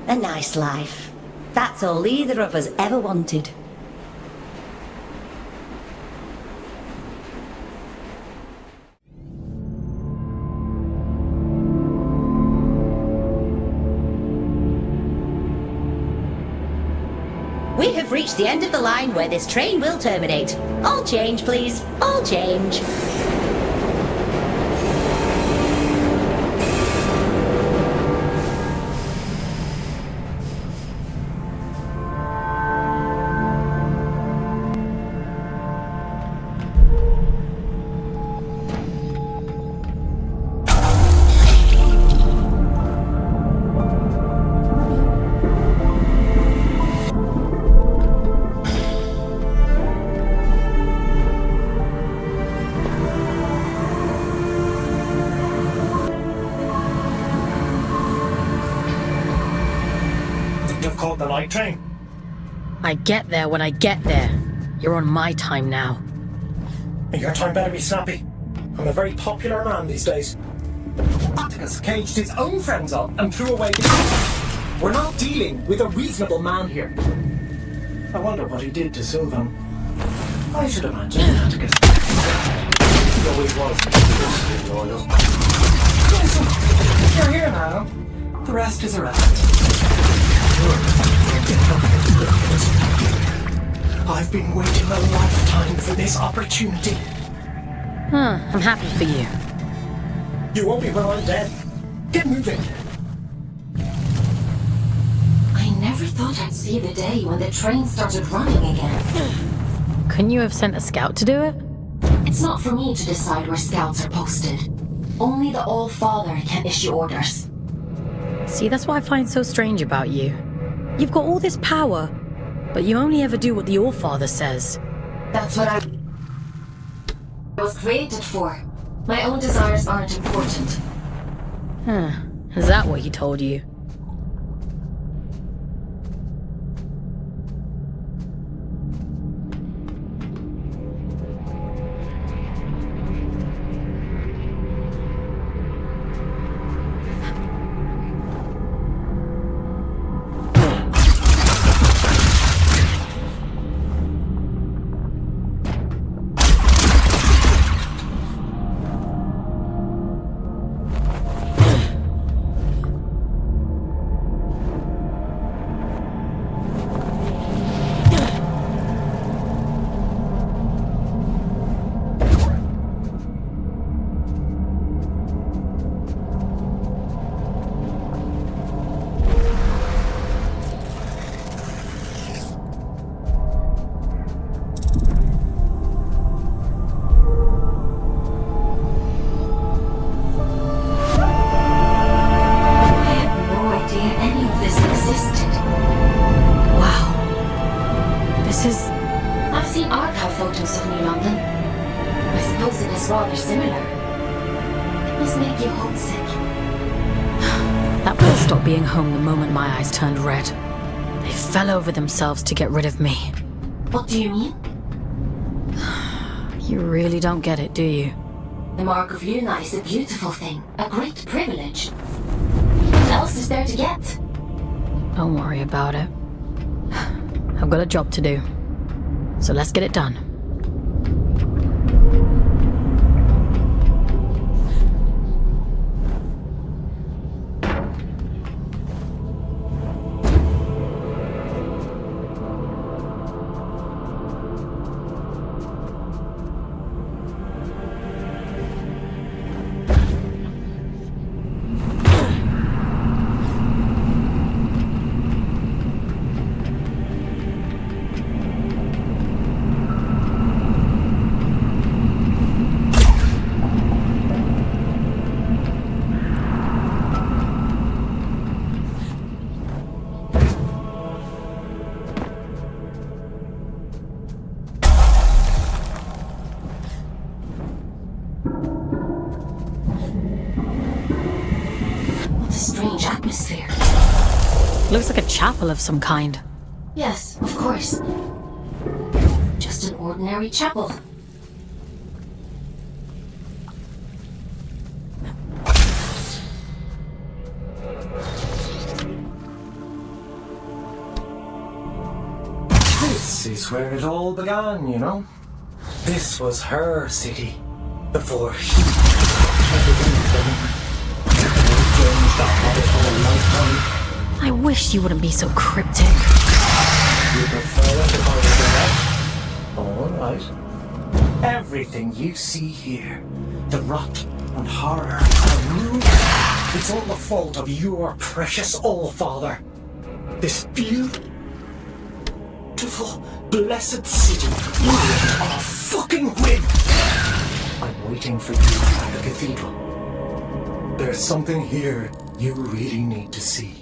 A nice life. That's all either of us ever wanted. We have reached the end of the line where this train will terminate. All change, please. All change. Caught the night train. I get there when I get there. You're on my time now. Your time better be snappy. I'm a very popular man these days. Atticus caged his own friends up and threw away his... We're not dealing with a reasonable man here. I wonder what he did to Sylvan. I should imagine Atticus. Though he was fiercely loyal. Listen, you're here now. The rest is a rest. I've been waiting a lifetime for this opportunity. I'm happy for you. You won't be when I'm dead. Get moving. I never thought I'd see the day when the train started running again. Couldn't you have sent a scout to do it? It's not for me to decide where scouts are posted. Only the All-Father can issue orders. See, that's what I find so strange about you. You've got all this power, but you only ever do what the All-Father says. That's what I was created for. My own desires aren't important. Is that what he told you? I've seen archive photos of New London. I suppose it is rather similar. It must make you homesick. That place stopped being home the moment my eyes turned red. They fell over themselves to get rid of me. What do you mean? You really don't get it, do you? The Mark of Luna is a beautiful thing, a great privilege. What else is there to get? Don't worry about it. I've got a job to do. So let's get it done. atmosphere. Looks like a chapel of some kind. Yes, of course. Just an ordinary chapel. This is where it all began, you know? This was her city. Before he I wish you wouldn't be so cryptic. You prefer it if I was there? Alright. Everything you see here, the rot and horror and ruin, it's all the fault of your precious All-Father. This beautiful, blessed city you are fucking with. I'm waiting for you at the cathedral. There's something here you really need to see.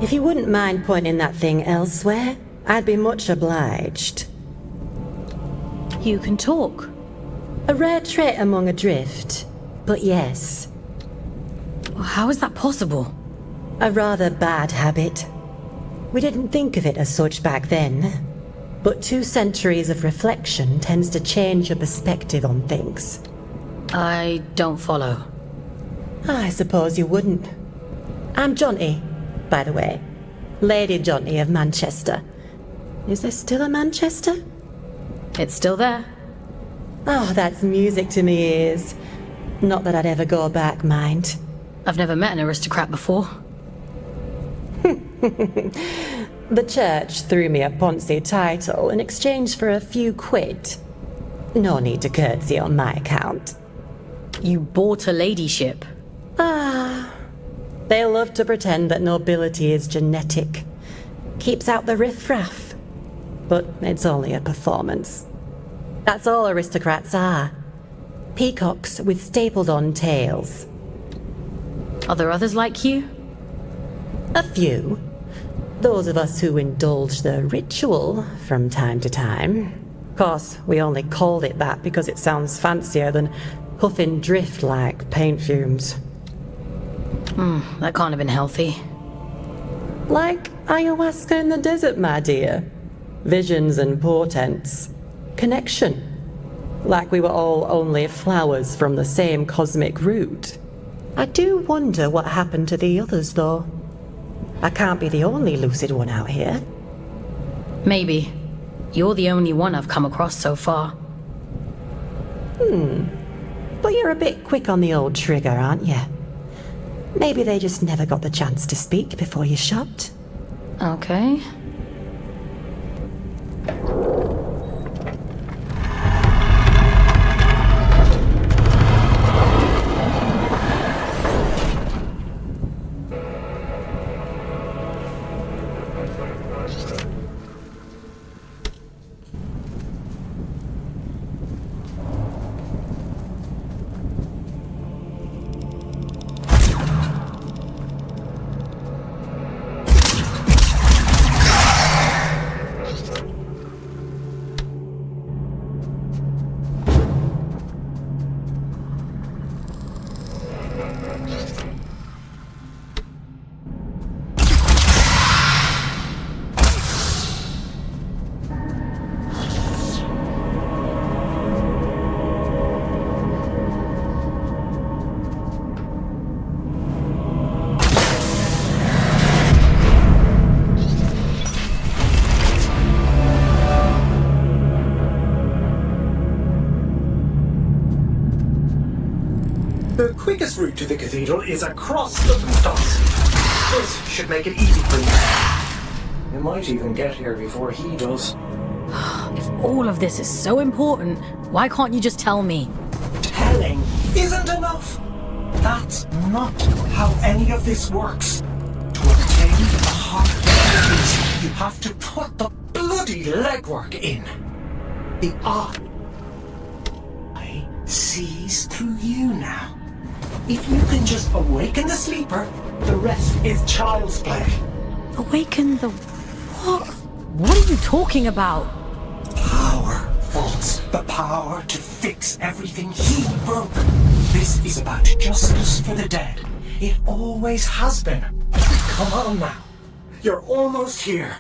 If you wouldn't mind pointing that thing elsewhere, I'd be much obliged. You can talk. A rare trait among a drift, but yes. How is that possible? A rather bad habit. We didn't think of it as such back then, but 2 centuries of reflection tends to change your perspective on things. I don't follow. I suppose you wouldn't. I'm Jonty, by the way. Lady Jonty of Manchester. Is there still a Manchester? It's still there. Oh, that's music to me ears. Not that I'd ever go back, mind. I've never met an aristocrat before. The church threw me a Ponzi title in exchange for a few quid. No need to curtsy on my account. You bought a ladyship. Ah. They love to pretend that nobility is genetic. Keeps out the riffraff. But it's only a performance. That's all aristocrats are. Peacocks with stapled-on tails. Are there others like you? A few. Those of us who indulge the ritual from time to time. Of course, we only called it that because it sounds fancier than puffing drift like paint fumes. That can't have been healthy. Like ayahuasca in the desert, my dear. Visions and portents. Connection. Like we were all only flowers from the same cosmic root. I do wonder what happened to the others, though. I can't be the only lucid one out here. Maybe. You're the only one I've come across so far. But you're a bit quick on the old trigger, aren't you? Maybe they just never got the chance to speak before you shot. Okay. quickest route to the cathedral is across the rooftops. This should make it easy for you. You might even get here before he does. If all of this is so important, why can't you just tell me? Telling isn't enough. That's not how any of this works. To obtain the heart of the you have to put the bloody legwork in. The eye sees through you now. If you can just awaken the sleeper, the rest is child's play. Awaken the... what? What are you talking about? Power, Fultz. The power to fix everything he broke. This is about justice for the dead. It always has been. Come on now. You're almost here.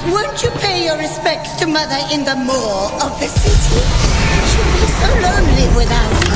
Won't you pay your respects to Mother in the moor of the city? She'll be so lonely without her.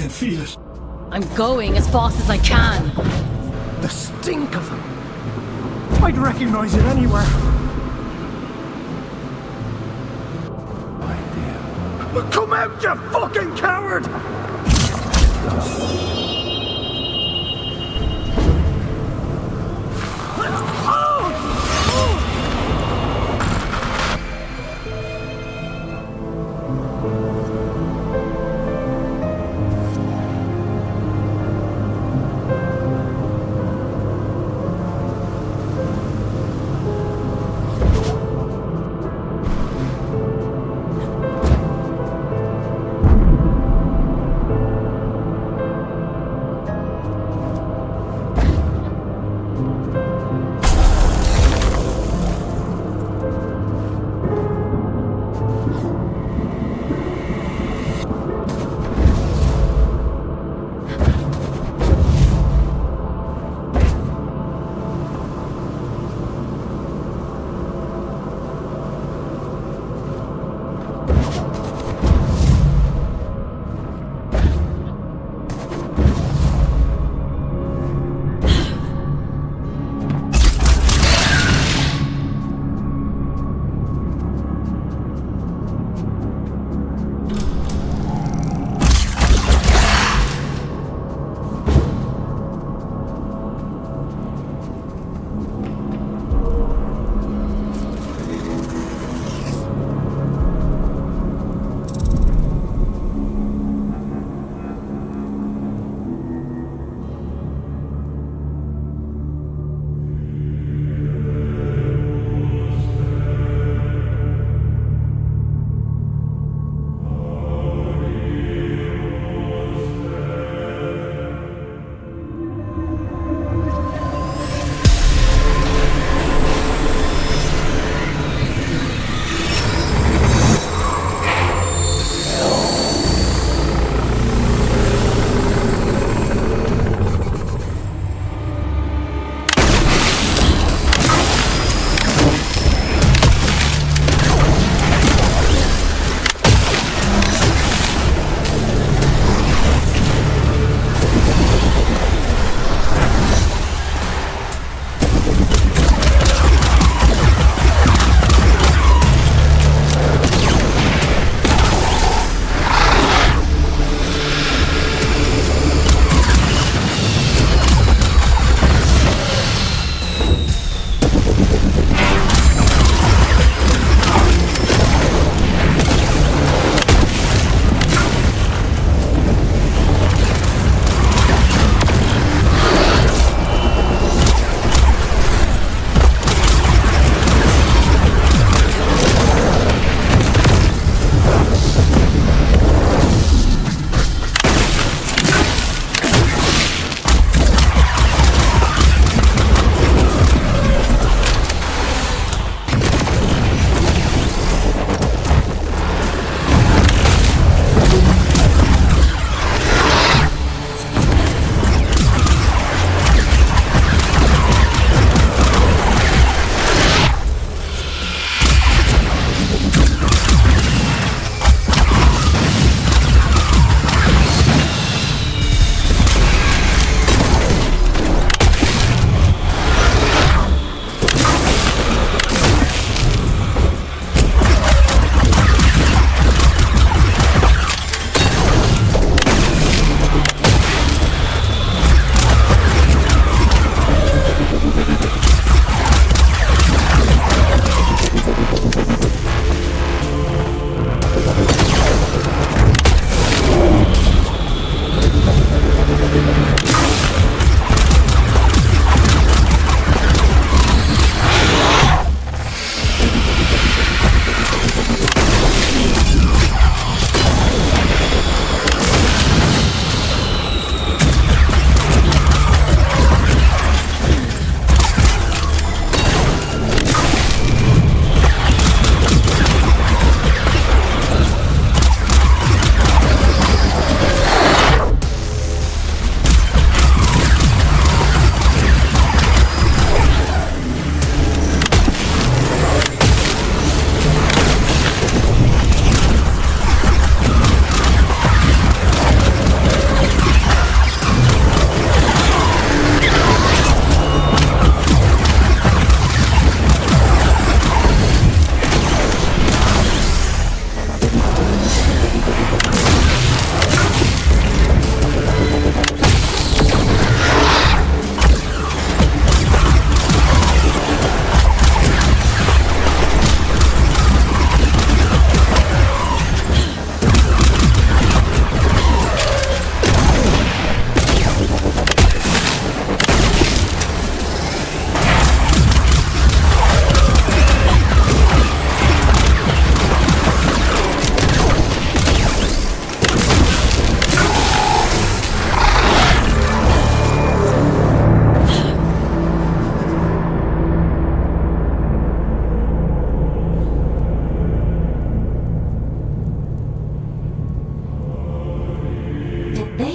can feel it. I'm going as fast as I can. The stink of them. I'd recognize it anywhere. Come out, you fucking coward!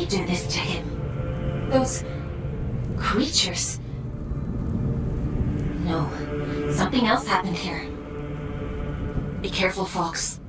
you do this to him? Those creatures. No, something else happened here. Be careful, Fox.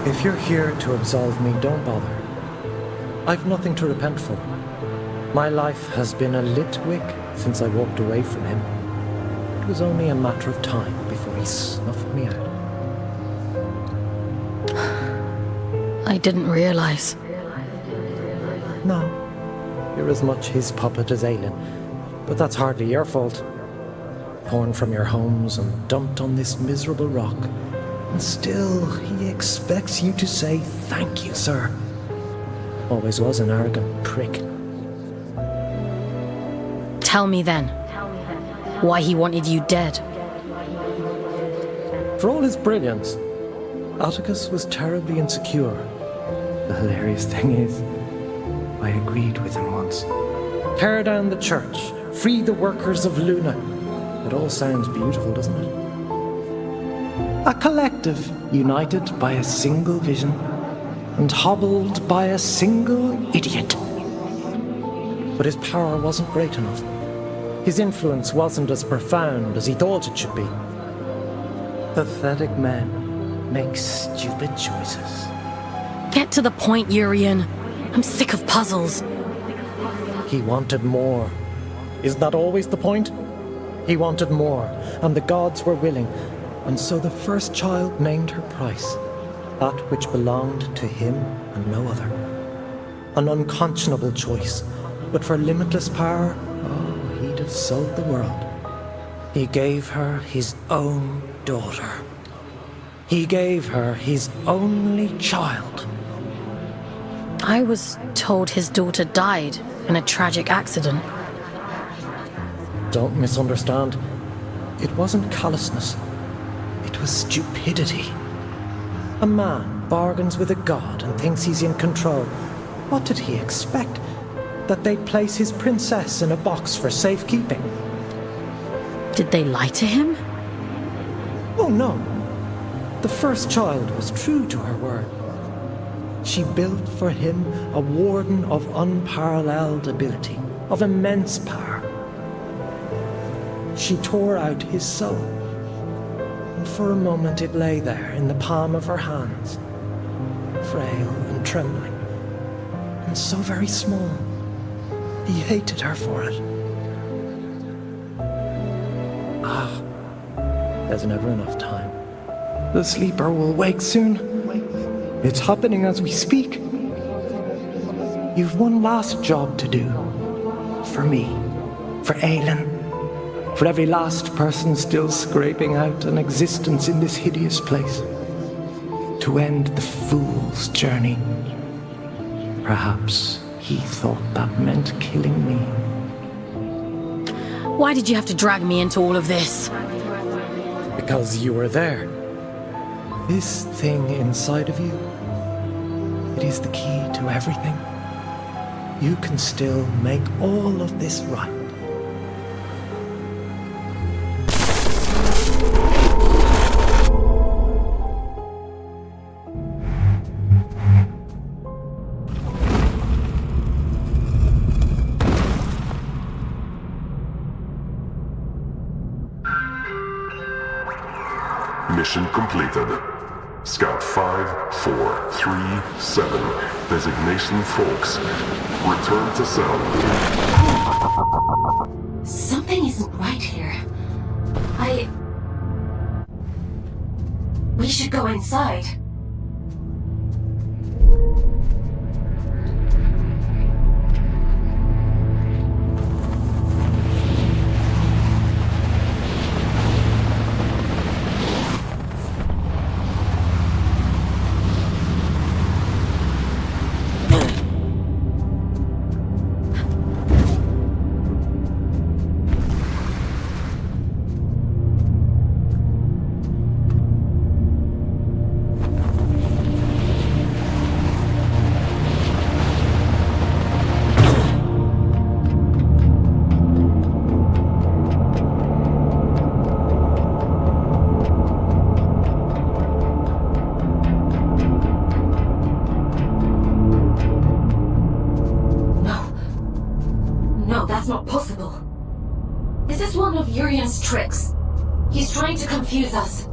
If you're here to absolve me, don't bother. I've nothing to repent for. My life has been a lit wick since I walked away from him. It was only a matter of time before he snuffed me out. I didn't realize. No. You're as much his puppet as Aelin. But that's hardly your fault. Torn from your homes and dumped on this miserable rock. And still, he expects you to say, "Thank you, sir." Always was an arrogant prick. Tell me then, why he wanted you dead. For all his brilliance, Atticus was terribly insecure. The hilarious thing is, I agreed with him once. Tear down the church, free the workers of Luna. It all sounds beautiful, doesn't it? A collective united by a single vision and hobbled by a single idiot. But his power wasn't great enough. His influence wasn't as profound as he thought it should be. Pathetic men make stupid choices. Get to the point, Urian. I'm sick of puzzles. He wanted more. Isn't that always the point? He wanted more, and the gods were willing. And so the first child named her price, that which belonged to him and no other. An unconscionable choice, but for limitless power, oh, he'd have sold the world. He gave her his own daughter. He gave her his only child. I was told his daughter died in a tragic accident. Don't misunderstand. It wasn't callousness. It was stupidity. A man bargains with a god and thinks he's in control. What did he expect? That they'd place his princess in a box for safekeeping? Did they lie to him? Oh no. The first child was true to her word. She built for him a warden of unparalleled ability, of immense power. She tore out his soul. And for a moment it lay there in the palm of her hands, frail and trembling, and so very small. He hated her for it. There's never enough time. The sleeper will wake soon. It's happening as we speak. You've one last job to do. For me. For Aelin. For every last person still scraping out an existence in this hideous place. To end the fool's journey. Perhaps he thought that meant killing me. Why did you have to drag me into all of this? Because you were there. This thing inside of you, it is the key to everything. You can still make all of this right. Mission completed. Scout 5437, designation Folks. Return to cell. Something Something isn't right here. We should go inside. That's not possible. This is one of Urian's tricks. He's trying to confuse us.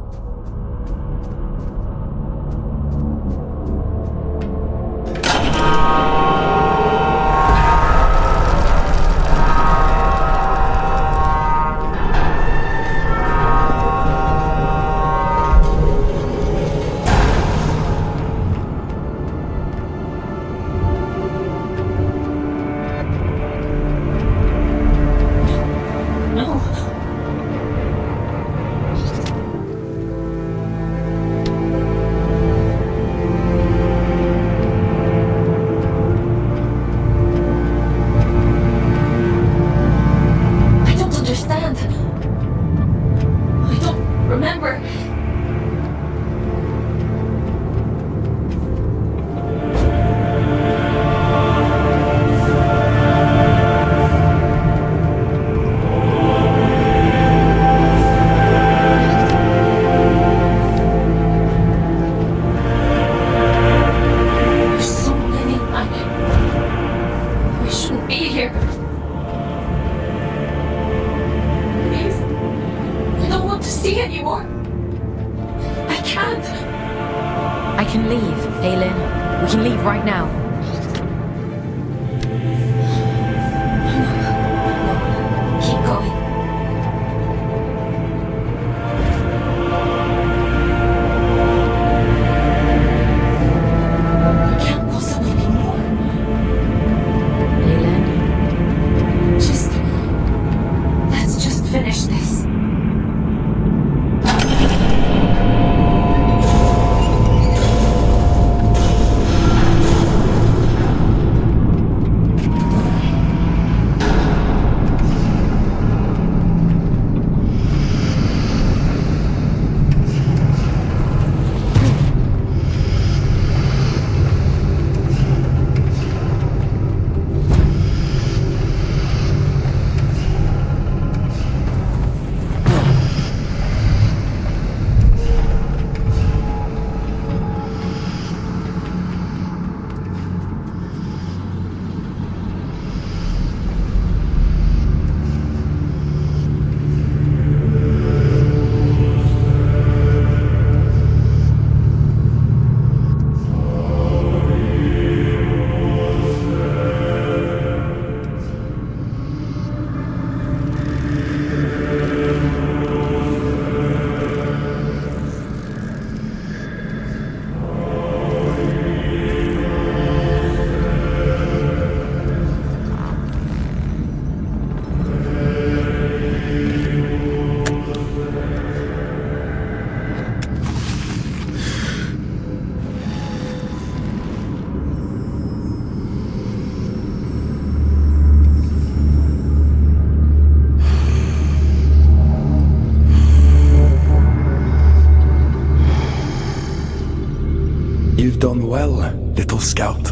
Done well, little scout.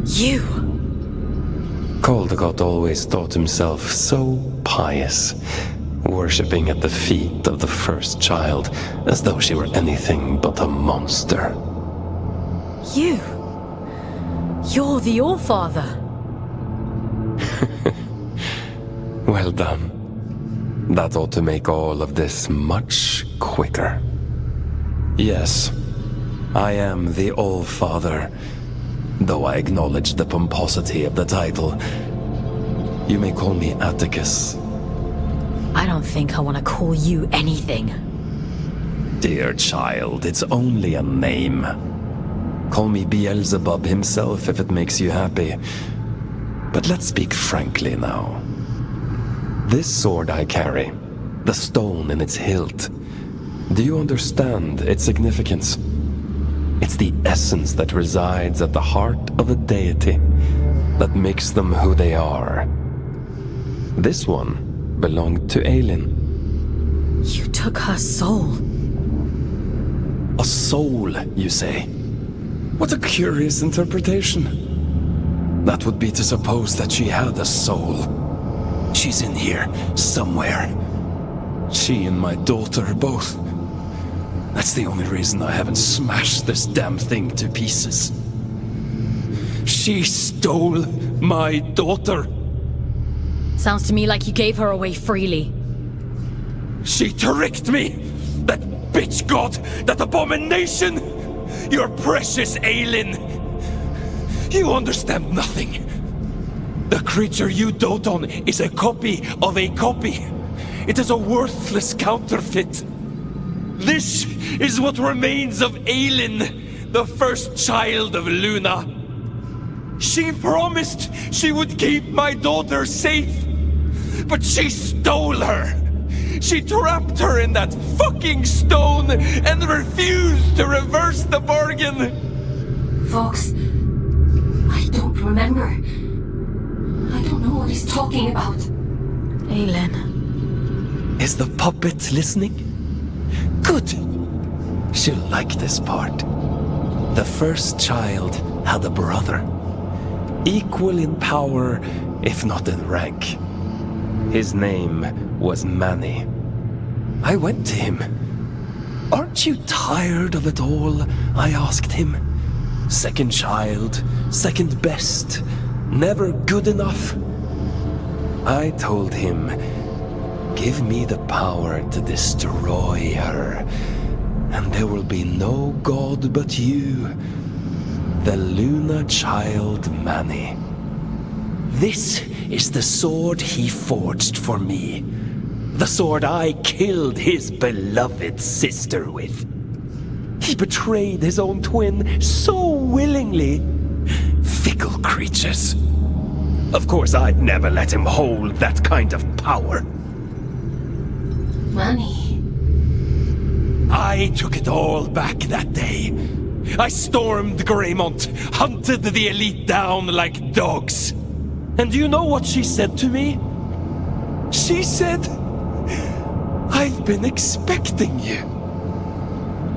You! Caldecott always thought himself so pious, worshipping at the feet of the first child as though she were anything but a monster. You? You're the Allfather. Well done. That ought to make all of this much quicker. Yes. I am the Allfather, though I acknowledge the pomposity of the title. You may call me Atticus. I don't think I want to call you anything. Dear child, it's only a name. Call me Beelzebub himself if it makes you happy. But let's speak frankly now. This sword I carry, the stone in its hilt, do you understand its significance? It's the essence that resides at the heart of a deity that makes them who they are. This one belonged to Aelin. You took her soul. A soul, you say? What a curious interpretation. That would be to suppose that she had a soul. She's in here, somewhere. She and my daughter both. That's the only reason I haven't smashed this damn thing to pieces. She stole my daughter. Sounds to me like you gave her away freely. She tricked me! That bitch god! That abomination! Your precious Aelin! You understand nothing. The creature you dote on is a copy of a copy. It is a worthless counterfeit. This is what remains of Aelin, the first child of Luna. She promised she would keep my daughter safe, but she stole her. She trapped her in that fucking stone and refused to reverse the bargain. Fox, I don't remember. I don't know what he's talking about. Aelin. Is the puppet listening? Good. She'll like this part. The first child had a brother. Equal in power, if not in rank. His name was Manny. I went to him. Aren't you tired of it all? I asked him. Second child, second best, never good enough. I told him, give me the power to destroy her, and there will be no god but you, the Luna child Manny. This is the sword he forged for me. The sword I killed his beloved sister with. He betrayed his own twin so willingly. Fickle creatures. Of course, I'd never let him hold that kind of power. Manny. I took it all back that day. I stormed Greymont, hunted the elite down like dogs. And do you know what she said to me? She said, I've been expecting you.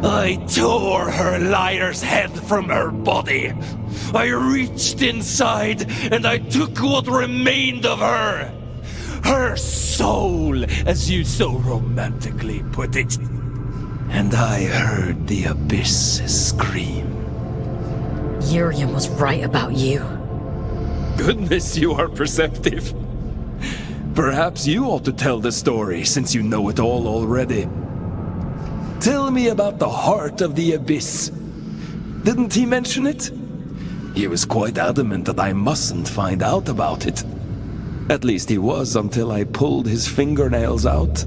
I tore her liar's head from her body. I reached inside and I took what remained of her. Her soul, as you so romantically put it. And I heard the abyss scream. Urian was right about you. Goodness, you are perceptive. Perhaps you ought to tell the story, since you know it all already. Tell me about the heart of the abyss. Didn't he mention it? He was quite adamant that I mustn't find out about it. At least he was until I pulled his fingernails out.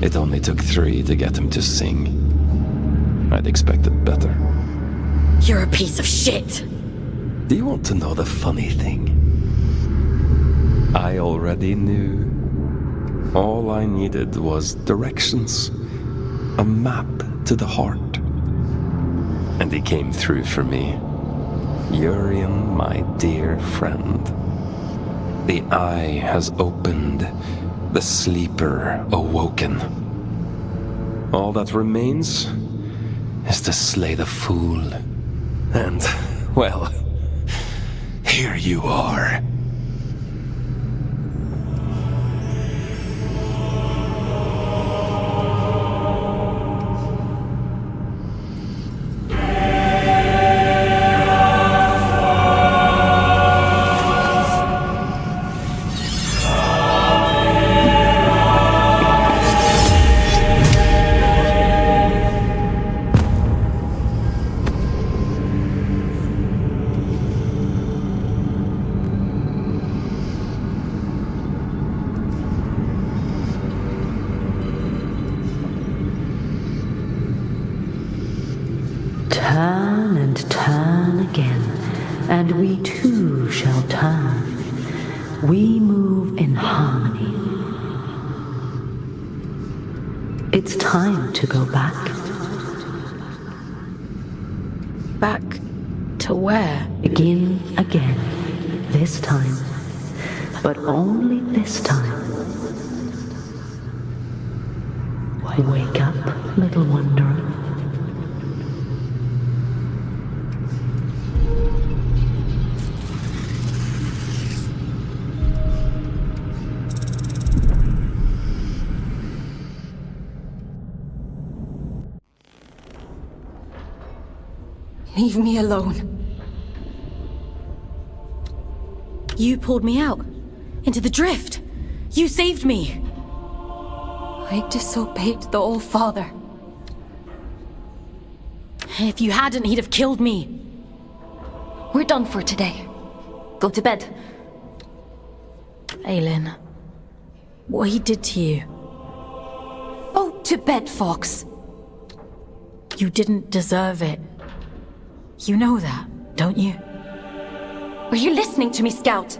It only took 3 to get him to sing. I'd expected better. You're a piece of shit! Do you want to know the funny thing? I already knew. All I needed was directions. A map to the heart. And he came through for me. Urian, my dear friend. The eye has opened. The sleeper awoken. All that remains is to slay the fool. And, well, here you are. turn and turn again, and we too shall turn. We move in harmony. It's time to go back. Back to where? Begin again, this time. But only this time. Wake up, little wanderer. Leave me alone. You pulled me out. Into the drift. You saved me. I disobeyed the All-Father. If you hadn't, he'd have killed me. We're done for today. Go to bed. Aelin, what he did to you. Go to bed, Fox. You didn't deserve it. You know that, don't you? Were you listening to me, Scout?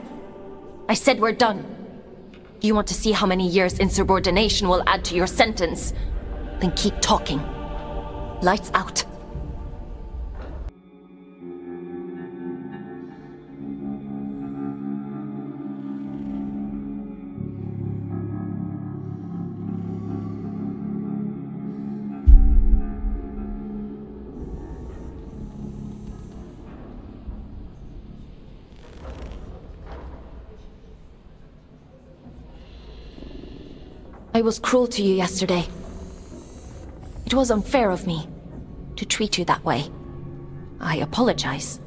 I said we're done. Do you want to see how many years insubordination will add to your sentence? Then keep talking. Lights out. I was cruel to you yesterday. It was unfair of me to treat you that way. I apologize.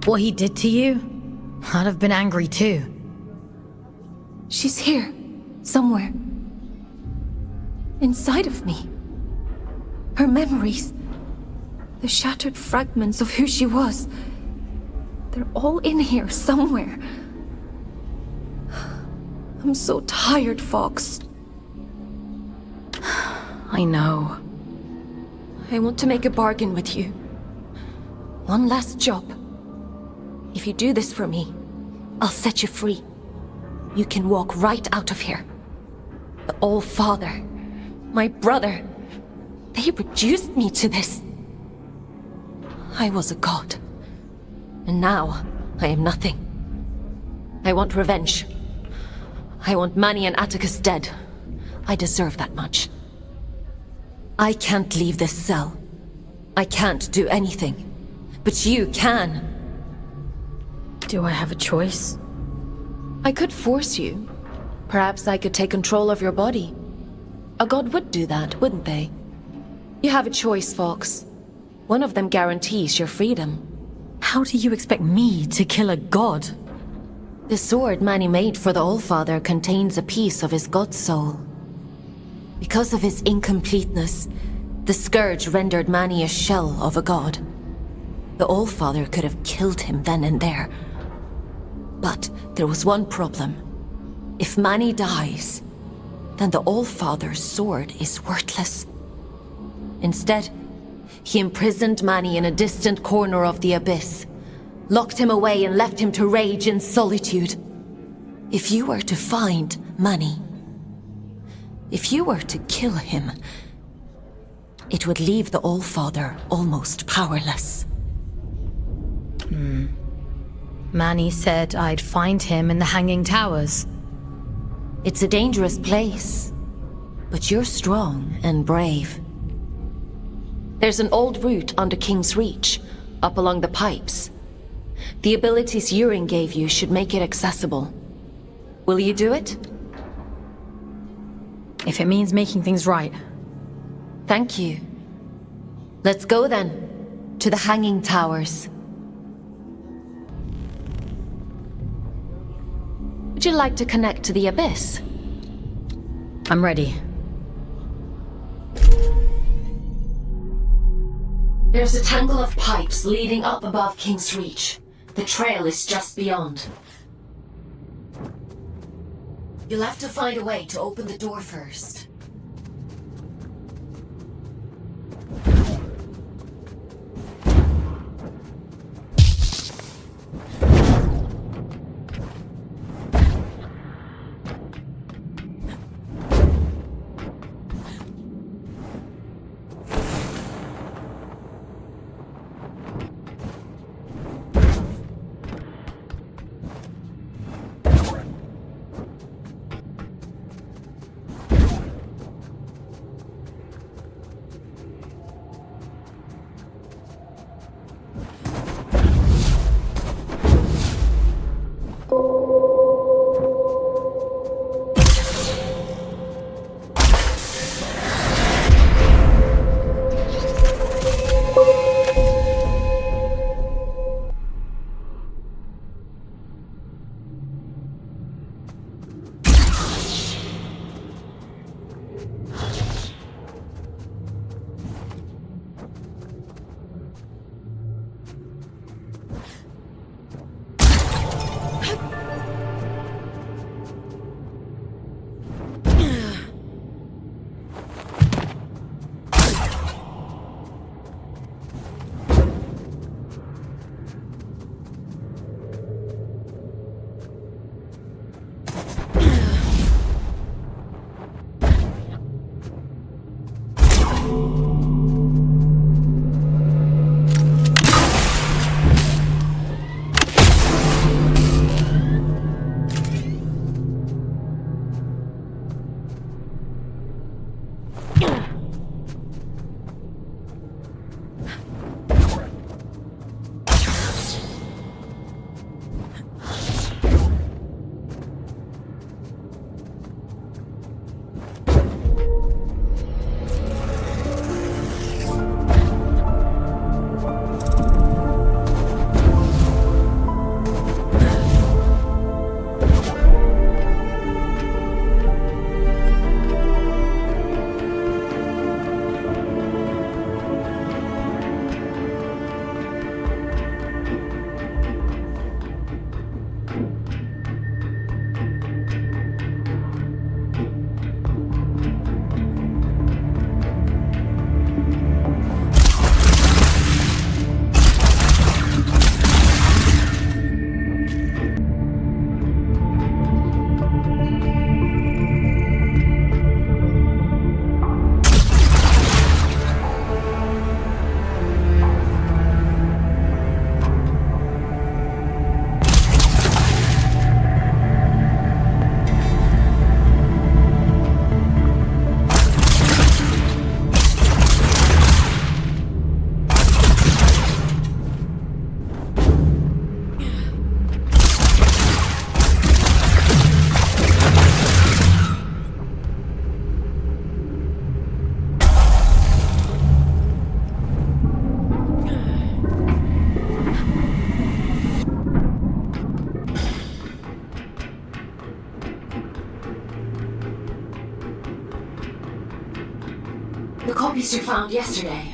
What he did to you? I'd have been angry too. She's here, somewhere. Inside of me. Her memories. The shattered fragments of who she was. They're all in here somewhere. I'm so tired, Fox. I know. I want to make a bargain with you. One last job. If you do this for me, I'll set you free. You can walk right out of here. The All-Father, my brother, they reduced me to this. I was a god. And now, I am nothing. I want revenge. I want Manny and Atticus dead. I deserve that much. I can't leave this cell. I can't do anything. But you can. Do I have a choice? I could force you. Perhaps I could take control of your body. A god would do that, wouldn't they? You have a choice, Fox. One of them guarantees your freedom. How do you expect me to kill a god? The sword Manny made for the All-Father contains a piece of his god soul. Because of his incompleteness, the Scourge rendered Manny a shell of a god. The All-Father could have killed him then and there. But there was one problem. If Manny dies, then the All-Father's sword is worthless. Instead, he imprisoned Manny in a distant corner of the Abyss, locked him away and left him to rage in solitude. If you were to find Manny, if you were to kill him, it would leave the All-Father almost powerless. Manny said I'd find him in the Hanging Towers. It's a dangerous place, but you're strong and brave. There's an old route under King's Reach, up along the pipes. The abilities Yurin gave you should make it accessible. Will you do it? If it means making things right. Thank you. Let's go then, to the Hanging Towers. Would you like to connect to the Abyss? I'm ready. There's a tangle of pipes leading up above King's Reach. The trail is just beyond. You'll have to find a way to open the door first. The copies you found yesterday.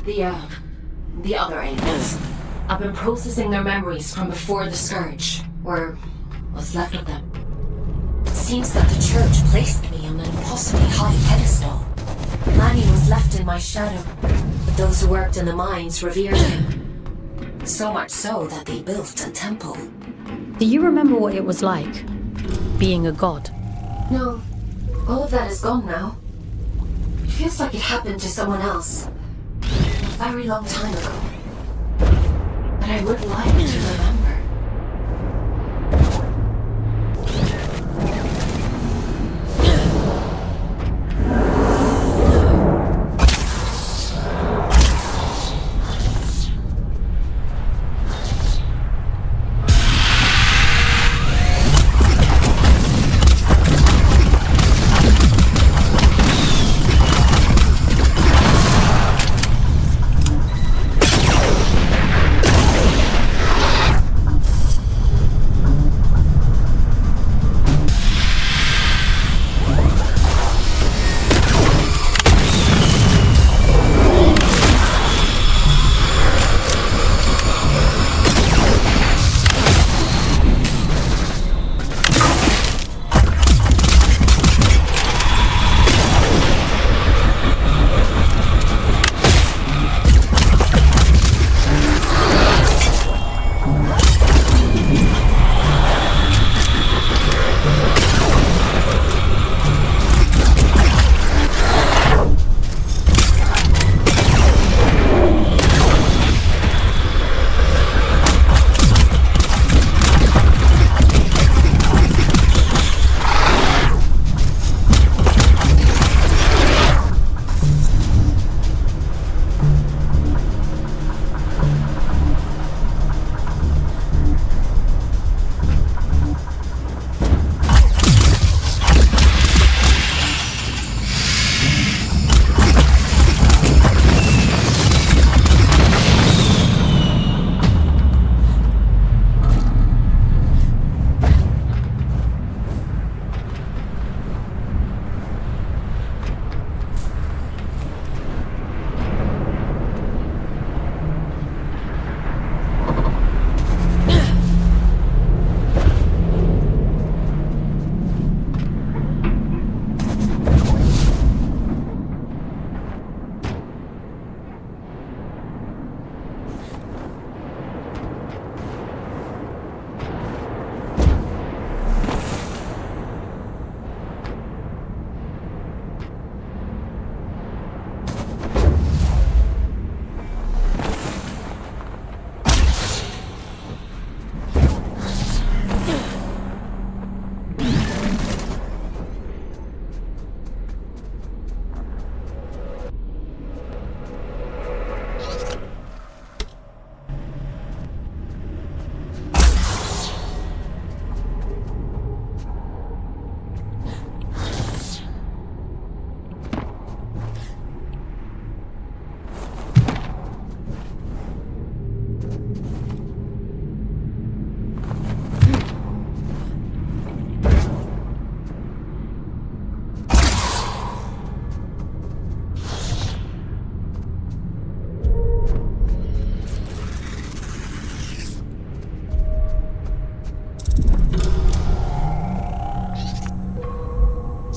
The other aliens. I've been processing their memories from before the Scourge, or what's left of them. It seems that the Church placed me on an impossibly high pedestal. Manny was left in my shadow, but those who worked in the mines revered him. So much so that they built a temple. Do you remember what it was like, being a god? No, all of that is gone now. It feels like it happened to someone else, a very long time ago. But I would like to remember.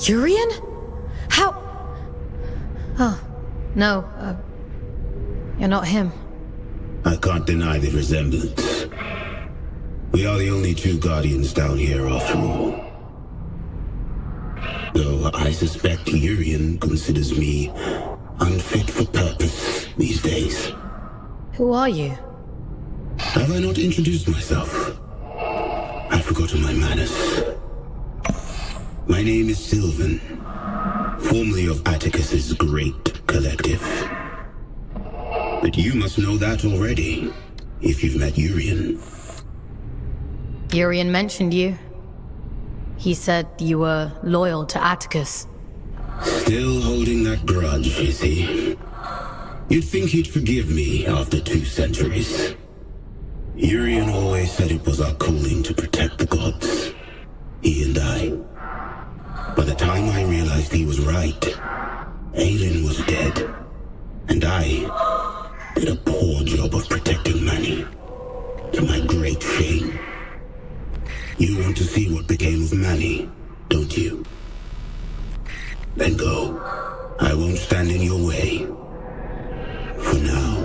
Urian? How? Oh, no, you're not him. I can't deny the resemblance. We are the only two Guardians down here after all. Though I suspect Urian considers me unfit for purpose these days. Who are you? Have I not introduced myself? I've forgotten my manners. My name is Sylvan, formerly of Atticus's Great Collective. But you must know that already, if you've met Urian. Urian mentioned you. He said you were loyal to Atticus. Still holding that grudge, is he? You'd think he'd forgive me after 2 centuries. Urian always said it was our calling to protect the gods. He and I. By the time I realized he was right, Aelin was dead, and I did a poor job of protecting Manny, to my great shame. You want to see what became of Manny, don't you? Then go. I won't stand in your way. For now.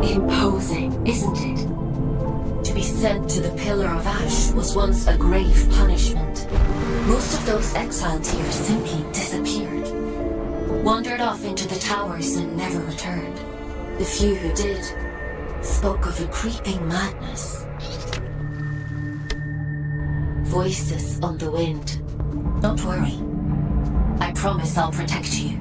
Imposing, isn't it? To be sent to the Pillar of Ash was once a grave punishment. Most of those exiled here simply disappeared. Wandered off into the towers and never returned. The few who did spoke of a creeping madness. Voices on the wind. Don't worry. I promise I'll protect you.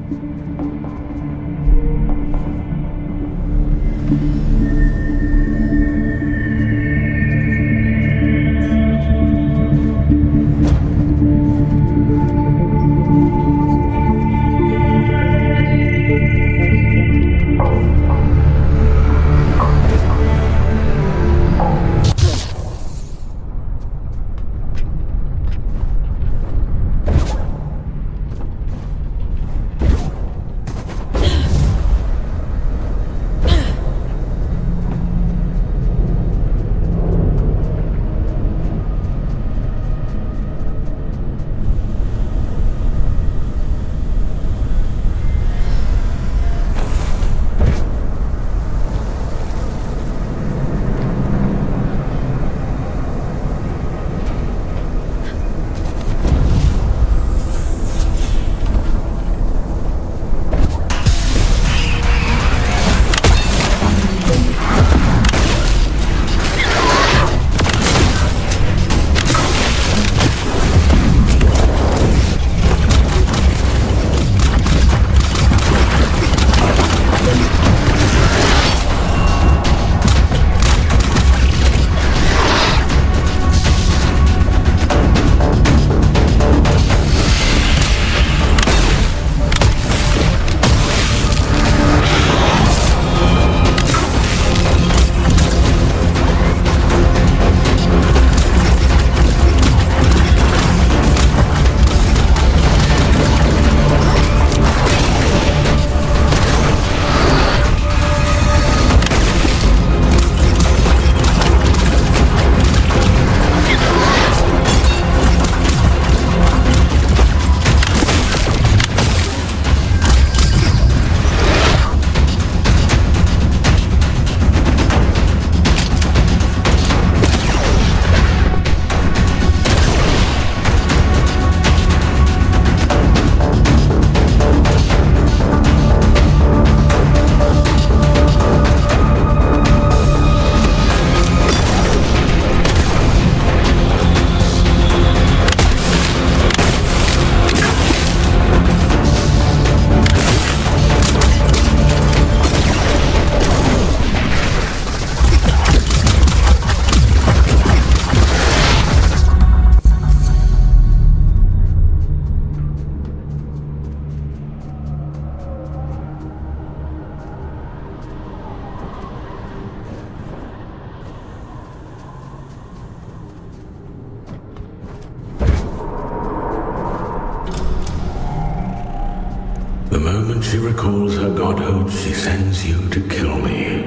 The moment she recalls her godhood, she sends you to kill me.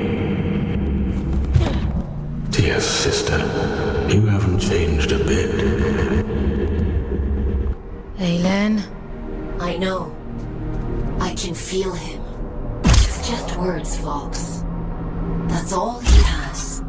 Dear sister, you haven't changed a bit. Aelin? I know. I can feel him. It's just words, Fox. That's all he has.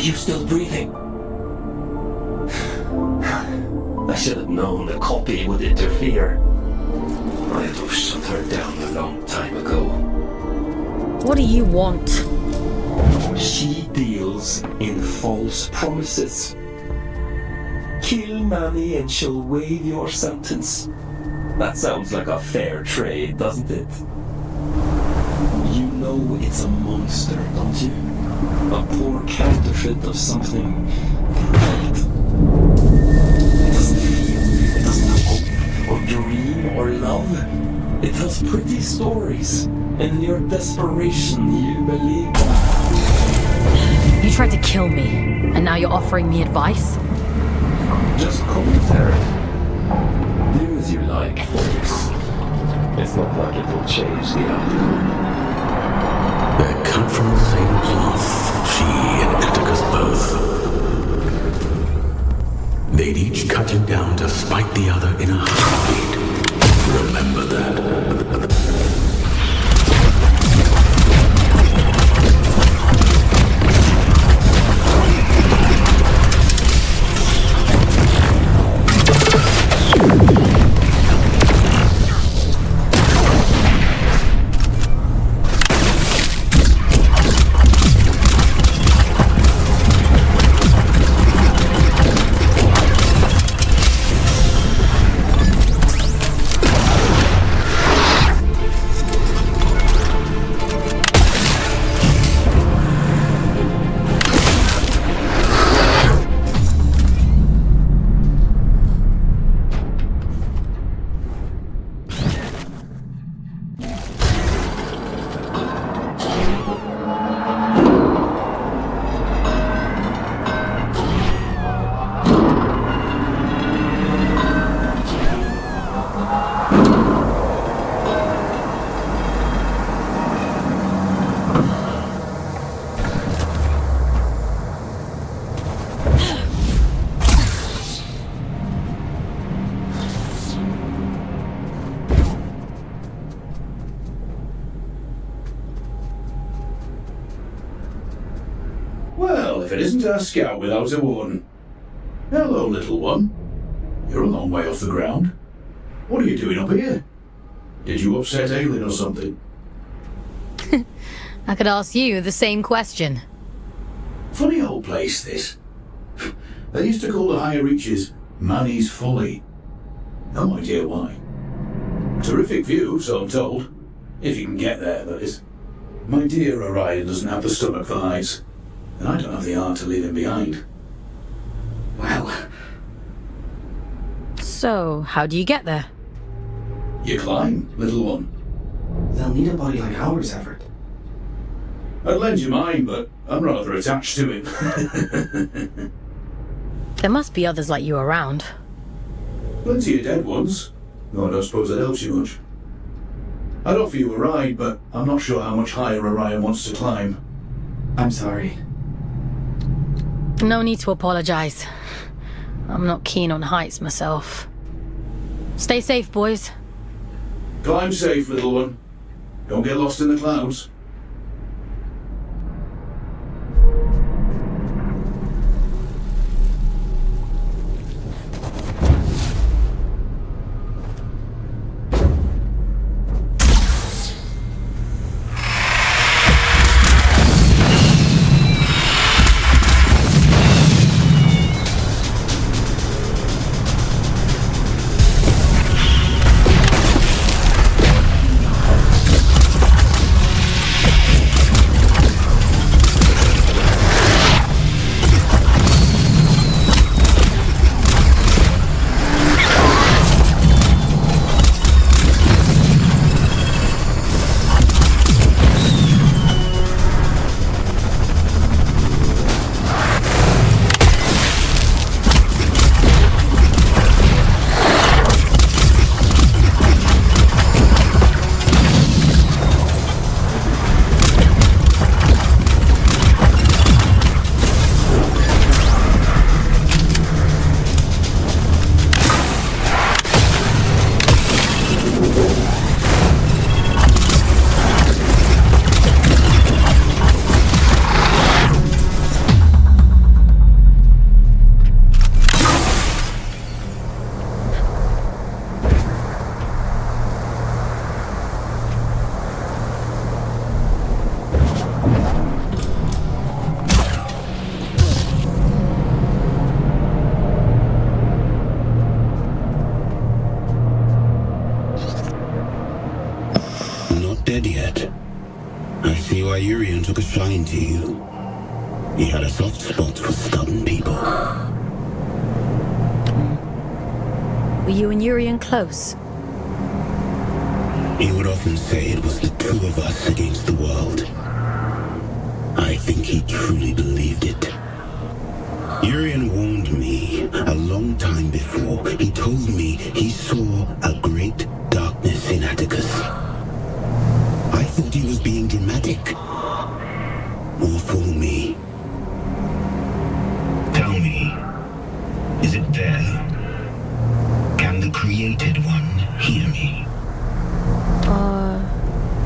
you still breathing? I should have known the copy would interfere. I'd have shut her down a long time ago. What do you want? She deals in false promises. Kill Manny and she'll waive your sentence. That sounds like a fair trade, doesn't it? You know it's a monster, don't you? A poor counterfeit of something perfect. It doesn't feel, it doesn't have hope, or dream, or love. It tells pretty stories, and in your desperation you believe them. You tried to kill me, and now you're offering me advice? Just commentary. Do as you like, folks. It's not like it will change the outcome. They're cut from the same cloth, she and Atticus both. They'd each cut you down to spite the other in a heartbeat. Remember that. Well, if it isn't our scout without a warden. Hello, little one. You're a long way off the ground. What are you doing up here? Did you upset Aelin or something? I could ask you the same question. Funny old place, this. They used to call the higher reaches Manny's Folly. No idea why. Terrific view, so I'm told. If you can get there, that is. My dear Orion doesn't have the stomach for heights, and I don't have the heart to leave him behind. Well, So, how do you get there? you climb, little one. They'll need a body like ours, Everett. I'd lend you mine, but I'm rather attached to him. There must be others like you around. Plenty of dead ones. No, I don't suppose that helps you much. I'd offer you a ride, but I'm not sure how much higher Orion wants to climb. I'm sorry. No need to apologize. I'm not keen on heights myself. Stay safe, boys. Climb safe, little one. Don't get lost in the clouds. dead yet. I see why Urian took a shine to you. He had a soft spot for stubborn people. Were you and Urian close? He would often say it was the two of us against the world. I think he truly believed it. Urian warned me a long time before. He told me he saw a great darkness in Atticus. I thought he was being dramatic. Or fool me. Tell me, is it there? Can the created one hear me? Are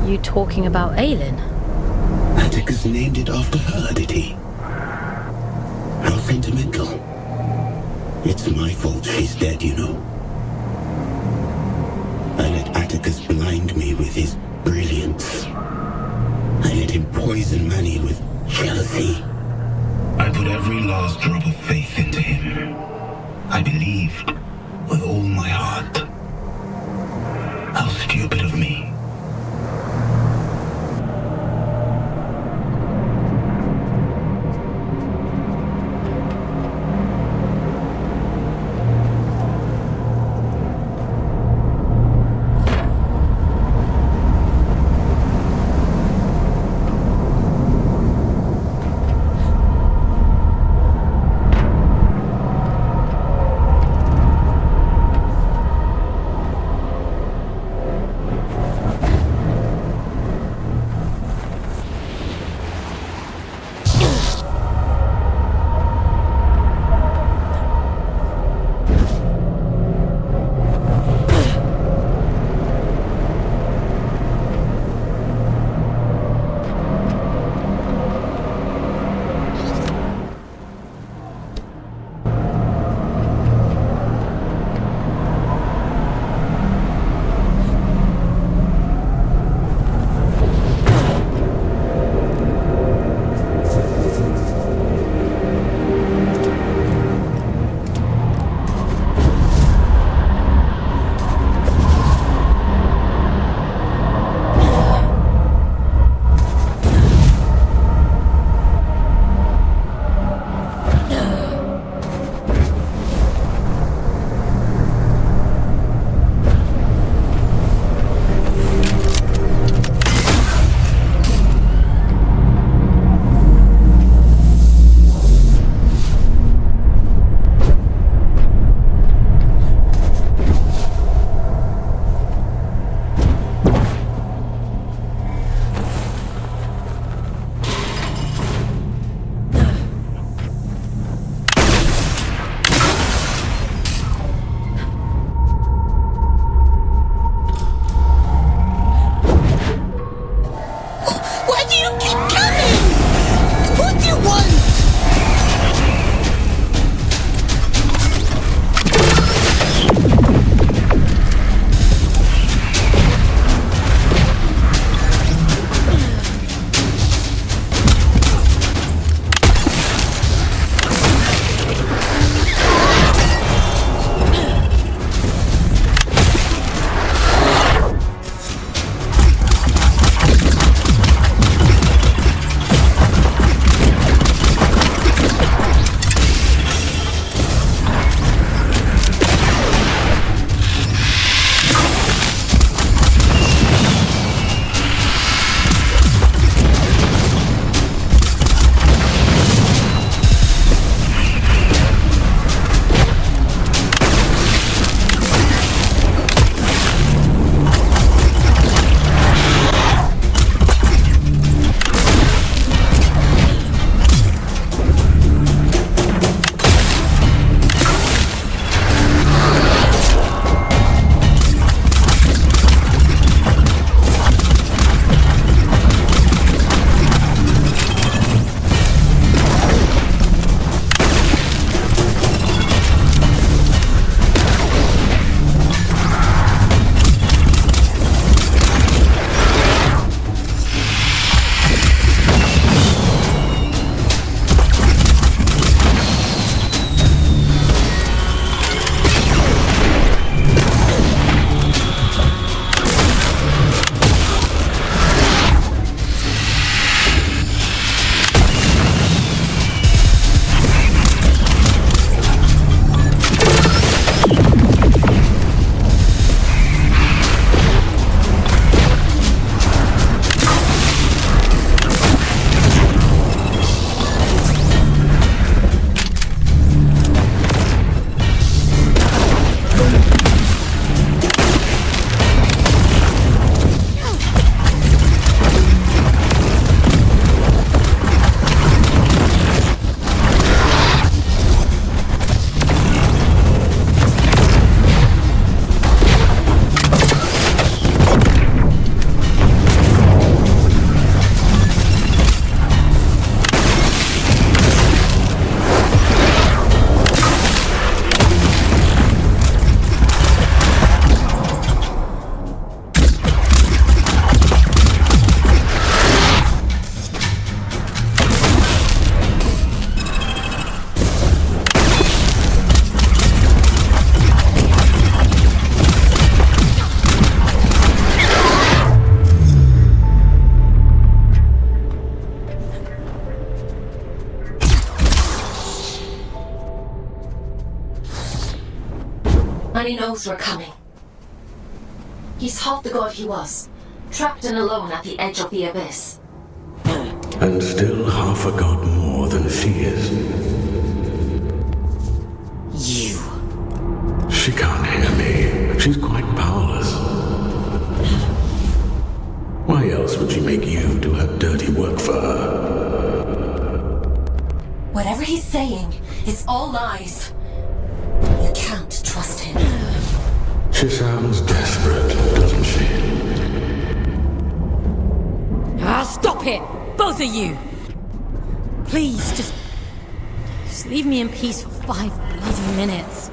you talking about Aelin? Atticus named it after her, did he? How sentimental. It's my fault she's dead, you know. I let Atticus blind me with his brilliance. I let him poison Manny with jealousy. I put every last drop of faith into him. I believed with all my heart. How stupid of me. And he knows we're coming. He's half the god he was, trapped and alone at the edge of the abyss. And still half a god more than she is. You. She can't hear me. She's quite powerless. Why else would she make you do her dirty work for her? Whatever he's saying, it's all lies. You can't trust him. She sounds desperate, doesn't she? Stop it! Both of you! Please, just leave me in peace for 5 bloody minutes.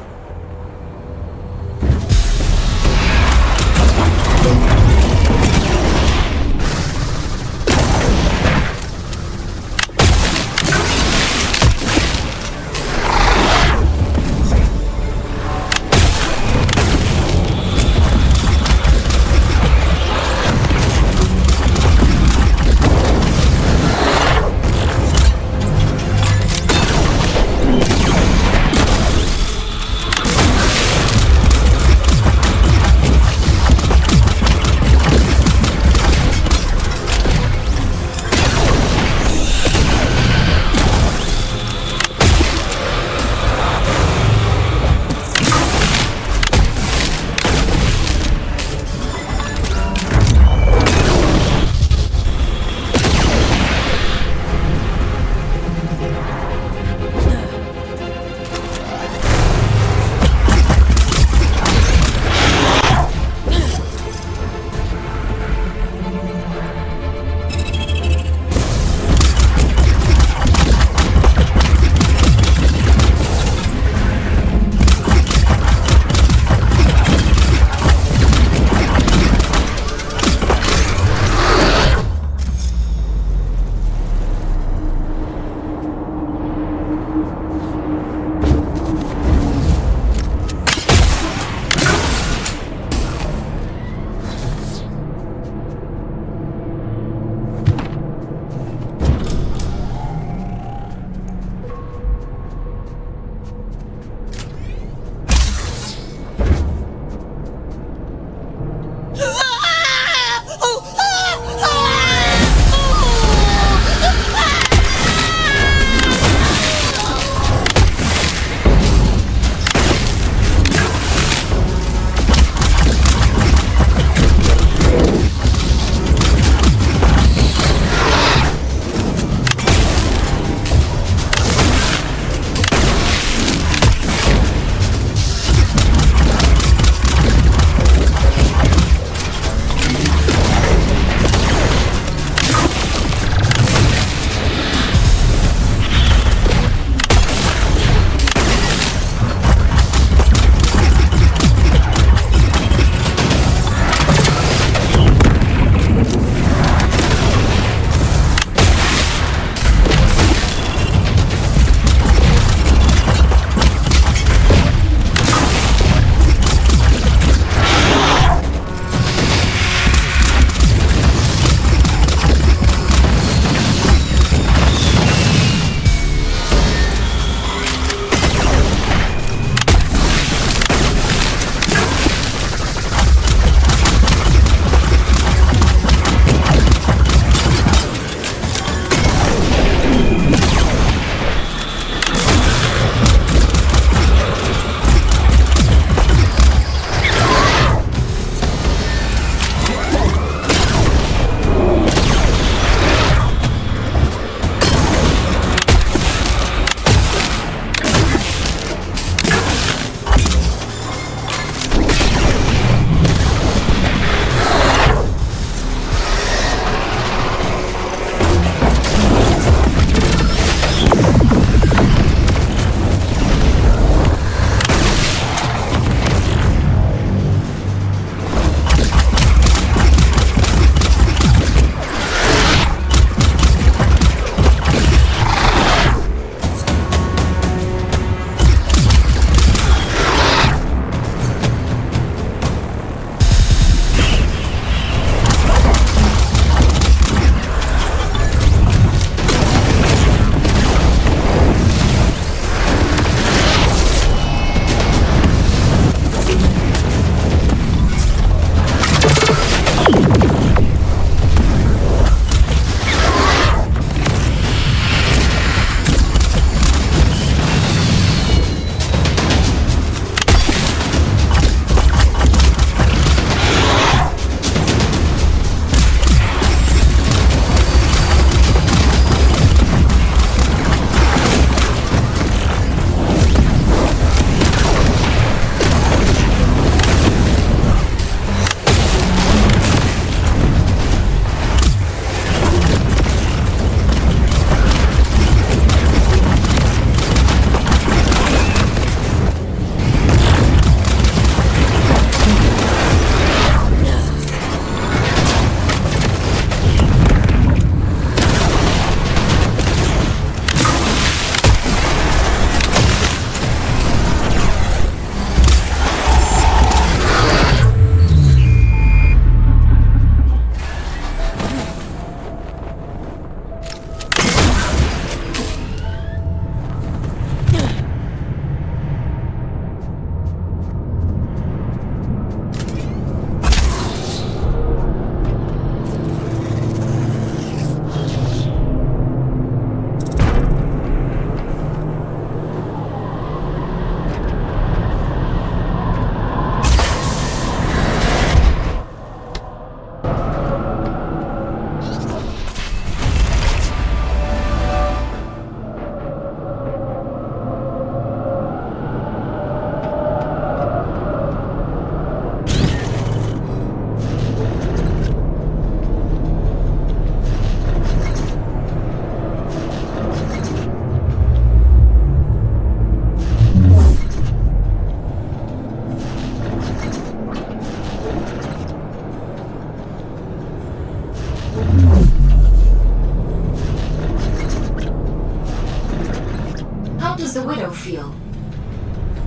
the widow feel?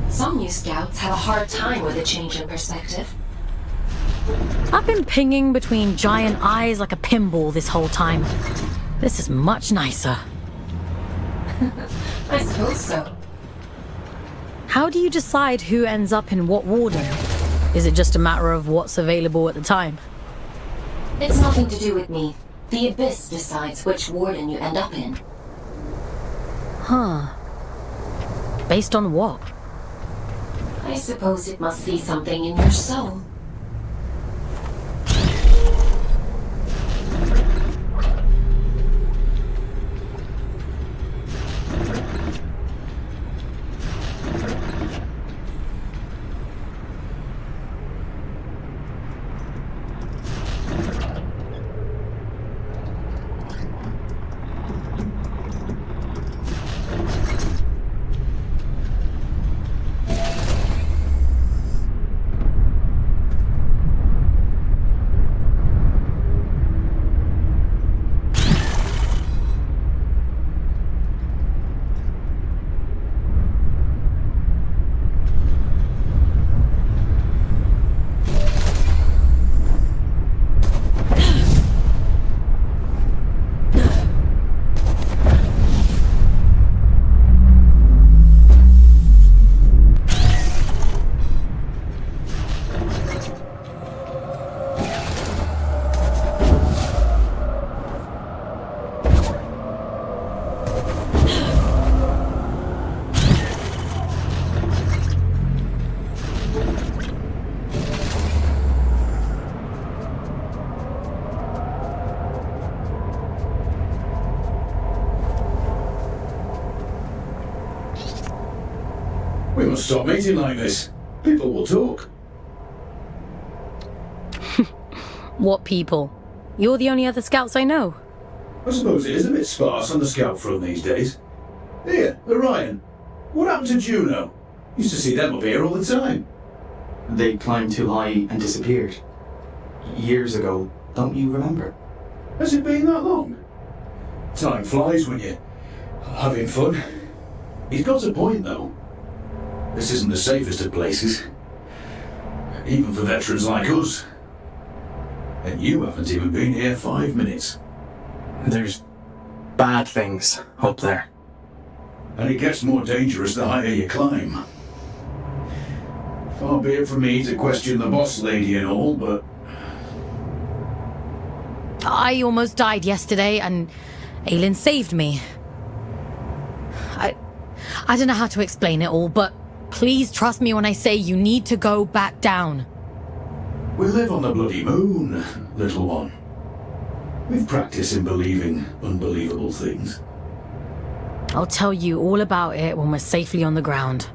Some new scouts have a hard time with a change in perspective. I've been pinging between giant eyes like a pinball this whole time. This is much nicer. I suppose so. How do you decide who ends up in what warden? Is it just a matter of what's available at the time? It's nothing to do with me. The Abyss decides which warden you end up in. Huh. Based on what? I suppose it must see something in your soul. We must stop meeting like this. People will talk. What people? You're the only other scouts I know. I suppose it is a bit sparse on the scout front these days. Here, Orion. What happened to Juno? Used to see them up here all the time. They climbed too high and disappeared. Years ago, don't you remember? Has it been that long? Time flies when you're having fun. He's got a point, though. This isn't the safest of places. Even for veterans like us. And you haven't even been here 5 minutes. There's bad things up there. And it gets more dangerous the higher you climb. Far be it from me to question the boss lady and all, but... I almost died yesterday, and Aelin saved me. I don't know how to explain it all, but please trust me when I say you need to go back down. We live on the bloody moon, little one. We've practiced in believing unbelievable things. I'll tell you all about it when we're safely on the ground.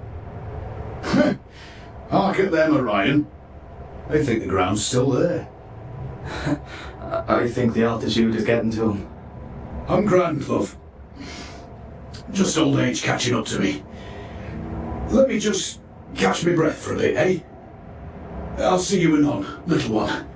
Hark at them, Orion. They think the ground's still there. I think the altitude is getting to them. I'm grand, love. Just old age catching up to me. Let me just catch my breath for a bit, eh? I'll see you anon, little one.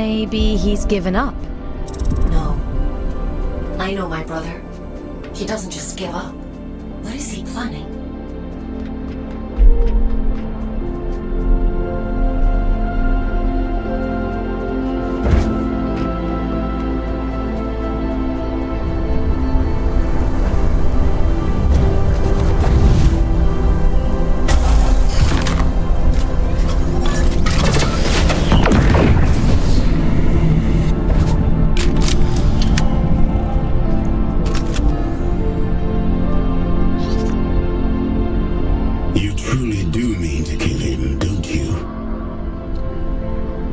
Maybe he's given up. No. I know my brother. He doesn't just give up. What is he planning?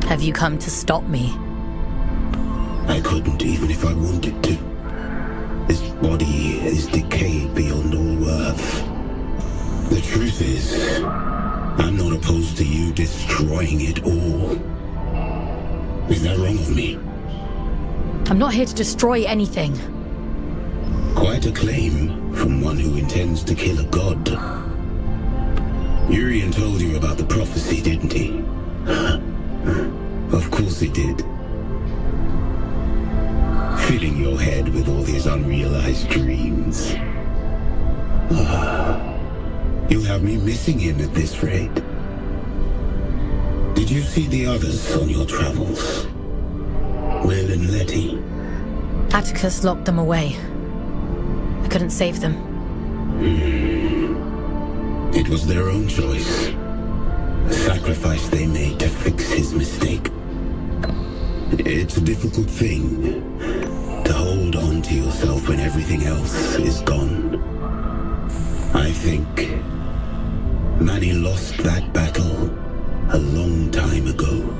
Have you come to stop me? I couldn't, even if I wanted to. This body is decayed beyond all worth. The truth is, I'm not opposed to you destroying it all. Is that wrong of me? I'm not here to destroy anything. Quite a claim from one who intends to kill a god. Urian told you about the prophecy, didn't he? Of course he did. Filling your head with all these unrealized dreams. You'll have me missing him at this rate. Did you see the others on your travels? Will and Letty? Atticus locked them away. I couldn't save them. It was their own choice. A sacrifice they made to fix his mistake. It's a difficult thing to hold on to yourself when everything else is gone. I think Manny lost that battle a long time ago.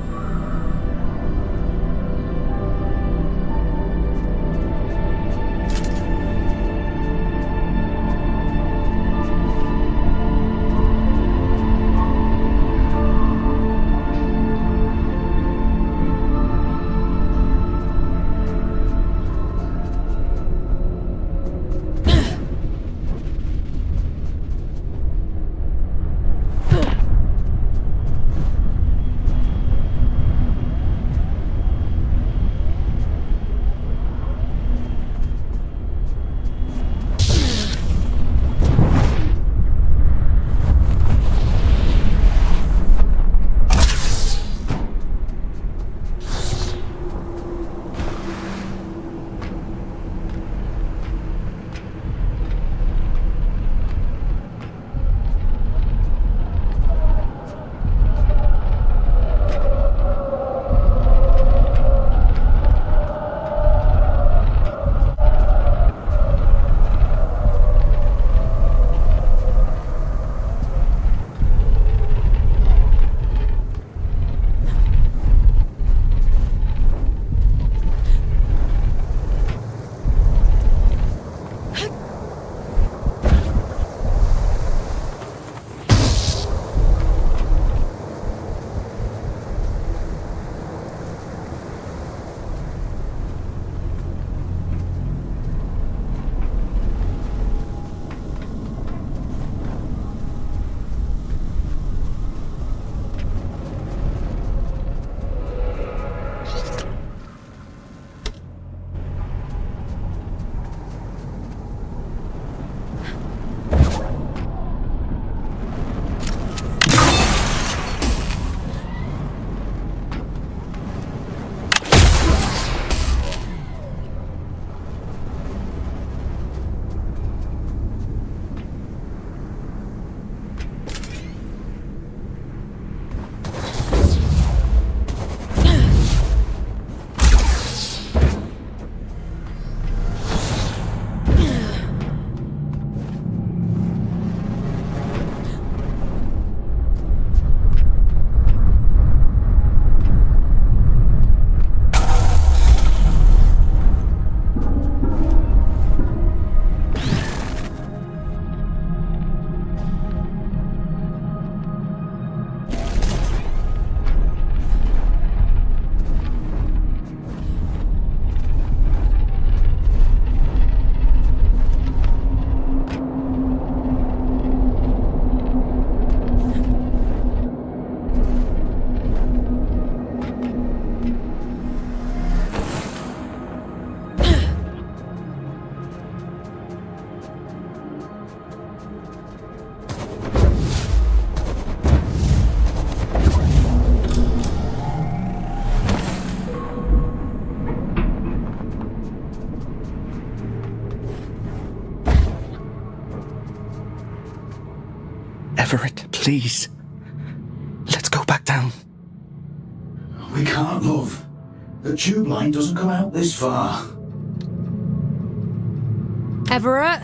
Everett, please. Let's go back down. We can't, love. The tube line doesn't come out this far. Everett?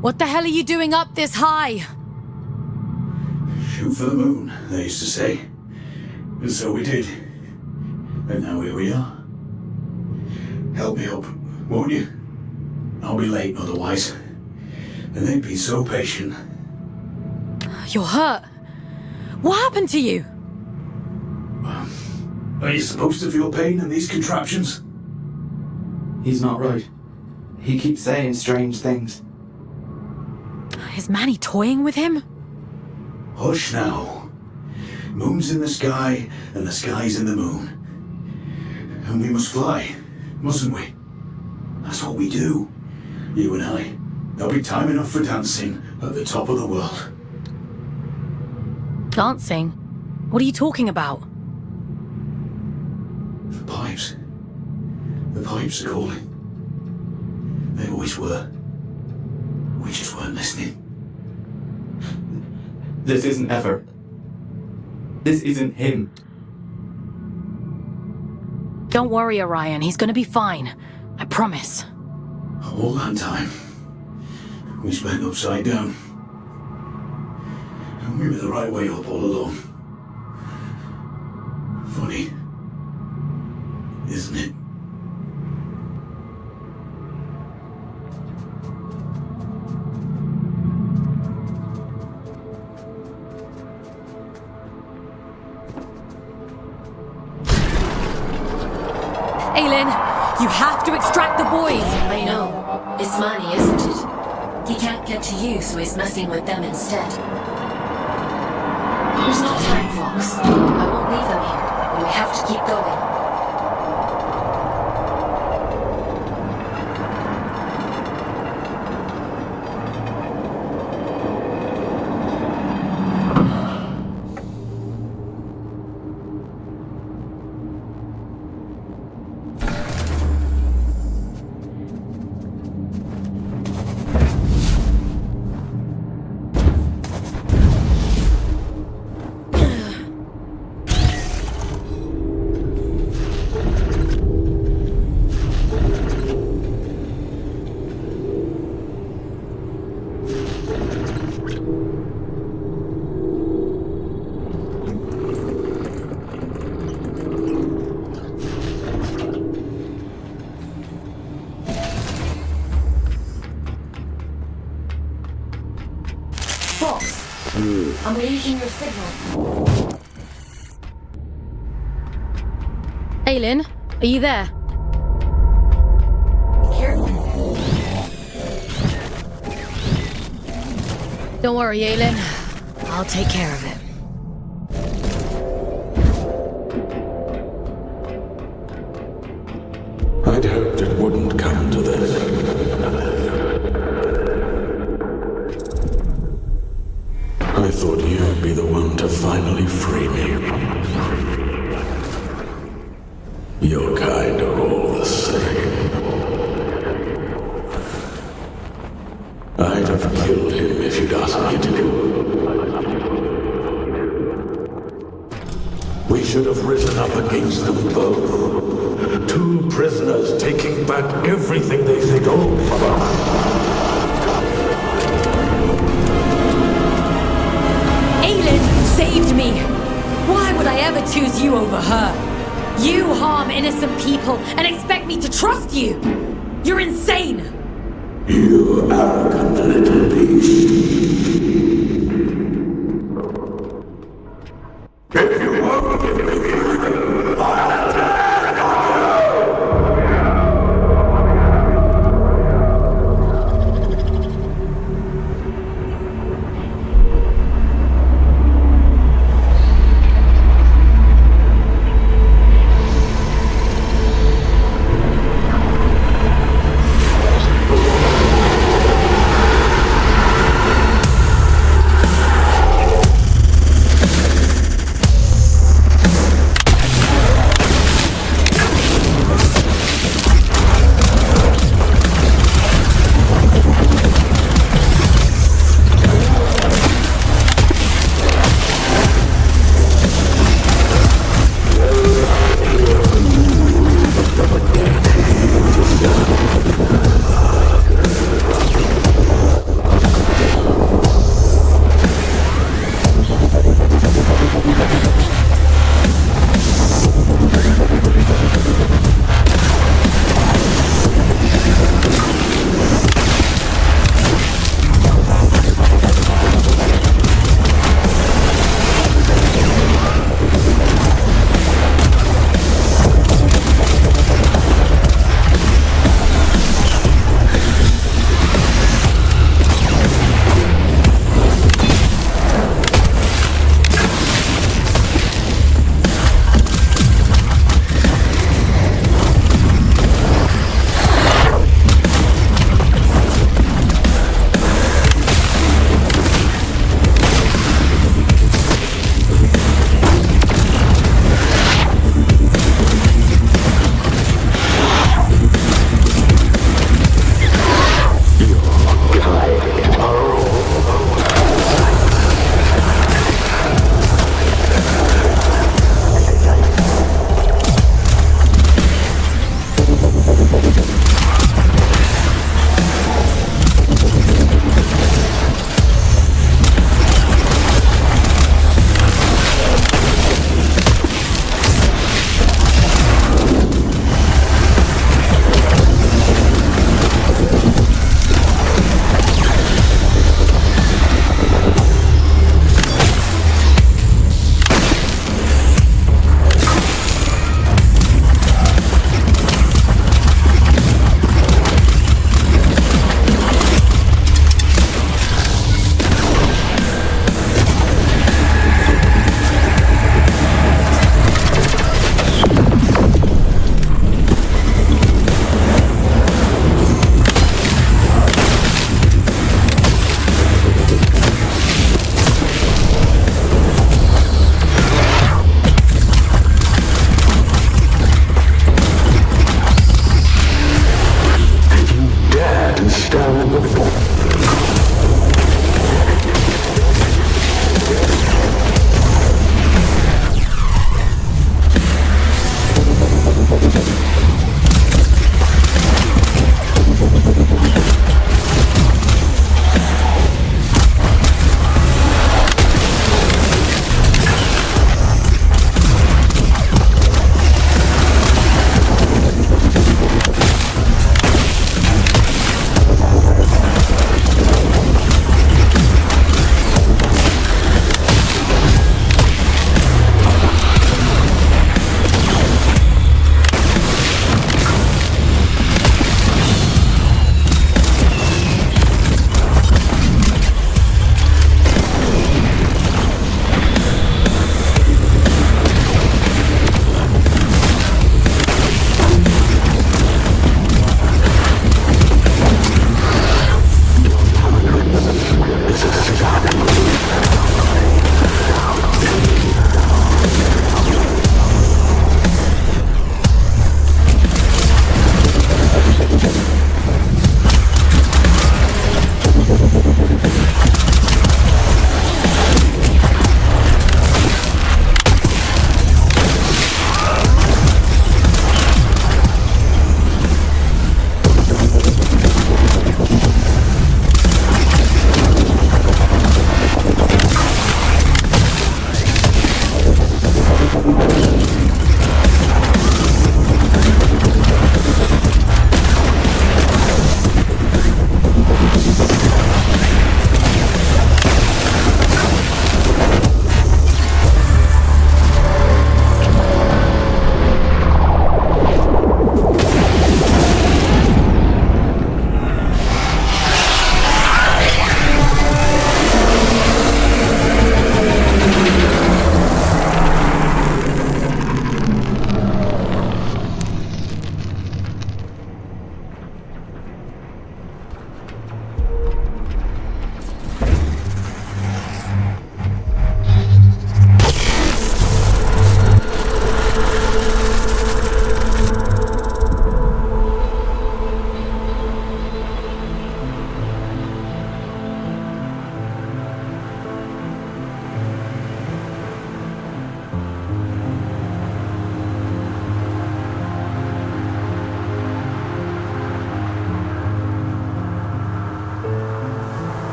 What the hell are you doing up this high? Shoot for the moon, they used to say. And so we did. And now here we are. Help me up, won't you? I'll be late otherwise. And they'd be so patient. You're hurt. What happened to you? Are you supposed to feel pain in these contraptions? He's not right. He keeps saying strange things. Is Manny toying with him? Hush now. Moon's in the sky, and the sky's in the moon. And we must fly, mustn't we? That's what we do, you and I. There'll be time enough for dancing at the top of the world. Dancing? What are you talking about? The pipes. The pipes are calling. They always were. We just weren't listening. This isn't Everett. This isn't him. Don't worry, Orion. He's gonna be fine. I promise. All that time, we spent upside down. And we were the right way up all along. Funny, isn't it? Aylin, you have to extract the boys! I know. It's Manny, isn't it? He can't get to you, so he's messing with them instead. There's no time, Fox. I won't leave them here, but we have to keep going. I'm losing your signal. Aylin, are you there? Be careful. Don't worry, Aylin. I'll take care of it. I'd hoped it wouldn't come to this. I thought you'd be the one to finally free me. Your kind are all the same. I'd have killed him if you'd asked me to. We should have risen up against them both. Two prisoners taking back everything they stole from us. Saved me! Why would I ever choose you over her? You harm innocent people and expect me to trust you! You're insane! You arrogant little beast. If you won't give me freedom, I'll tear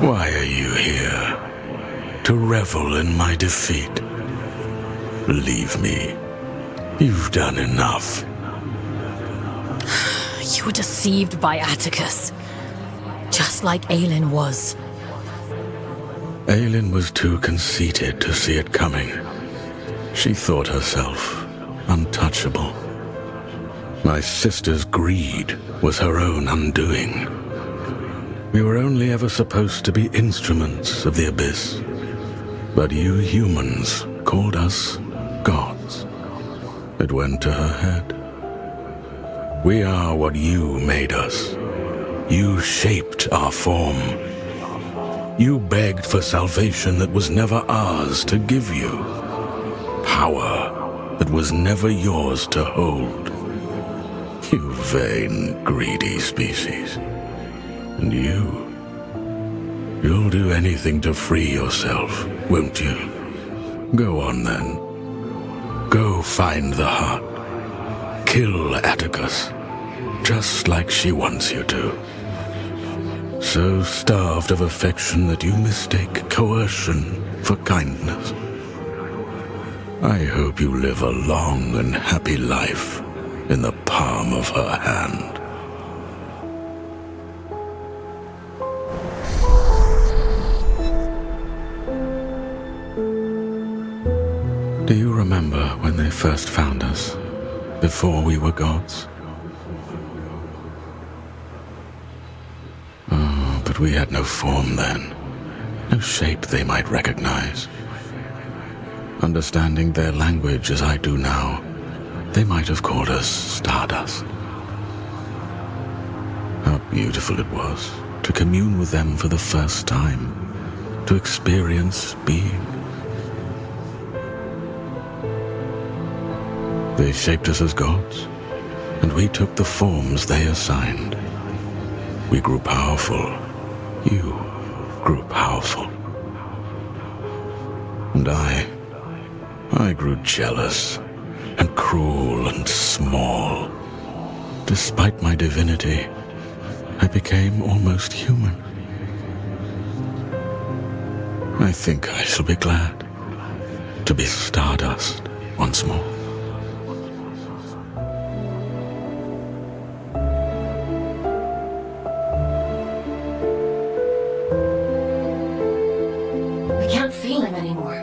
Why are you here? To revel in my defeat? Leave me. You've done enough. You were deceived by Atticus. Just like Aelin was. Aelin was too conceited to see it coming. She thought herself untouchable. My sister's greed was her own undoing. We were only ever supposed to be instruments of the Abyss. But you humans called us gods. It went to her head. We are what you made us. You shaped our form. You begged for salvation that was never ours to give you. Power that was never yours to hold. You vain, greedy species. And you'll do anything to free yourself, won't you? Go on then. Go find the heart. Kill Atticus. just like she wants you to. So starved of affection that you mistake coercion for kindness. I hope you live a long and happy life in the palm of her hand. Do you remember when they first found us, before we were gods? Oh, but we had no form then, no shape they might recognize. Understanding their language as I do now, they might have called us Stardust. How beautiful it was to commune with them for the first time, to experience being. They shaped us as gods, and we took the forms they assigned. We grew powerful. You grew powerful. And I grew jealous and cruel and small. Despite my divinity, I became almost human. I think I shall be glad to be Stardust once more. I can't feel him anymore.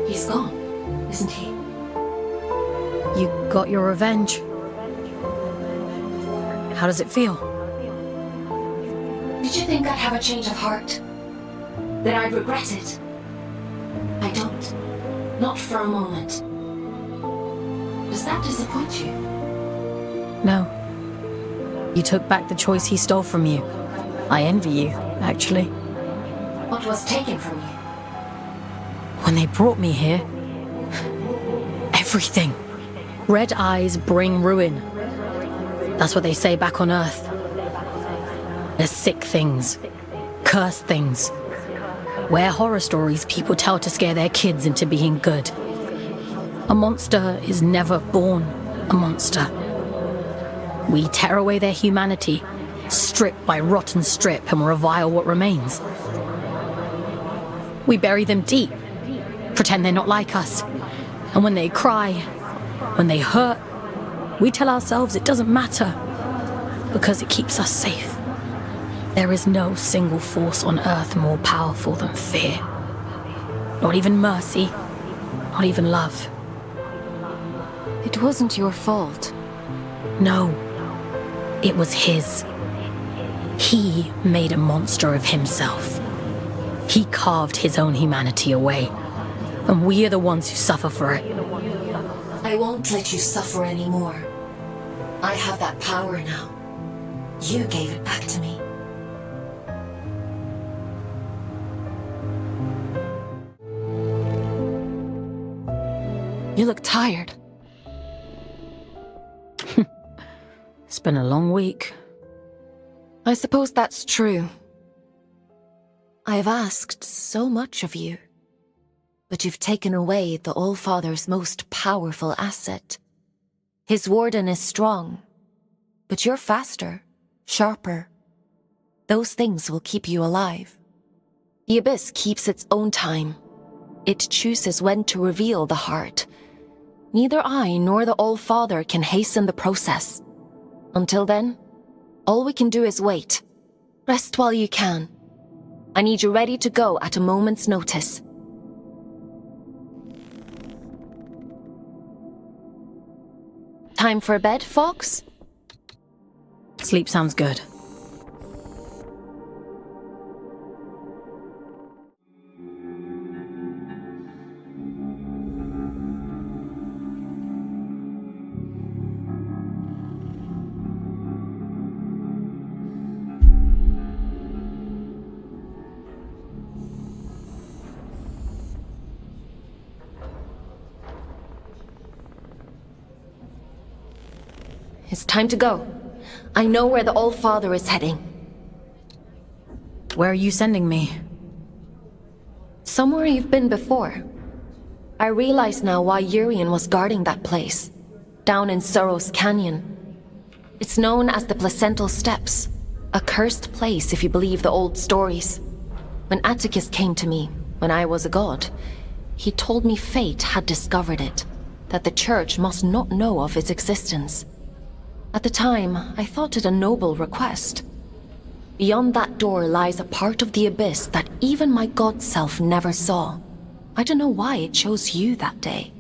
He's gone, isn't he? You got your revenge. How does it feel? Did you think I'd have a change of heart? That I'd regret it? I don't. Not for a moment. Does that disappoint you? No. You took back the choice he stole from you. I envy you, actually. What was taken from you? When they brought me here, everything. Red eyes bring ruin. That's what they say back on Earth. There's sick things, cursed things. We're horror stories people tell to scare their kids into being good. A monster is never born a monster. We tear away their humanity, strip by rotten strip, and revile what remains. We bury them deep, pretend they're not like us. And when they cry, when they hurt, we tell ourselves it doesn't matter, because it keeps us safe. There is no single force on Earth more powerful than fear. Not even mercy, not even love. It wasn't your fault. No, it was his. He made a monster of himself. He carved his own humanity away, and we are the ones who suffer for it. I won't let you suffer anymore. I have that power now. You gave it back to me. You look tired. It's been a long week. I suppose that's true. I have asked so much of you, but you've taken away the All-Father's most powerful asset. His warden is strong, but you're faster, sharper. Those things will keep you alive. The Abyss keeps its own time. It chooses when to reveal the heart. Neither I nor the All-Father can hasten the process. Until then, all we can do is wait. Rest while you can. I need you ready to go at a moment's notice. Time for bed, Fox? Sleep sounds good. It's time to go. I know where the All-Father is heading. Where are you sending me? Somewhere you've been before. I realize now why Urian was guarding that place. Down in Sorrow's Canyon. It's known as the Placental Steppes, a cursed place if you believe the old stories. When Atticus came to me, when I was a god, he told me fate had discovered it, that the church must not know of its existence. At the time, I thought it a noble request. Beyond that door lies a part of the abyss that even my god self never saw. I don't know why it chose you that day.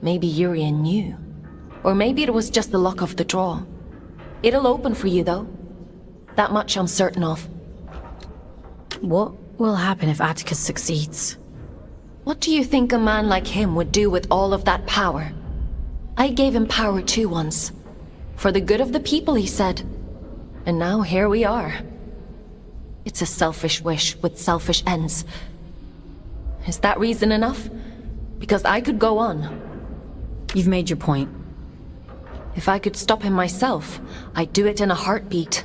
Maybe Urian knew. Or maybe it was just the luck of the draw. It'll open for you, though. That much I'm certain of. What will happen if Atticus succeeds? What do you think a man like him would do with all of that power? I gave him power too once. For the good of the people, he said. And now here we are. It's a selfish wish with selfish ends. Is that reason enough? Because I could go on. You've made your point. If I could stop him myself, I'd do it in a heartbeat.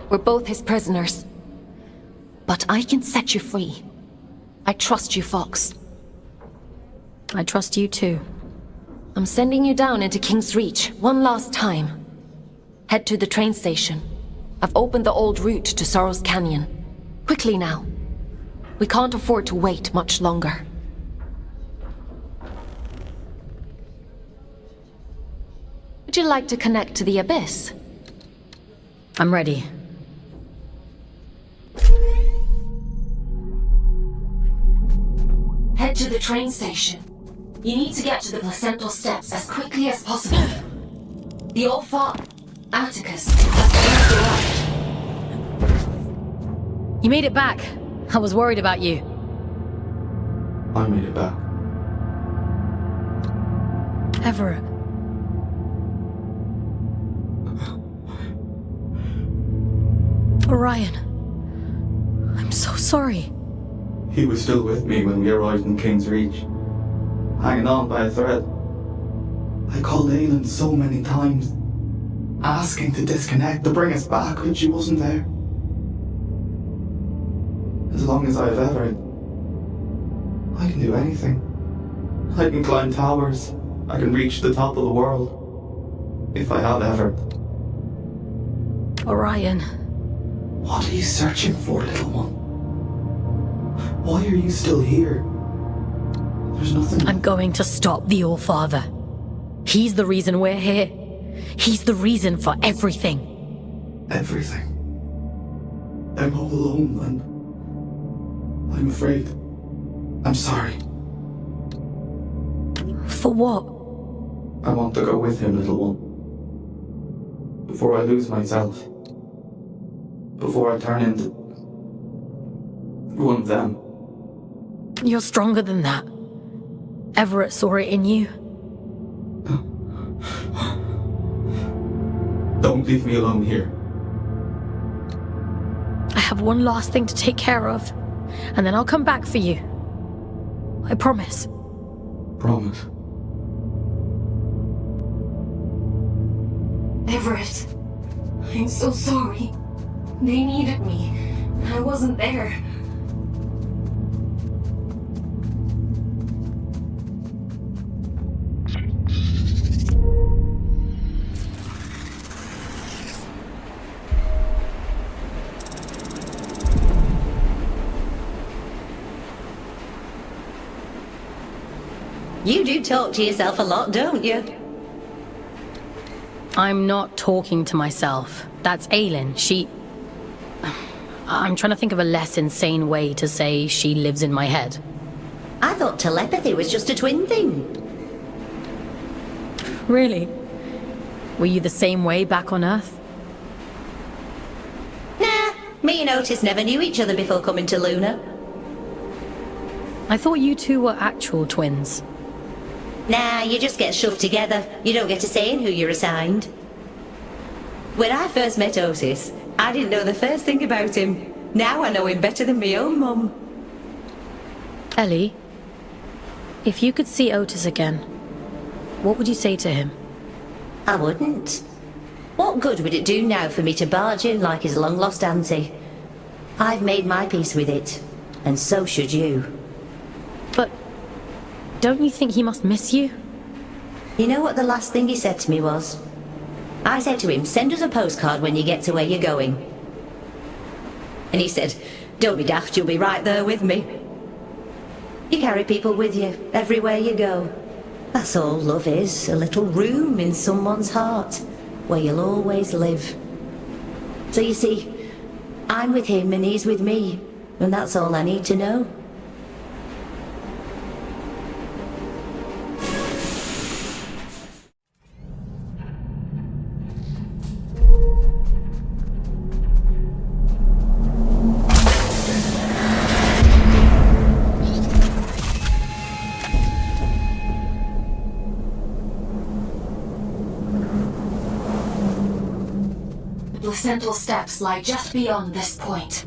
We're both his prisoners. But I can set you free. I trust you, Fox. I trust you too. I'm sending you down into King's Reach one last time. Head to the train station. I've opened the old route to Sorrow's Canyon. Quickly now. We can't afford to wait much longer. Would you like to connect to the Abyss? I'm ready. Head to the train station. You need to get to the Placental Steppes as quickly as possible. The old father, Atticus, has arrived. You made it back. I was worried about you. I made it back. Everett. Orion. I'm so sorry. He was still with me when we arrived in King's Reach, hanging on by a thread. I called Aelin so many times, asking to disconnect, to bring us back, but she wasn't there. As long as I have Everett, I can do anything. I can climb towers. I can reach the top of the world. If I have Everett. Orion. What are you searching for, little one? Why are you still here? There's nothing... I'm going to stop the All-Father. He's the reason we're here. He's the reason for everything. Everything? I'm all alone, then. I'm afraid. I'm sorry. For what? I want to go with him, little one. Before I lose myself. Before I turn into... one of them. You're stronger than that. Everett saw it in you. Don't leave me alone here. I have one last thing to take care of, and then I'll come back for you. I promise. Promise. Everett, I'm so sorry. They needed me. I wasn't there. You do talk to yourself a lot, don't you? I'm not talking to myself. That's Aelin. I'm trying to think of a less insane way to say she lives in my head. I thought telepathy was just a twin thing. Really? Were you the same way back on Earth? Nah, me and Otis never knew each other before coming to Luna. I thought you two were actual twins. Nah, you just get shoved together. You don't get a say in who you're assigned. When I first met Otis, I didn't know the first thing about him. Now I know him better than my own mum. Ellie, if you could see Otis again, what would you say to him? I wouldn't. What good would it do now for me to barge in like his long-lost auntie? I've made my peace with it, and so should you. But don't you think he must miss you? You know what the last thing he said to me was? I said to him, send us a postcard when you get to where you're going. And he said, don't be daft, you'll be right there with me. You carry people with you, everywhere you go. That's all love is, a little room in someone's heart, where you'll always live. So you see, I'm with him and he's with me, and that's all I need to know. Placental steps lie just beyond this point.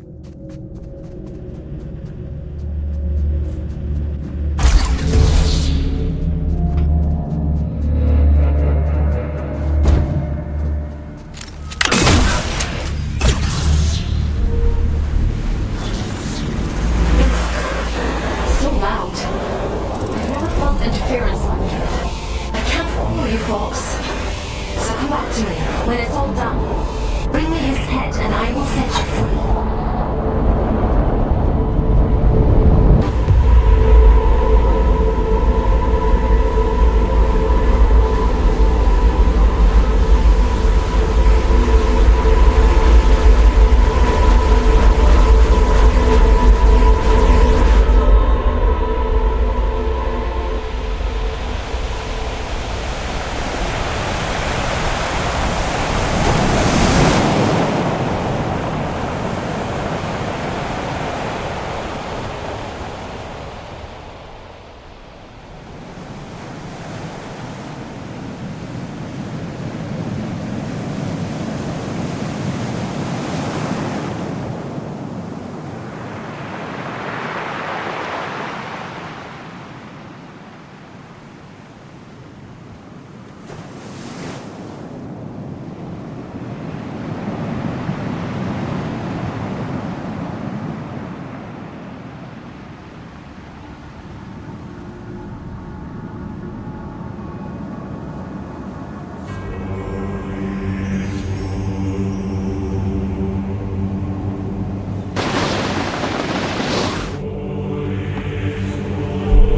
It's so loud. I've never felt interference like it. I can't follow you folks. So come back to me when it's all done. Bring me his head and I will set you free.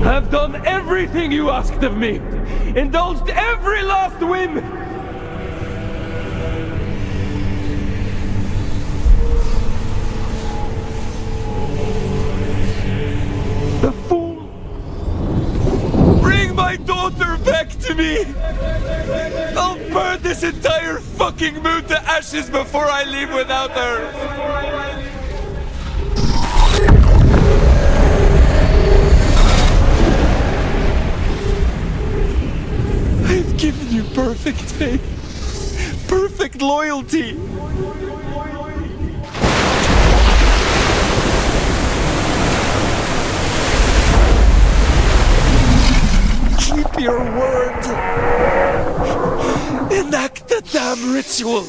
I've done everything you asked of me! Indulged every last whim! The fool! Bring my daughter back to me! I'll burn this entire fucking moon to ashes before I leave without her! I've given you perfect faith, perfect loyalty. Keep your word. Enact the damn ritual.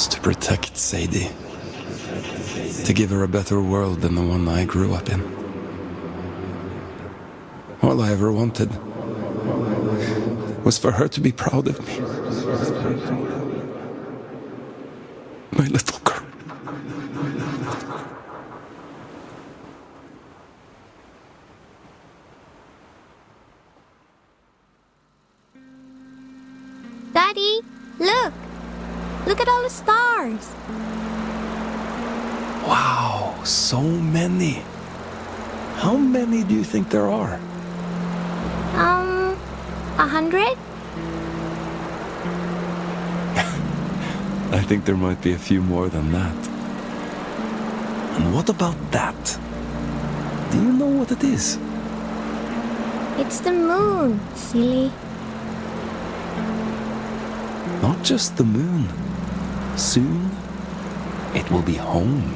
was to protect Sadie. To give her a better world than the one I grew up in. All I ever wanted was for her to be proud of me. My little girl. Daddy, look! Look at all the stars! Wow, so many. How many do you think there are? 100? I think there might be a few more than that. And what about that? Do you know what it is? It's the moon, silly. Not just the moon. Soon, it will be home.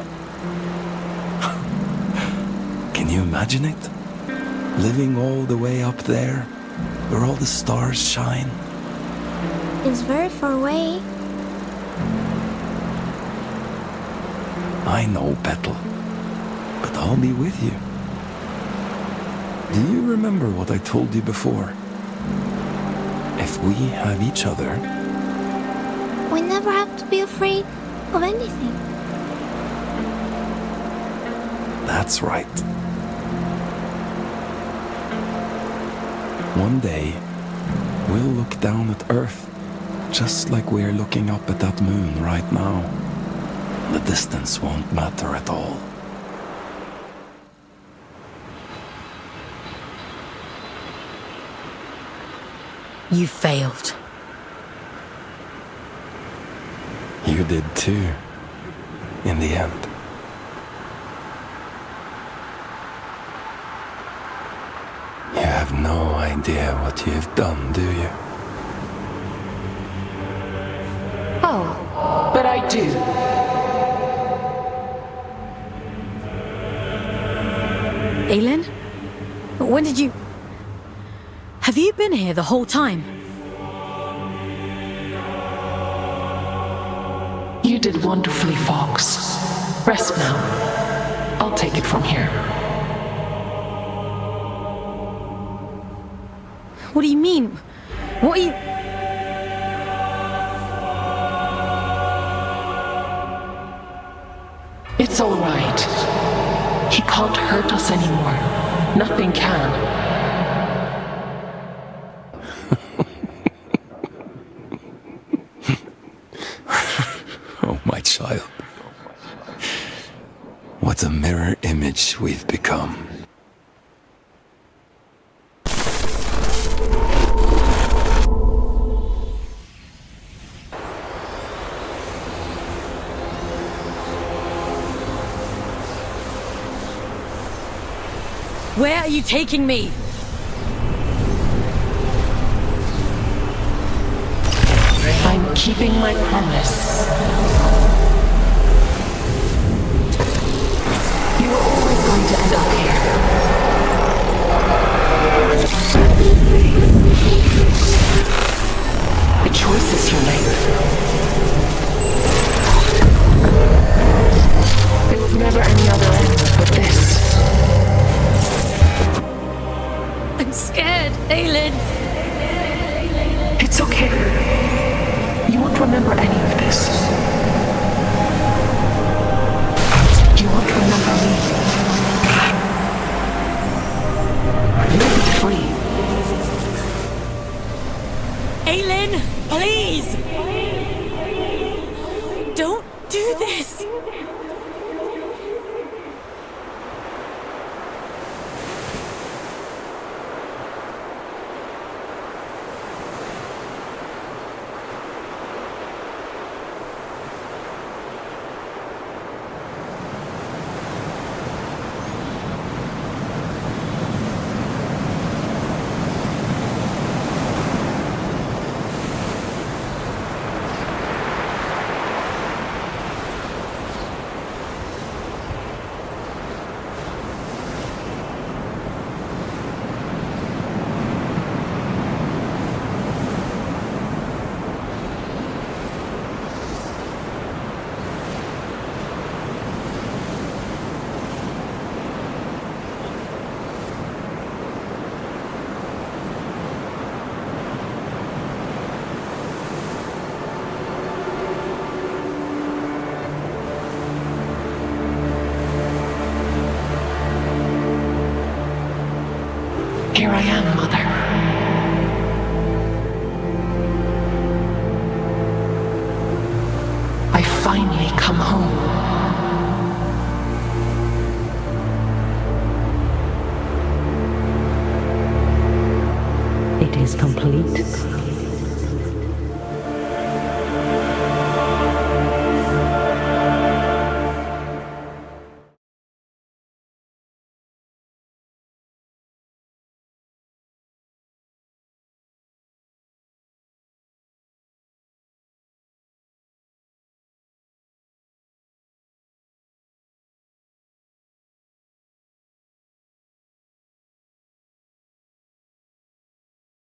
Can you imagine it? Living all the way up there, where all the stars shine. It's very far away. I know, Petal. But I'll be with you. Do you remember what I told you before? If we have each other... We never have to be afraid of anything. That's right. One day, we'll look down at Earth, just like we're looking up at that moon right now. The distance won't matter at all. You failed. You did too, in the end. You have no idea what you've done, do you? Oh, but I do. Aylin? When did you... Have you been here the whole time? You did wonderfully, Fox. Rest now. I'll take it from here. What do you mean? What are you... It's all right. He can't hurt us anymore. Nothing can. Oh, my child. What a mirror image we've become. Where are you taking me? I'm keeping my promise. You were always going to end up here. The choices you make. There was never any other end but this. I'm scared, Aylin. It's okay. You won't remember any of this. I am, Mother. I finally come home. It is complete.